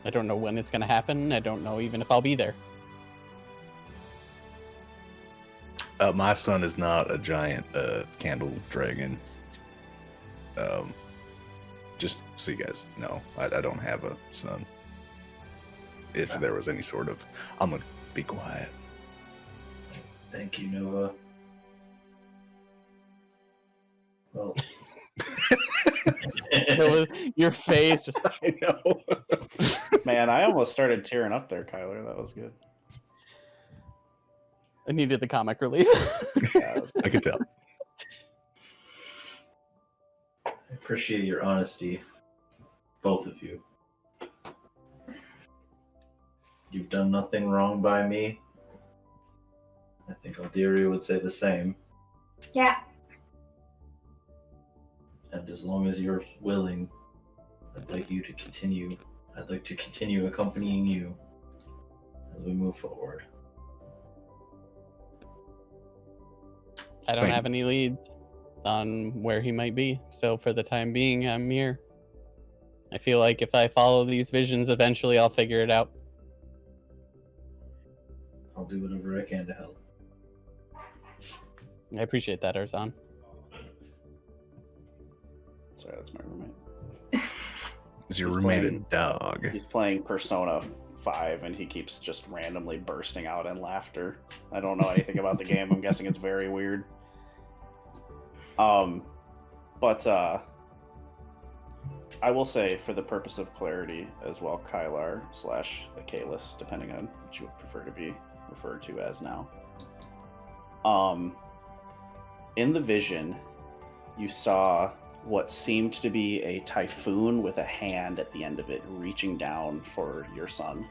I don't know when it's going to happen. I don't know even if I'll be there. My son is not a giant candle dragon. Just so you guys know, I don't have a son. If there was any sort of... I'm going to be quiet. Thank you, Nova. Well, Your face just... I know. Man, I almost started tearing up there, Kyler. That was good. I needed the comic relief. Yeah, that was I could tell. I appreciate your honesty, both of you. You've done nothing wrong by me. I think Alderia would say the same. Yeah. And as long as you're willing, I'd like to continue accompanying you. as we move forward. I don't Same. have any leads on where he might be, so for the time being, I'm here. I feel like if I follow these visions, eventually I'll figure it out. I'll do whatever I can to help. I appreciate that, Erzan. Sorry, that's my roommate. Is your He's roommate playing- a dog? He's playing Persona 5, and he keeps just randomly bursting out in laughter. I don't know anything about the game. I'm guessing it's very weird. But I will say, for the purpose of clarity as well, Kylar / Akalis, depending on what you would prefer to be referred to as now. In the vision, you saw what seemed to be a typhoon with a hand at the end of it reaching down for your son,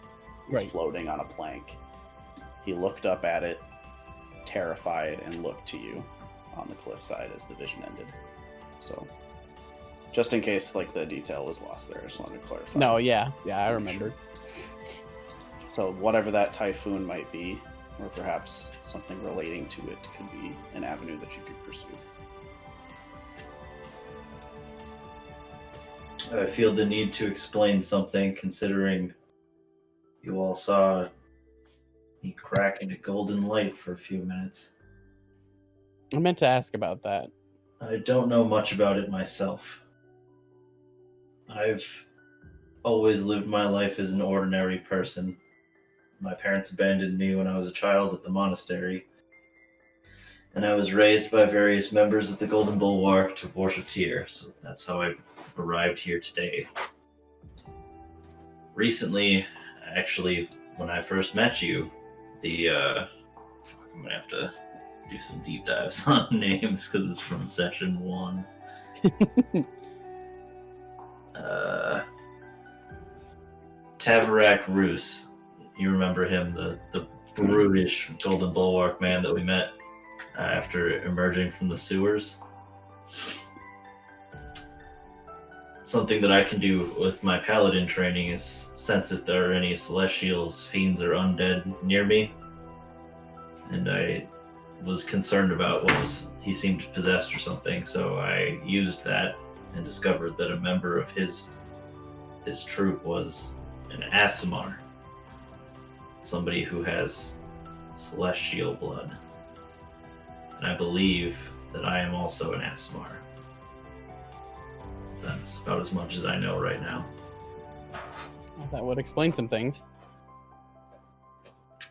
who's Right. floating on a plank. He looked up at it, terrified, and looked to you on the cliffside as the vision ended. So, just in case like the detail was lost there, I just wanted to clarify. No, yeah, I remember. So whatever that typhoon might be, or perhaps something relating to it, could be an avenue that you could pursue. I feel the need to explain something, considering you all saw me crack into golden light for a few minutes. I meant to ask about that. I don't know much about it myself. I've always lived my life as an ordinary person. My parents abandoned me when I was a child at the monastery, and I was raised by various members of the Golden Bulwark to worship Tyr, so that's how I arrived here today. Recently, actually, when I first met you, I'm gonna have to do some deep dives on names because it's from session 1. Tavarak Roos. You remember him, the brutish Golden Bulwark man that we met after emerging from the sewers? Something that I can do with my paladin training is sense if there are any celestials, fiends, or undead near me. And I was concerned about he seemed possessed or something, so I used that and discovered that a member of his troop was an Aasimar. Somebody who has celestial blood. And I believe that I am also an Aasimar. That's about as much as I know right now. That would explain some things.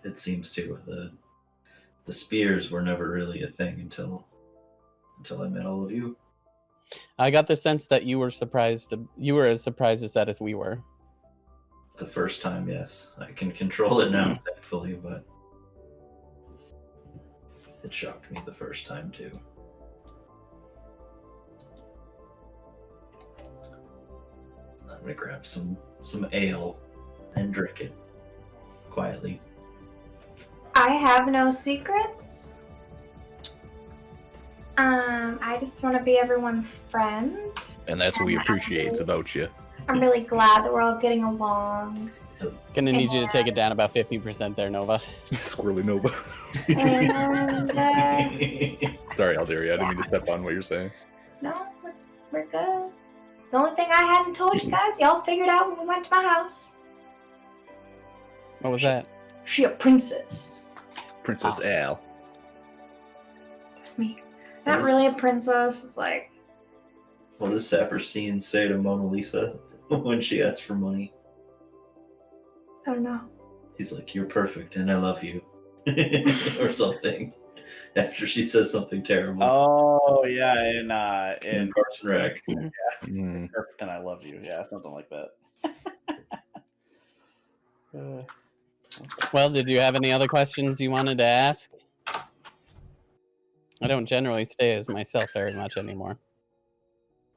It seems to. The spears were never really a thing until I met all of you. I got the sense that you were surprised. You were as surprised as that as we were. The first time, yes. I can control it now, thankfully, but it shocked me the first time, too. I'm gonna grab some ale and drink it quietly. I have no secrets. I just want to be everyone's friend. And that's what we appreciate about you. I'm really glad that we're all getting along. Gonna need you to take it down about 50% there, Nova. Squirrely Nova. And Sorry, Alderia, I didn't mean to step on what you're saying. no, we're good. The only thing I hadn't told you guys, y'all figured out when we went to my house. What was that? She a princess. Princess Al. That's me. Not really a princess. It's like, What does Saperstein say to Mona Lisa when she asks for money? I don't know. He's like, "You're perfect and I love you," or something. After she says something terrible. Oh yeah, in Parks and Rec. Mm. Perfect and I Love You. Yeah, something like that. Well, did you have any other questions you wanted to ask? I don't generally stay as myself very much anymore.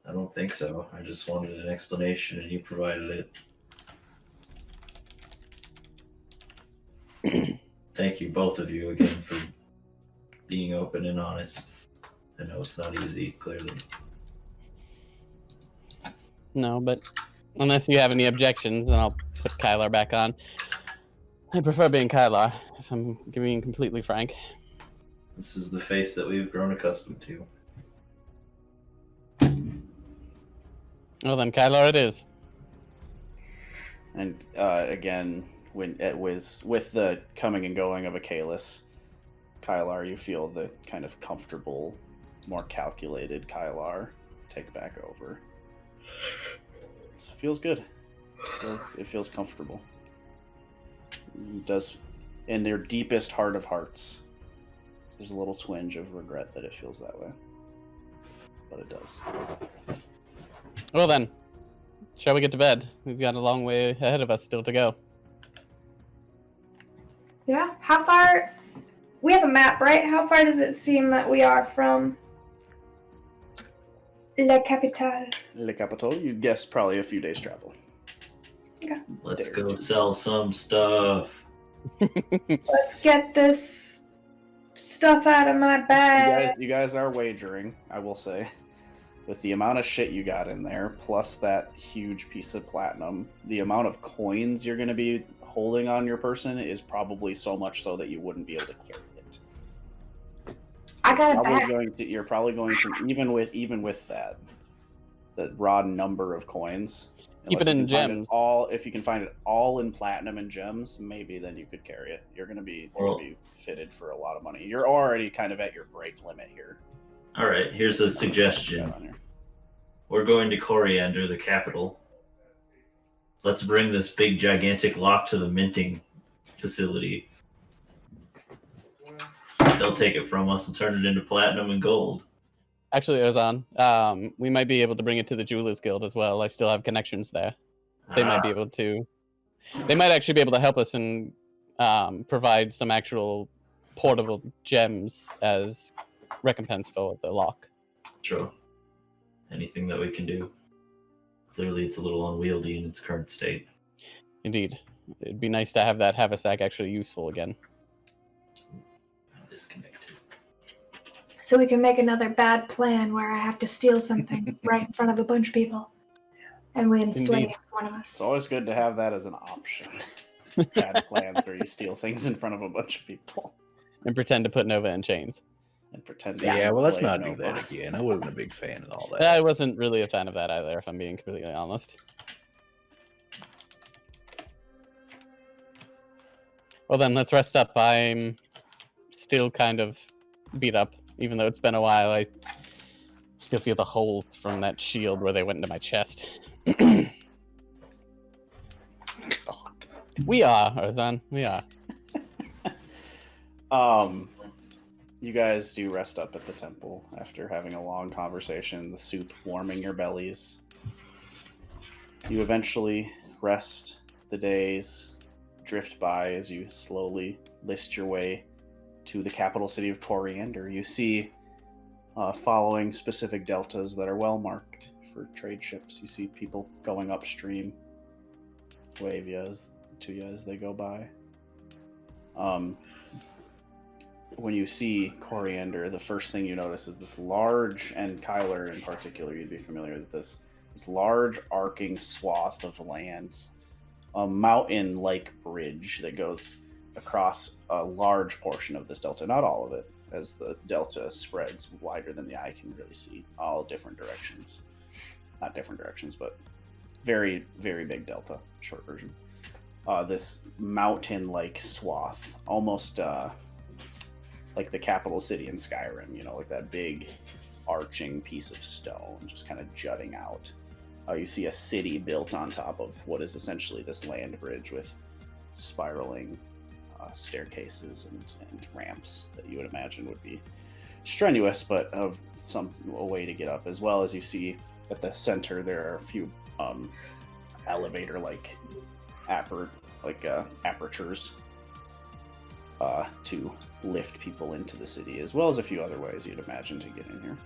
I don't think so. I just wanted an explanation and you provided it. Thank you, both of you, again, for being open and honest. I know it's not easy, clearly. No, but unless you have any objections, then I'll put Kylar back on. I prefer being Kylar, if I'm being completely frank. This is the face that we've grown accustomed to. Well then, Kylar it is. And again, when it was with the coming and going of a Kalis, Kylar, you feel the kind of comfortable, more calculated Kylar take back over. It feels good. It feels comfortable. It does, in their deepest heart of hearts, there's a little twinge of regret that it feels that way. But it does. Well then, shall we get to bed? We've got a long way ahead of us still to go. Yeah. How far? We have a map, right? How far does it seem that we are from La Capitale? Le Capital, you guess probably a few days travel. Okay. Let's go sell some stuff. Let's get this stuff out of my bag. You guys are wagering, I will say. With the amount of shit you got in there, plus that huge piece of platinum, the amount of coins you're going to be holding on your person is probably so much so that you wouldn't be able to carry it. I got a bag. You're probably going to even with that, the raw number of coins. Keep it in gems. If you can find it all in platinum and gems, maybe then you could carry it. You're gonna be fitted for a lot of money. You're already kind of at your break limit here. All right, here's a suggestion. We're going to Coriander, the capital. Let's bring this big, gigantic lock to the minting facility. They'll take it from us and turn it into platinum and gold. Actually, Ozan, we might be able to bring it to the Jewelers Guild as well. I still have connections there. They might be able to. They might actually be able to help us and provide some actual portable gems as recompense for the lock. Sure. Anything that we can do. Clearly, it's a little unwieldy in its current state. Indeed. It'd be nice to have that haversack actually useful again. Disconnected. So we can make another bad plan where I have to steal something right in front of a bunch of people. And we enslave one of us. It's always good to have that as an option. Bad plans where you steal things in front of a bunch of people. And pretend to put Nova in chains. And pretend to Yeah, well, let's play not Nova. do that again. I wasn't a big fan of all that. I wasn't really a fan of that either, if I'm being completely honest. Well then, let's rest up. I'm still kind of beat up. Even though it's been a while, I still feel the holes from that shield where they went into my chest. We are, Ozan. We are. You guys do rest up at the temple after having a long conversation, the soup warming your bellies. You eventually rest. The days drift by as you slowly list your way to the capital city of Coriander. You see, following specific deltas that are well marked for trade ships, you see people going upstream, wave to you as they go by. When you see Coriander, the first thing you notice is this large, and Kyler in particular, you'd be familiar with this large arcing swath of land, a mountain-like bridge that goes across a large portion of this delta, not all of it, as the delta spreads wider than the eye can really see, all different directions. Not different directions, but very, very big delta, short version. This mountain-like swath, almost like the capital city in Skyrim, you know, like that big arching piece of stone just kind of jutting out. You see a city built on top of what is essentially this land bridge with spiraling staircases and ramps that you would imagine would be strenuous, but of a way to get up. As well as you see at the center, there are a few elevator-like apertures to lift people into the city, as well as a few other ways you'd imagine to get in here.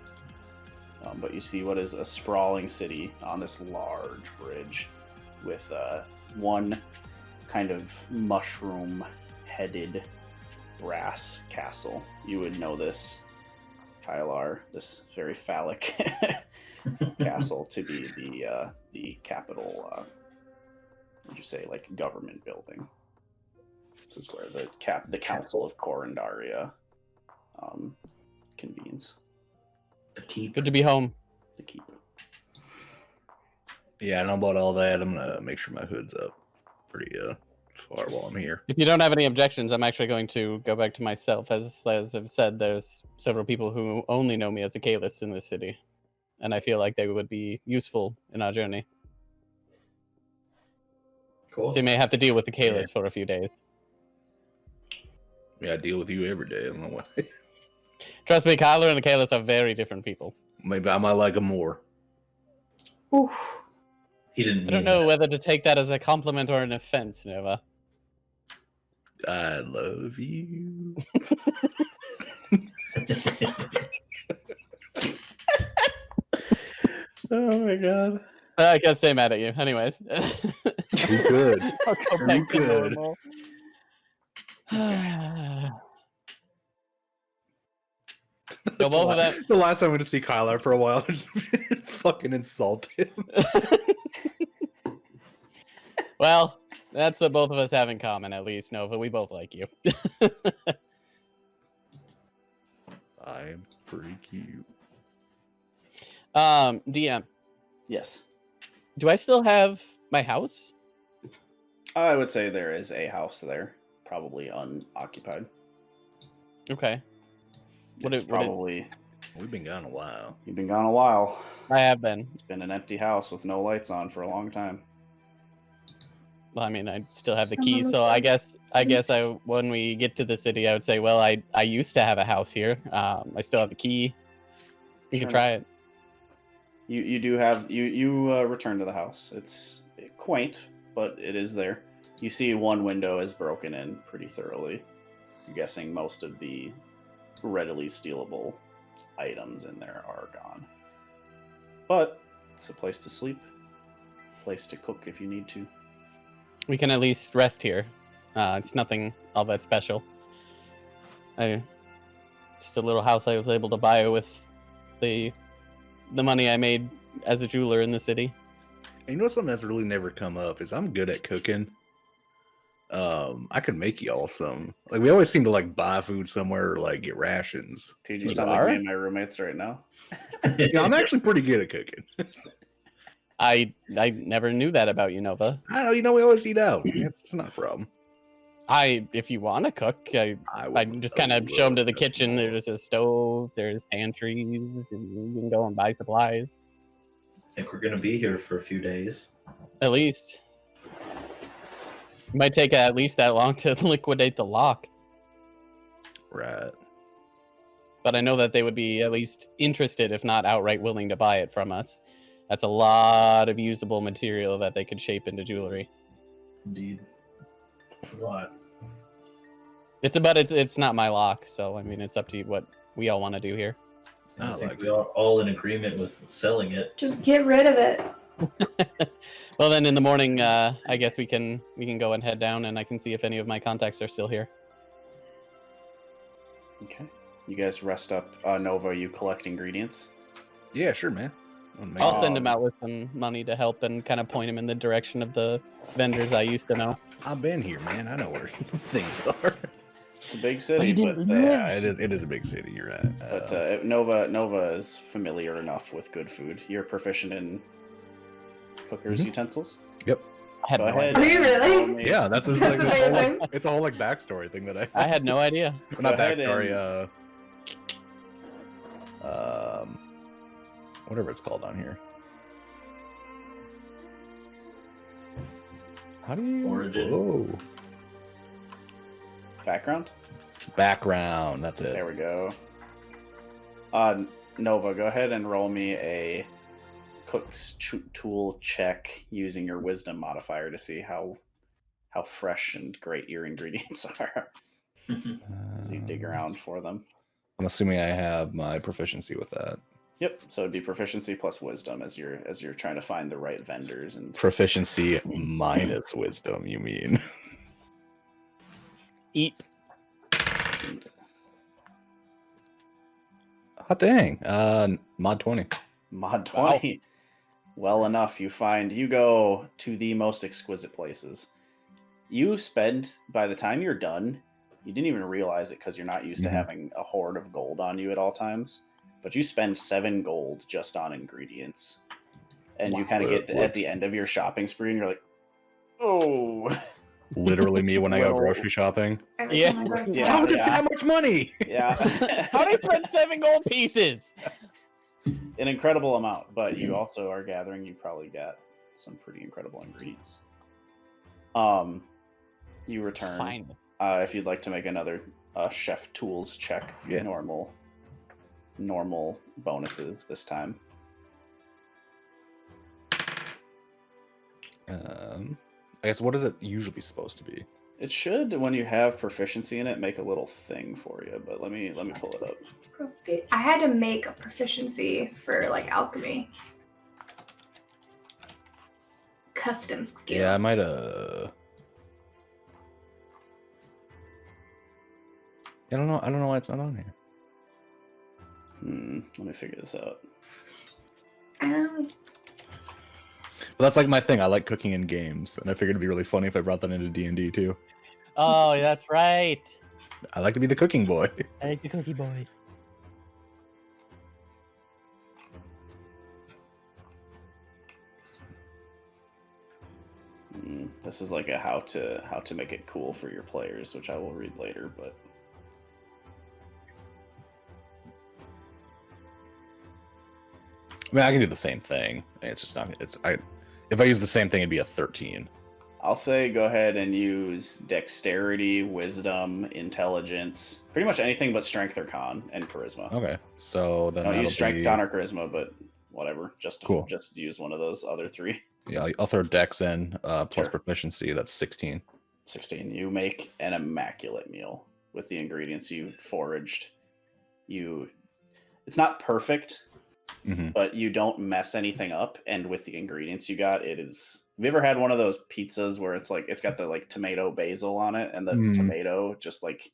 But you see what is a sprawling city on this large bridge with one kind of mushroom-headed brass castle. You would know this, Kylar, this very phallic castle to be the capital, would you say, like, government building. This is where the Council of Corandaria convenes. The It's keep. good to be home. The keep. Yeah, I know about all that. I'm gonna make sure my hood's up pretty far while I'm here. If you don't have any objections, I'm actually going to go back to myself. As I've said, there's several people who only know me as a Kalis in this city, and I feel like they would be useful in our journey. Cool. So you may have to deal with the Kalis for a few days. Yeah, I deal with you every day. I don't know why. Trust me, Kyler and the Kalis are very different people. Maybe I might like them more. Oof. He didn't. I don't know whether to take that as a compliment or an offense, Nova. I love you. Oh my god. I can't stay mad at you. Anyways. You could. I'll go back to could. normal. So both of them. The last time I'm going to see Kyler for a while, I just fucking insult him. Well, that's what both of us have in common, at least, Nova. We both like you. I'm pretty cute. DM, Yes. do I still have my house? I would say there is a house there, probably unoccupied. Okay. It's probably We've been gone a while. you've been gone a while. I have been. It's been an empty house with no lights on for a long time. Well, I mean, I still have the Someone key, was so like- when we get to the city, I would say, well, I used to have a house here. I still have the key. You can Sure. try it. You do have you return to the house. It's quaint, but it is there. You see one window is broken in pretty thoroughly. I'm guessing most of the readily stealable items in there are gone. But it's a place to sleep, place to cook if you need to. We can at least rest here. It's nothing all that special. Just a little house I was able to buy with the money I made as a jeweler in the city. And you know something that's really never come up is I'm good at cooking. I can make y'all some. Like we always seem to like buy food somewhere or like get rations. Dude, you You sound are? like me and my roommates right now. Yeah, I'm actually pretty good at cooking. I never knew that about you, Nova. I know, you know, we always eat out. It's not a problem. If you want to cook, I just kind of show them to the kitchen. There's a stove, there's pantries, and you can go and buy supplies. I think we're gonna be here for a few days. At least. It might take at least that long to liquidate the lock. Right. But I know that they would be at least interested, if not outright willing to buy it from us. That's a lot of usable material that they could shape into jewelry. Indeed. A lot. It's not my lock, so I mean it's up to you what we all want to do here. I I think like we are all in agreement with selling it. Just get rid of it. Well then in the morning, I guess we can go and head down, and I can see if any of my contacts are still here. Okay. You guys rest up. Nova, you collect ingredients. Yeah, sure, man. I'll send him out with some money to help and kind of point him in the direction of the vendors I used to know. I've been here, man. I know where things are. It's a big city, didn't but know Yeah, it is a big city. You're right. but Nova is familiar enough with good food. You're proficient in cooker's utensils. Yep. I had Go no ahead. Are idea. you really? Roll me- Yeah, that's That's like, amazing. it's a whole like backstory thing that I had no idea. not Go ahead backstory. Whatever it's called on here. How do you? Origin. Whoa. Background. Background. That's it. There we go. Nova, go ahead and roll me a cook's tool check using your wisdom modifier to see how fresh and great your ingredients are as you dig around for them. I'm assuming I have my proficiency with that. Yep. So it'd be proficiency plus wisdom as you're trying to find the right vendors and Proficiency minus wisdom, you mean? Eat. Hot dang. Mod 20. mod 20. Well enough, you go to the most exquisite places. You spend, by the time you're done, you didn't even realize it because you're not used to having a hoard of gold on you at all times. But you spend 7 gold just on ingredients. And you kind of get at the end of your shopping spree and you're like, oh. Literally me when I go grocery shopping. Yeah. How is it that much money? Yeah. How did I spend 7 gold pieces? An incredible amount, but you also are gathering. You probably got some pretty incredible ingredients. You return. Fine. If you'd like to make another chef tools check, normal bonuses this time. I guess what is it usually supposed to be? It should, when you have proficiency in it, make a little thing for you. But let me pull it up. I had to make a proficiency for like alchemy. Custom skill. Yeah, I might I don't know why it's not on here. Let me figure this out. But that's like my thing. I like cooking in games, and I figured it'd be really funny if I brought that into D&D too. Oh, that's right. I like to be the cooking boy. I like the cookie boy. This is like a how to make it cool for your players, which I will read later, but I mean, I can do the same thing. It's just not. If I use the same thing, it'd be a 13. I'll say go ahead and use dexterity, wisdom, intelligence, pretty much anything but strength or con and charisma. Okay, so then Don't use strength, con, or charisma, but whatever. Just use one of those other 3. Yeah, I'll throw dex in plus Sure. proficiency. That's 16. 16. You make an immaculate meal with the ingredients you foraged. It's not perfect. But you don't mess anything up, and with the ingredients you got, it is. Have you ever had one of those pizzas where it's got the like tomato basil on it, and the tomato just like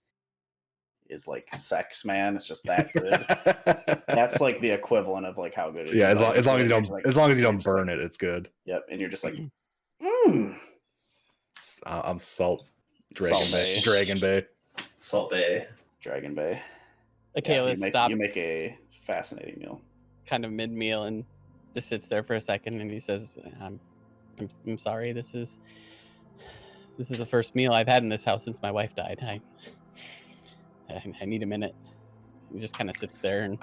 is like sex, man? It's just that good. That's like the equivalent of like how good it is. Yeah, as long as you don't burn it, it's good. Yep, and you're just like, I'm Salt Dragon Bay. Salt Bay. Dragon Bay. Okay, let's stop. You make a fascinating meal. Kind of mid-meal and just sits there for a second, and he says, I'm sorry, this is the first meal I've had in this house since my wife died. I need a minute. He just kind of sits there, and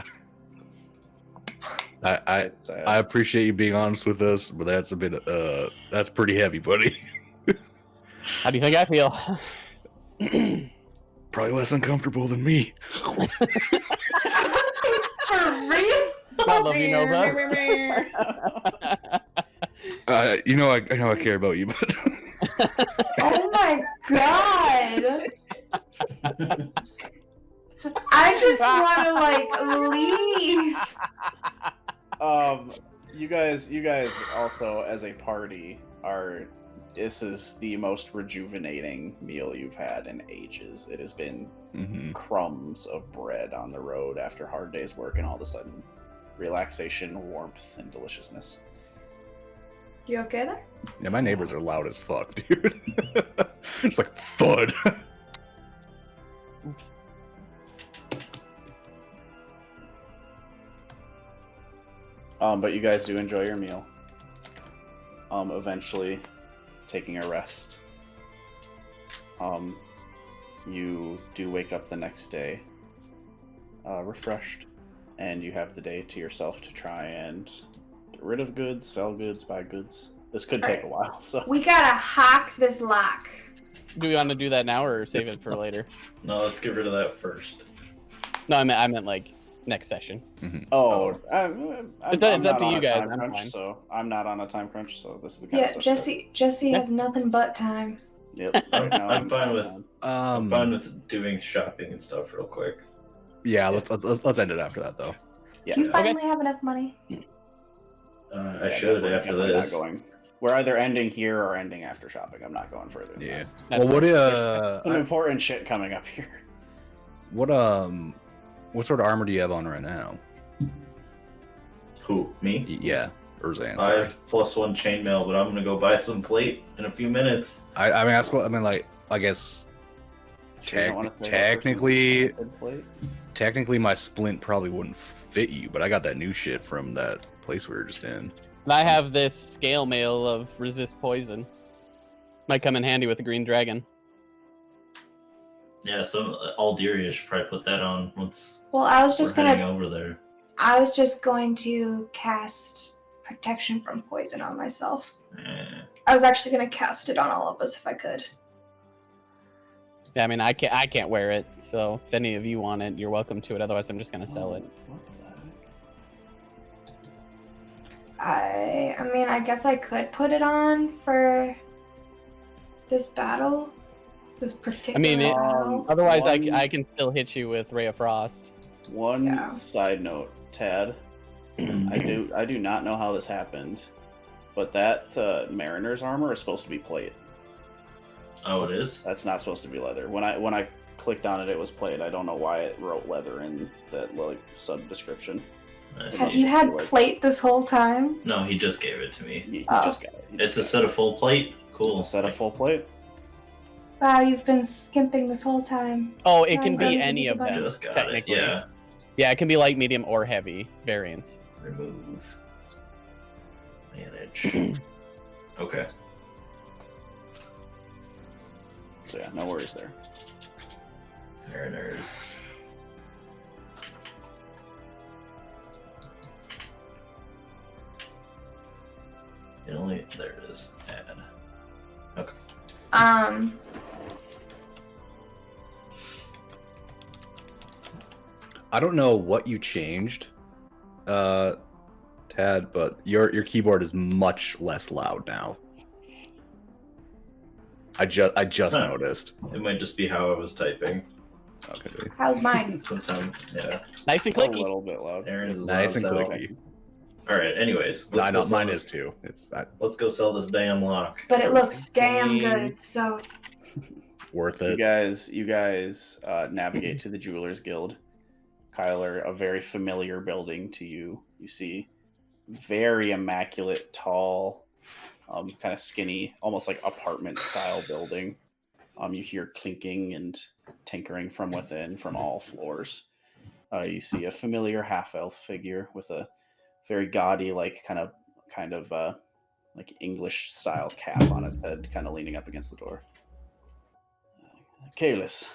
I appreciate you being honest with us, but that's a bit that's pretty heavy, buddy. How do you think I feel? Probably less uncomfortable than me. For real? I love you, Nova. I know I care about you, but Oh my god! I just want to leave. You guys also as a party this is the most rejuvenating meal you've had in ages. It has been crumbs of bread on the road after a hard day's work, and all of a sudden relaxation, warmth, and deliciousness. You okay there? yeah, my neighbors are loud as fuck, dude. It's like thud. But you guys do enjoy your meal. Eventually taking a rest. You do wake up the next day refreshed, and you have the day to yourself to try and get rid of goods, sell goods, buy goods. This could take a while, so We gotta hack this lock. Do we want to do that now or save it for later? No, let's get rid of that first. No, I meant like next session. It's up to you guys. I'm Crunch, fine. so I'm not on a time crunch, so this is the kind of Yeah, stuff. Jesse has nothing but time. Yep. Right now, I'm fine with I'm fine Um, with doing shopping and stuff real quick. yeah, let's end it after that though. Yeah. Do you finally have enough money? I should definitely- after definitely not this. going. We're either ending here or ending after shopping. I'm not going further than Yeah. that. Well, what There's some important shit coming up here. what sort of armor do you have on right now? Who? Me? Yeah. Or Zan, I sorry. have +1 chainmail, but I'm gonna go buy some plate in a few minutes. I mean, like, I guess Sure you don't wanna save up for some technically, plate? technically, my splint probably wouldn't fit you, but I got that new shit from that place we were just in. And I have this scale mail of resist poison. Might come in handy with the green dragon. Yeah, so Alderia should probably put that on once Well, I was we're just heading gonna. over there. I was just going to cast protection from poison on myself. I was actually gonna cast it on all of us if I could. Yeah, I mean, I can't wear it, so if any of you want it, you're welcome to it. Otherwise, I'm just gonna sell it. What the heck? I mean, I guess I could put it on for this battle. This particular battle. Otherwise, One- I can still hit you with Ray of Frost. One Yeah. side note, Tad. I do not know how this happened, but that Mariner's armor is supposed to be plate. Oh, it is? That's not supposed to be leather. When I clicked on it, it was plate. I don't know why it wrote leather in that like sub description. Have you had plate this whole time? No, he just gave it to me. You Oh. just got it. You It's a just set of full plate? Cool. It's a set of full plate. Wow, you've been skimping this whole time. Oh, it can Yeah, be yeah, any yeah, of them, Just got it, technically. yeah. Yeah, it can be light, medium, or heavy variants. Remove. Manage. Okay. So yeah, no worries there. Mariners. It only... There it is. Add. Okay. I don't know what you changed, Tad, but your keyboard is much less loud now. I just Huh. noticed. It might just be how I was typing. Okay. How's mine? Sometimes, yeah. Nice and A clicky. little bit loud. Aaron's is Nice and loud, so- clicky. Alright, anyways. I know go sell mine this- is too. It's Let's go sell this damn lock. But it looks damn Dang. good, so worth You it. guys navigate to the Jewelers Guild. Kyler, a very familiar building to you. You see very immaculate, tall, kind of skinny, almost like apartment style building. You hear clinking and tinkering from within from all floors. You see a familiar half-elf figure with a very gaudy, like kind of like English style cap on its head, kind of leaning up against the door. Kalis.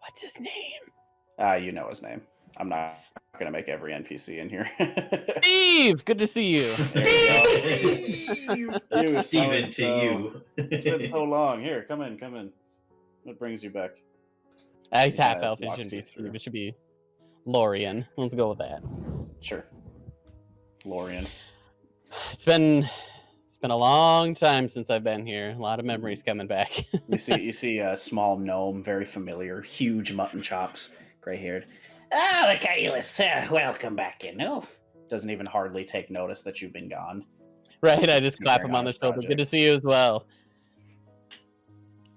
What's his name? You know his name. I'm not going to make every NPC in here. Steve! Good to see you. You, Steven to so-and-so. you. It's been so long. Here, come in. What brings you back? He's Yeah, half elf. It walks shouldn't be you Steve. through. It should be Lorian. Let's go with that. Sure. Lorian. It's been a long time since I've been here. A lot of memories coming back. You see a small gnome, very familiar, huge mutton chops, gray-haired. Oh, Kalis, welcome back in. Oh, doesn't even hardly take notice that you've been gone. Right, I just You're clap back him on on the the shoulder. Good to project. see you as well.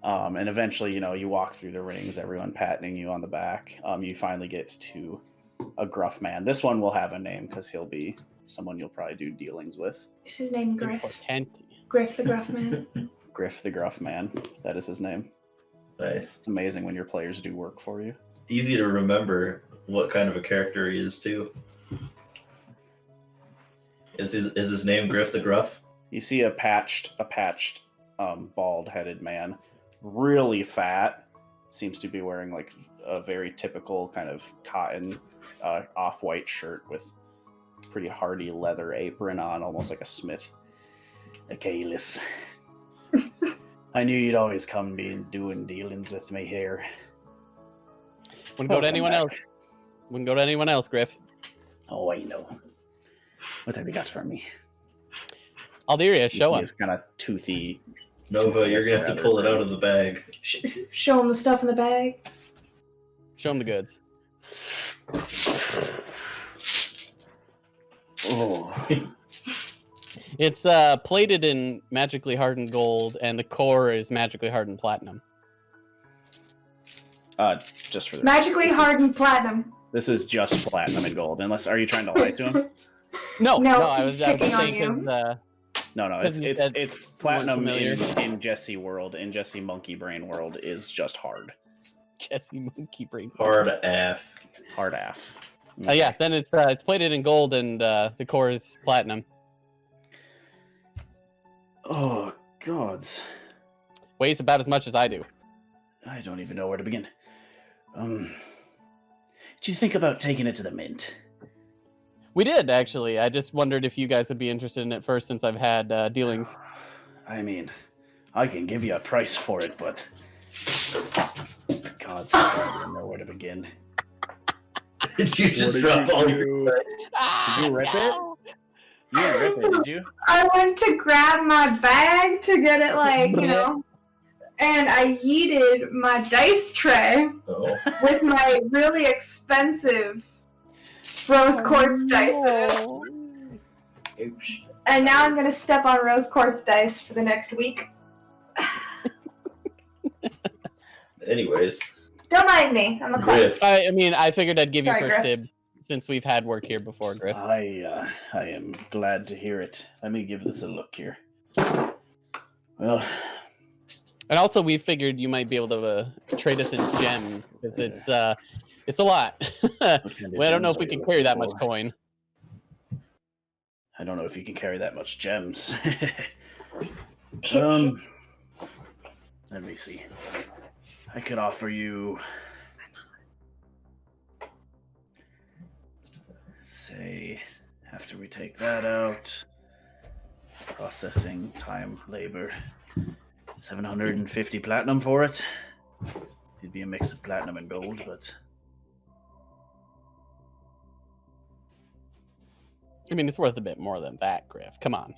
And eventually, you walk through the rings, everyone patting you on the back. You finally get to a gruff man. This one will have a name because he'll be someone you'll probably do dealings with. is his name Griff? Important. Griff the Gruff Man. Griff the Gruff Man. That is his name. Nice. It's amazing when your players do work for you. Easy to remember what kind of a character he is too. Is his name Griff the Gruff? You see a patched, bald-headed man, really fat. Seems to be wearing like a very typical kind of cotton, off-white shirt with pretty hardy leather apron on, almost like a smith. Kalis. I knew you'd always come being doing dealings with me here. Wouldn't go to Welcome anyone back. else. Wouldn't go to anyone else, Griff. Oh, I know. What have you got for me? Alderia, show him. He's kind of toothy. Nova, you're gonna have to pull it out of the bag. Show him the stuff in the bag. Show him the goods. Oh, It's plated in magically hardened gold, and the core is magically hardened platinum. just for the Magically hardened platinum. This is just platinum and gold. Unless, are you trying to lie to him? No, No, I was he's picking on saying you. because No, Because you said it's platinum familiar. in Jesse world. In Jesse Monkey Brain world is just hard. Jesse Monkey Brain. Hard F. Hard AF. Yeah, then it's plated in gold and the core is platinum. Oh gods. Weighs about as much as I do. I don't even know where to begin. Do you think about taking it to the mint? We did actually. I just wondered if you guys would be interested in it first, since I've had dealings. I mean, I can give you a price for it, but God, I don't even know where to begin. Did you just drop all your... Did you rip it? You didn't rip it, did you? I went to grab my bag to get it, like, you know, and I yeeted my dice tray Oh. with my really expensive rose quartz dice in it. Oops. And now I'm gonna step on rose quartz dice for the next week. Anyways, Don't mind me. I'm a Griff. klutz. I mean, I figured I'd give Sorry, you first Griff. dib since we've had work here before, Griff. I am glad to hear it. Let me give this a look here. Well, And also, we figured you might be able to trade us in gems because it's a lot. what kind of Well, I don't know gems if we are can you carry that looking much for? coin. I don't know if you can carry that much gems. Let me see. I could offer you, say, after we take that out, processing, time, labor, 750 platinum for it. It'd be a mix of platinum and gold, but I mean, it's worth a bit more than that, Griff. Come on.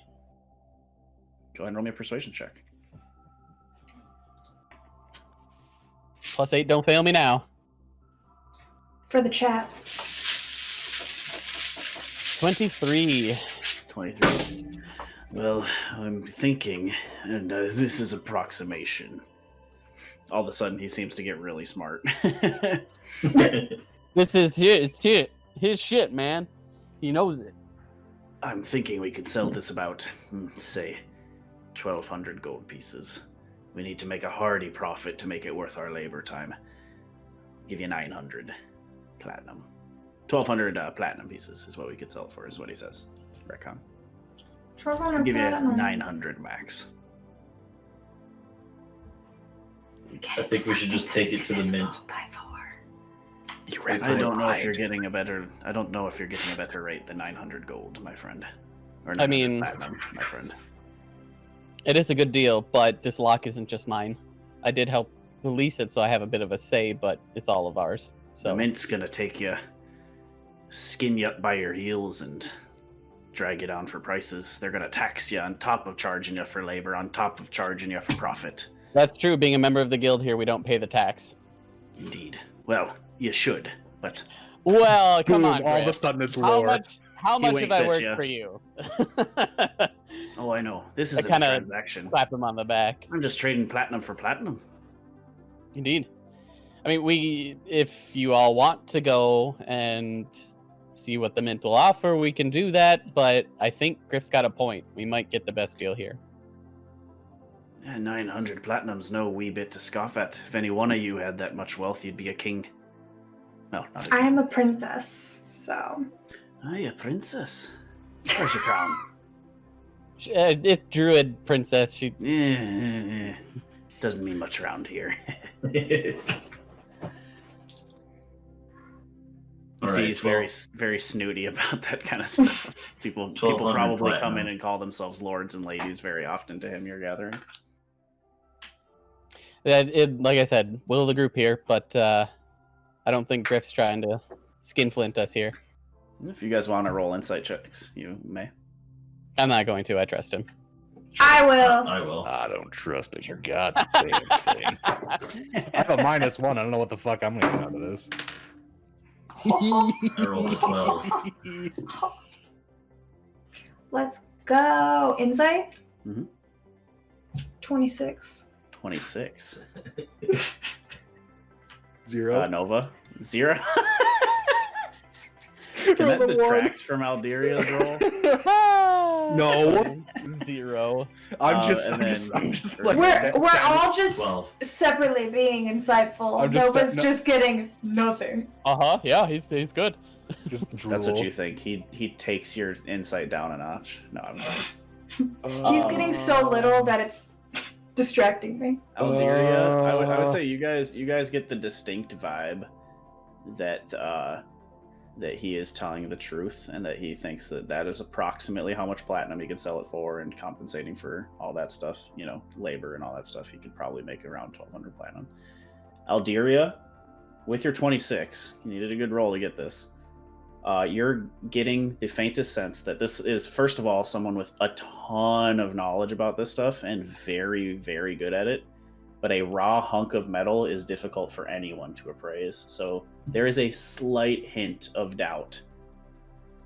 go ahead and roll me a persuasion check. +8, don't fail me now. For the chat. 23. 23. Well, I'm thinking, and this is approximation. All of a sudden, he seems to get really smart. This is his shit, man. He knows it. I'm thinking we could sell this about, say, 1,200 gold pieces. We need to make a hardy profit to make it worth our labor time. Give you 900 platinum. 1,200 platinum pieces is what we could sell it for, is what he says. Retcon. I'll give you 900 max. I think we should just take it to the mint. I don't know if you're getting a better. I don't know if you're getting a better rate than 900 gold, my friend. Or 900 I mean, platinum, my friend. It is a good deal, but this lock isn't just mine. I did help release it, so I have a bit of a say, but it's all of ours. The So mint's gonna take you, skin you up by your heels, and drag you down for prices. They're gonna tax you on top of charging you for labor, on top of charging you for profit. that's true. Being a member of the guild here, we don't pay the tax. Indeed. Well, you should, but Well, come Boom, on, all of a Griff. sudden it's How lore. much have winks I at worked ya. for you? oh, I know this I is a kinda transaction. Slap him on the back. I'm just trading platinum for platinum. Indeed. I mean, if you all want to go and see what the mint will offer, we can do that, but I think Griff's got a point. We might get the best deal here. 900 platinum's no wee bit to scoff at. If any one of you had that much wealth, you'd be a king. No, not a I king. am a princess, so. Aye, a princess. Where's your crown? It's druid princess. She Doesn't mean much around here. You see, he's very snooty about that kind of stuff. People 1200 probably come platinum. in and call themselves lords and ladies very often to him. You're gathering. like I said, will of the group here, but I don't think Griff's trying to skinflint us here. If you guys want to roll insight checks, you may. I'm not going to. I trust him. I will. I will. I don't trust a goddamn thing. I have a -1. I don't know what the fuck I'm gonna get out of this. I rolled a 12. Let's go. Insight? Mhm. 26. 26. 0. Nova 0. Can that detract from Alderia's roll? No. 0. I'm and just then- like We're all just 12. separately being insightful. I'm just Nova's no- just getting nothing. Yeah, he's good. just drool. That's what you think. He takes your insight down a notch. No, I'm not. He's getting so little that it's distracting me. Alderia, I would say you guys get the distinct vibe that that he is telling the truth, and that he thinks that is approximately how much platinum he could sell it for, and compensating for all that stuff, labor and all that stuff. He could probably make around 1,200 platinum. Alderia, with your 26, you needed a good roll to get this. You're getting the faintest sense that this is, first of all, someone with a ton of knowledge about this stuff and very, very good at it. But a raw hunk of metal is difficult for anyone to appraise. So there is a slight hint of doubt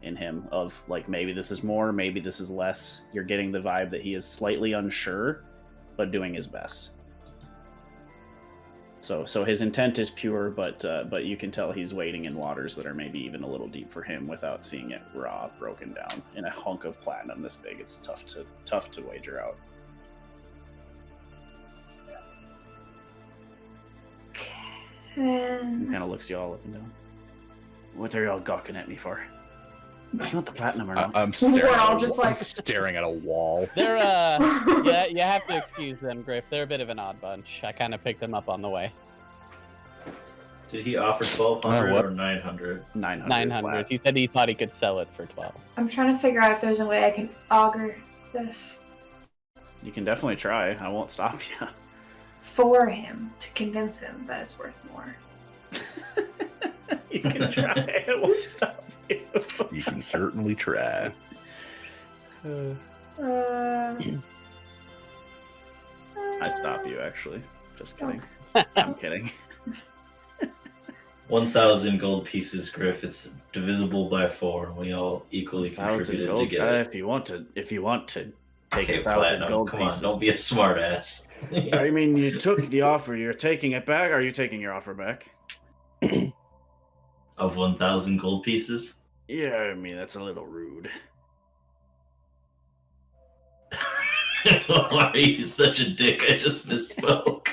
in him of, like, maybe this is more, maybe this is less. You're getting the vibe that he is slightly unsure, but doing his best. So his intent is pure, but you can tell he's wading in waters that are maybe even a little deep for him without seeing it raw, broken down. In a hunk of platinum this big, it's tough to wager out. And Kind of looks you all up and down. What are y'all gawking at me for? You want the platinum or not? I'm staring. We're all at a- just I'm like- staring at a wall. They're yeah, you have to excuse them, Griff. They're a bit of an odd bunch. I kind of picked them up on the way. Did he offer 1,200 what? or 900? 900. 900. flat. He said he thought he could sell it for 12. I'm trying to figure out if there's a way I can augur this You can definitely try. I won't stop you. for him to convince him that it's worth more. You can try. It won't stop you. You can certainly try. I stop you, actually. Just kidding. I'm kidding. 1,000 gold pieces, Griff. It's divisible by 4. We all equally 1,000 contributed gold. to get it. If you want to take Okay, 1,000 platinum. gold Come pieces. on, don't be a smart ass. I mean, you took the offer. You're taking it back. Are you taking your offer back? Of 1,000 gold pieces? Yeah, I mean, that's a little rude. Why are you such a dick? I just misspoke.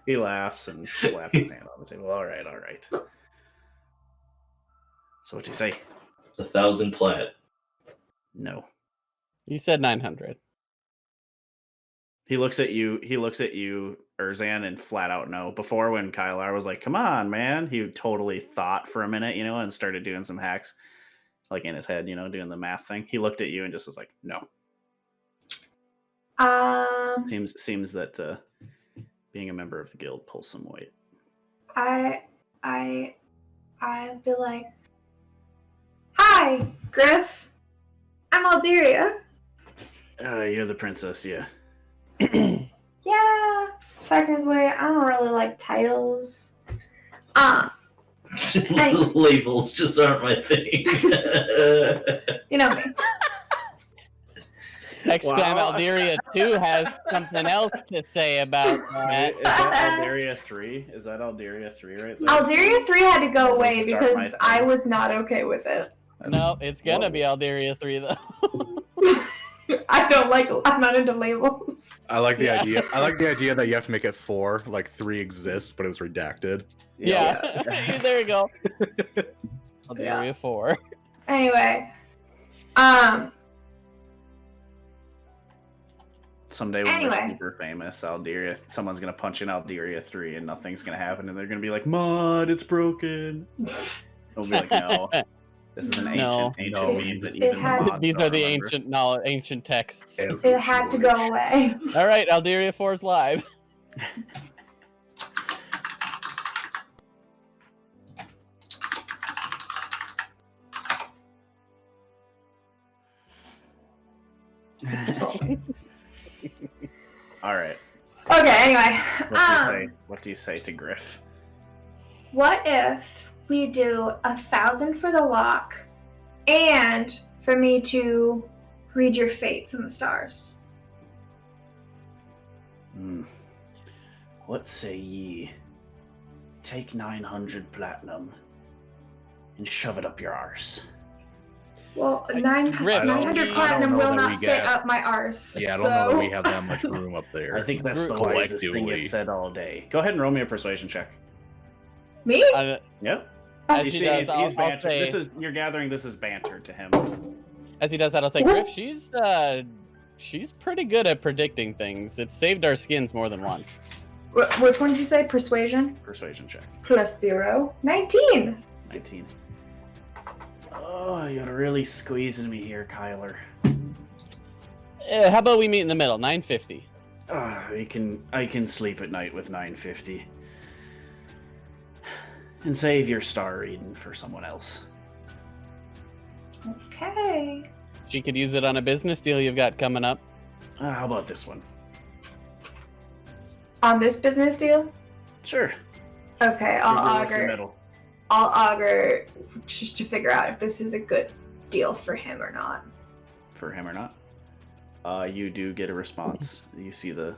He laughs and slaps his hand on the table. All right. So what do you say? 1,000 plat. No. He said 900. He looks at you, Erzan, and flat out no. Before, when Kylar was like, come on, man, he totally thought for a minute, and started doing some hacks, like in his head, doing the math thing. He looked at you and just was like, no. Seems that being a member of the guild pulls some weight. I'd be like, hi, Griff. I'm Alderia. You're the princess, yeah. Yeah, technically, I don't really like titles. Hey. Labels just aren't my thing. You know me. Next time Wow. Alderia 2 has something else to say about that. Is that Alderia 3? Is that Alderia 3 right there? Alderia 3 had to go away Start my because thing. I was not okay with it. No, it's gonna Whoa. be Alderia 3 though. I'm not into labels. I like the Yeah. idea. I like the idea that you have to make it 4, like 3 exists, but it was redacted. Yeah, there you go. Alderia Yeah. 4. Anyway, Someday when Anyway. we're super famous, someone's gonna punch in Alderia 3 and nothing's gonna happen, and they're gonna be like, "Mod, it's broken." We'll be like, "No, this is an No. ancient meme that even the had- mods These don't are the remember." ancient texts. it had to go away. All right, Alderia 4 is live. All right. Okay, anyway. What do you say to Griff? What if we do 1,000 for the lock and for me to read your fates in the stars? What say ye? Take 900 platinum and shove it up your arse. Well, Griff, 900 I platinum don't know will that not we fit got- up my arse. Yeah, I don't know that we so- have that much room up there. I think that's the Collectively. wisest thing you've said all day. Go ahead and roll me a persuasion check. Me? Yep. As You he see, does, I'll banter. say, You're gathering this is banter to him. as he does that, I'll say, Griff, she's pretty good at predicting things. It saved our skins more than once. Which one did you say? Persuasion? Persuasion check. Plus 0. 19! 19. Oh, you're really squeezing me here, Kyler. How about we meet in the middle? 950. I can sleep at night with 950. And save your star reading for someone else. Okay. She could use it on a business deal you've got coming up. How about this one? On this business deal? Sure. Okay, You're with the middle. I'll augur just to figure out if this is a good deal for him or not. For him or not. You do get a response. You see the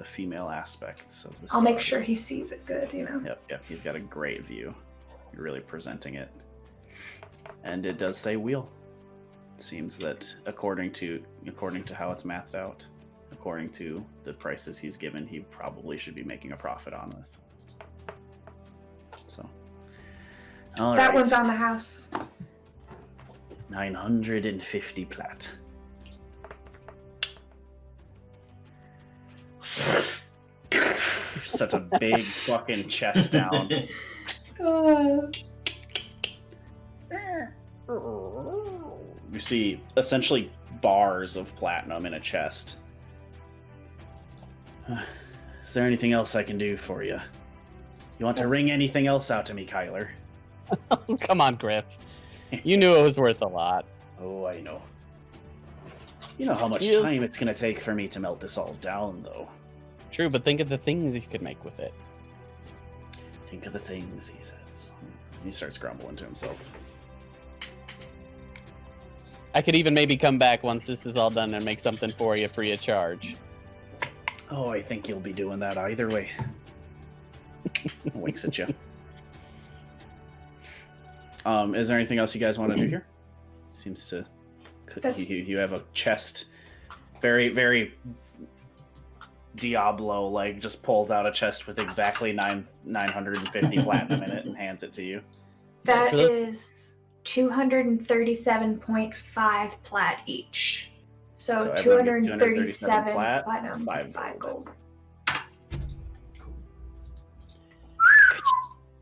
female aspects of the I'll make star. sure he sees it good, you know? Yep, he's got a great view. You're really presenting it. And it does say wheel. It seems that according to how it's mathed out, according to the prices he's given, he probably should be making a profit on this. So all That right. one's on the house. 950 plat. Sets a big fucking chest down. You see essentially bars of platinum in a chest. Is there anything else I can do for you? You want to ring anything else out to me, Kyler? Come on, Griff. You knew it was worth a lot. Oh, I know. You know how much Feels- time it's going to take for me to melt this all down, though. True, but think of the things you could make with it. Think of the things, he says. He starts grumbling to himself. I could even maybe come back once this is all done and make something for you free of charge. Oh, I think you'll be doing that either way. Winks at you. Is there anything else you guys want to do here? Seems to... You have a chest. Very, very... Diablo, like, just pulls out a chest with exactly 950 platinum in it and hands it to you. That So that's- is 237.5 plat each. So, So everyone gets 237 plat, platinum, 5 5 gold.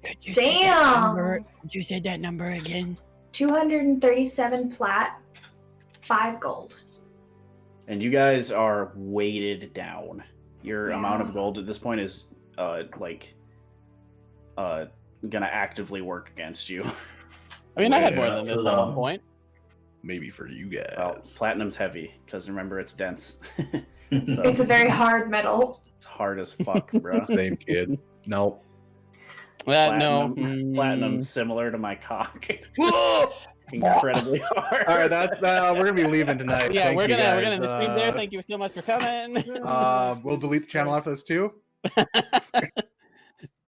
Could you Damn! Could you say that number again? 237 plat, 5 gold. And you guys are weighted down. Your Yeah. amount of gold at this point is gonna actively work against you. I mean, I had more Yeah, than this for at one them. point. Maybe for you guys. Well, platinum's heavy because remember it's dense. So It's a very hard metal. it's hard as fuck, bro. Same kid. Nope. Platinum's similar to my cock. Incredibly hard. All right, that's we're gonna be leaving tonight. Yeah, Thank we're you gonna guys. end the stream there. Thank you so much for coming. We'll delete the channel after this too.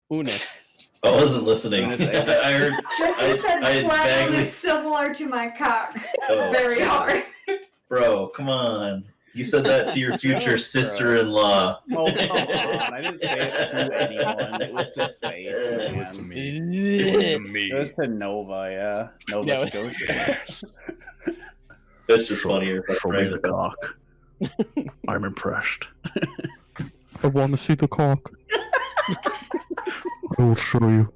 Unis. I wasn't listening. I heard. Jesse said I platinum vaguely- is similar to my cock. Oh, Very hard. Bro, come on. You said that to your future sister-in-law. Oh, come on. I didn't say it to anyone. It was to space. It was to Man. me. It was to Yeah. me. It was to Nova, yeah. Nova Yeah. Scotia. That's just funnier. Show me the cock. I'm impressed. I want to see the cock. I will show you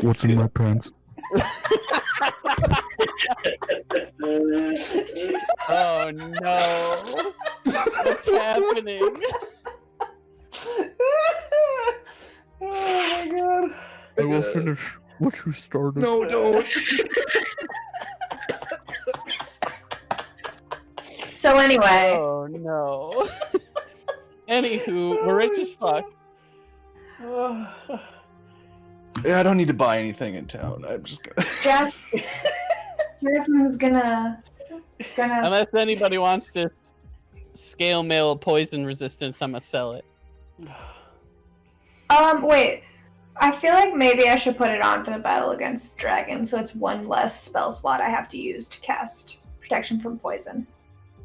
what's in my pants. Oh no! What's happening? Oh my god. I will finish what you started. No, no. So anyway, Oh no! Anywho, we're rich as fuck. Yeah, I don't need to buy anything in town. I'm just gonna. Jeff, Jasmine's gonna. Unless anybody wants this scale mail poison resistance, I'm gonna sell it. Wait. I feel like maybe I should put it on for the battle against the dragon, so it's one less spell slot I have to use to cast protection from poison.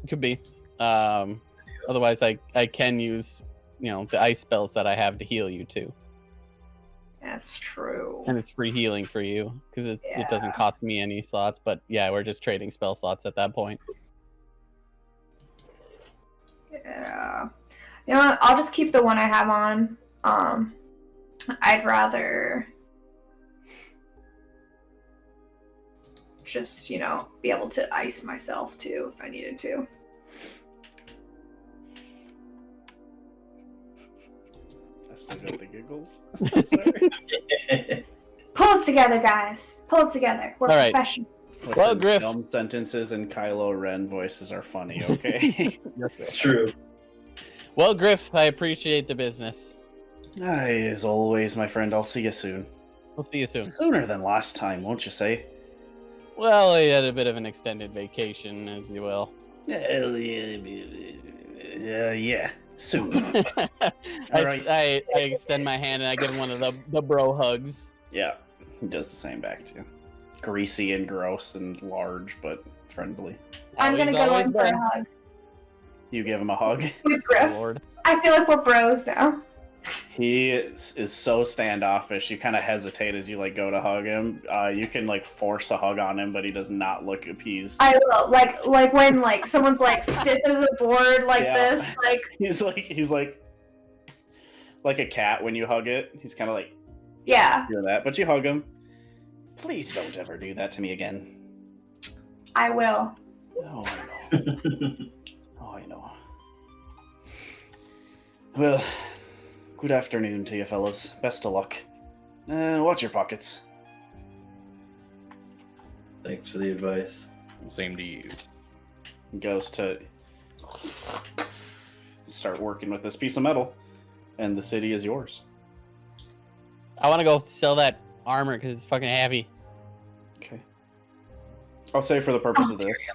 Could be. Otherwise, I can use, the ice spells that I have to heal you too. That's true. And it's free healing for you because it doesn't cost me any slots. But yeah, we're just trading spell slots at that point. Yeah. You know what? I'll just keep the one I have on. I'd rather just, be able to ice myself too if I needed to. I still got the giggles. I'm sorry. Pull it together, guys. Pull it together. We're All right. professionals. Listen, Well, Griff. dumb sentences and Kylo Ren voices are funny, okay? It's true. Well, Griff, I appreciate the business. As always, my friend, I'll see you soon. We'll see you soon. Sooner than last time, won't you say? Well, I had a bit of an extended vacation, as you will. Yeah, soon. I extend my hand and I give him one of the bro hugs. Yeah, he does the same back to you. Greasy and gross and large, but friendly. I'm Always, gonna go always in for been. a hug You give him a hug. with Griff. Lord. I feel like we're bros now. He is so standoffish. You kind of hesitate as you go to hug him. You can force a hug on him, but he does not look appeased. I will. Like when someone's stiff as a board Yeah. this. He's like a cat when you hug it. He's kind of Yeah, doing that, but you hug him. Please don't ever do that to me again. I will. Oh, I know. Oh, I know. Well, good afternoon to you fellas. Best of luck. Watch your pockets. Thanks for the advice. Same to you. He goes to start working with this piece of metal, and the city is yours. I want to go sell that armor because it's fucking heavy. Okay. I'll say for the purpose of this,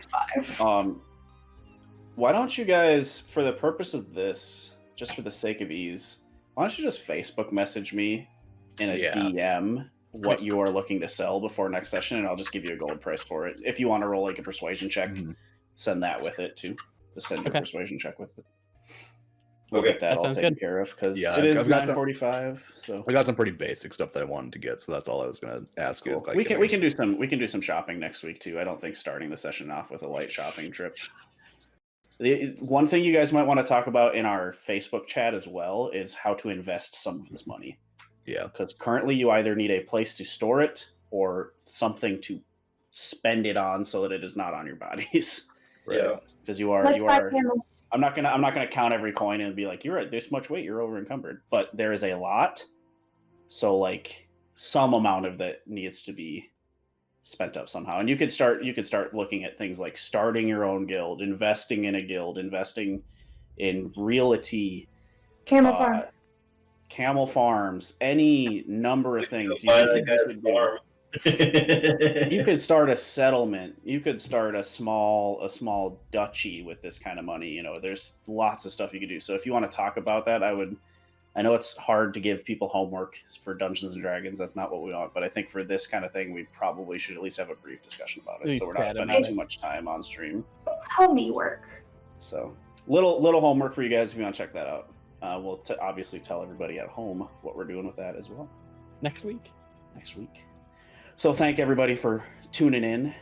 why don't you guys, for the purpose of this, just for the sake of ease, why don't you just Facebook message me in a DM what you are looking to sell before next session, and I'll just give you a gold price for it. If you want to roll a persuasion check, send that with it too. Just send your persuasion check with it. We'll get that all taken care of because it is 9:45. So I got some pretty basic stuff that I wanted to get, so that's all I was gonna ask. cool. Is we can do some shopping next week too. I don't think starting the session off with a light shopping trip. The one thing you guys might want to talk about in our Facebook chat as well is how to invest some of this money. Yeah, because currently you either need a place to store it or something to spend it on so that it is not on your bodies. Right. Yeah, because you are. I'm not gonna count every coin and be like, you're at this much weight, you're over encumbered. But there is a lot, so some amount of that needs to be spent up somehow. And you could start looking at things like starting your own guild, investing in a guild, investing in realty, camel farms, any number of things. You could start a settlement. You could start a small duchy with this kind of money. There's lots of stuff you could do. So if you want to talk about that, I know it's hard to give people homework for Dungeons and Dragons. That's not what we want. But I think for this kind of thing, we probably should at least have a brief discussion about it. So we're not spending too much time on stream. It's homey work. So little homework for you guys if you want to check that out. We'll obviously tell everybody at home what we're doing with that as well. Next week. So thank everybody for tuning in.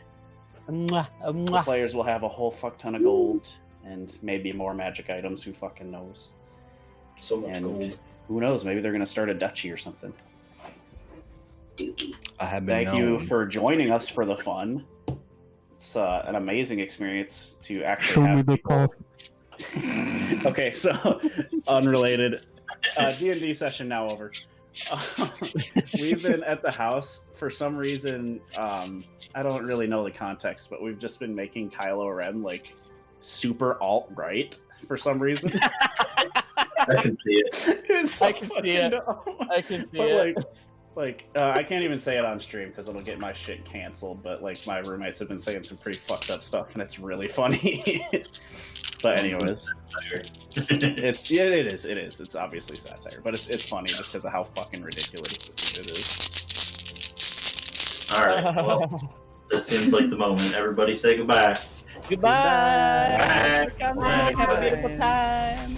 Mwah, mwah. The players will have a whole fuck ton of gold and maybe more magic items. Who fucking knows? So much gold. Who knows? Maybe they're going to start a duchy or something. I have been Thank you for joining us for the fun. It's an amazing experience to actually Show have me the people. Okay, so unrelated. D&D session now over. We've been at the house for some reason. I don't really know the context, but we've just been making Kylo Ren super alt-right for some reason. I can see it. It's so I can see it. dumb. I can see But it. Like, I can't even say it on stream because it'll get my shit canceled. But like, my roommates have been saying some pretty fucked up stuff, and it's really funny. But anyways, it is. It's obviously satire, but it's funny just because of how fucking ridiculous it is. All right. Well, this seems like the moment. Everybody say goodbye. Goodbye. Bye. Come back. Have a beautiful time.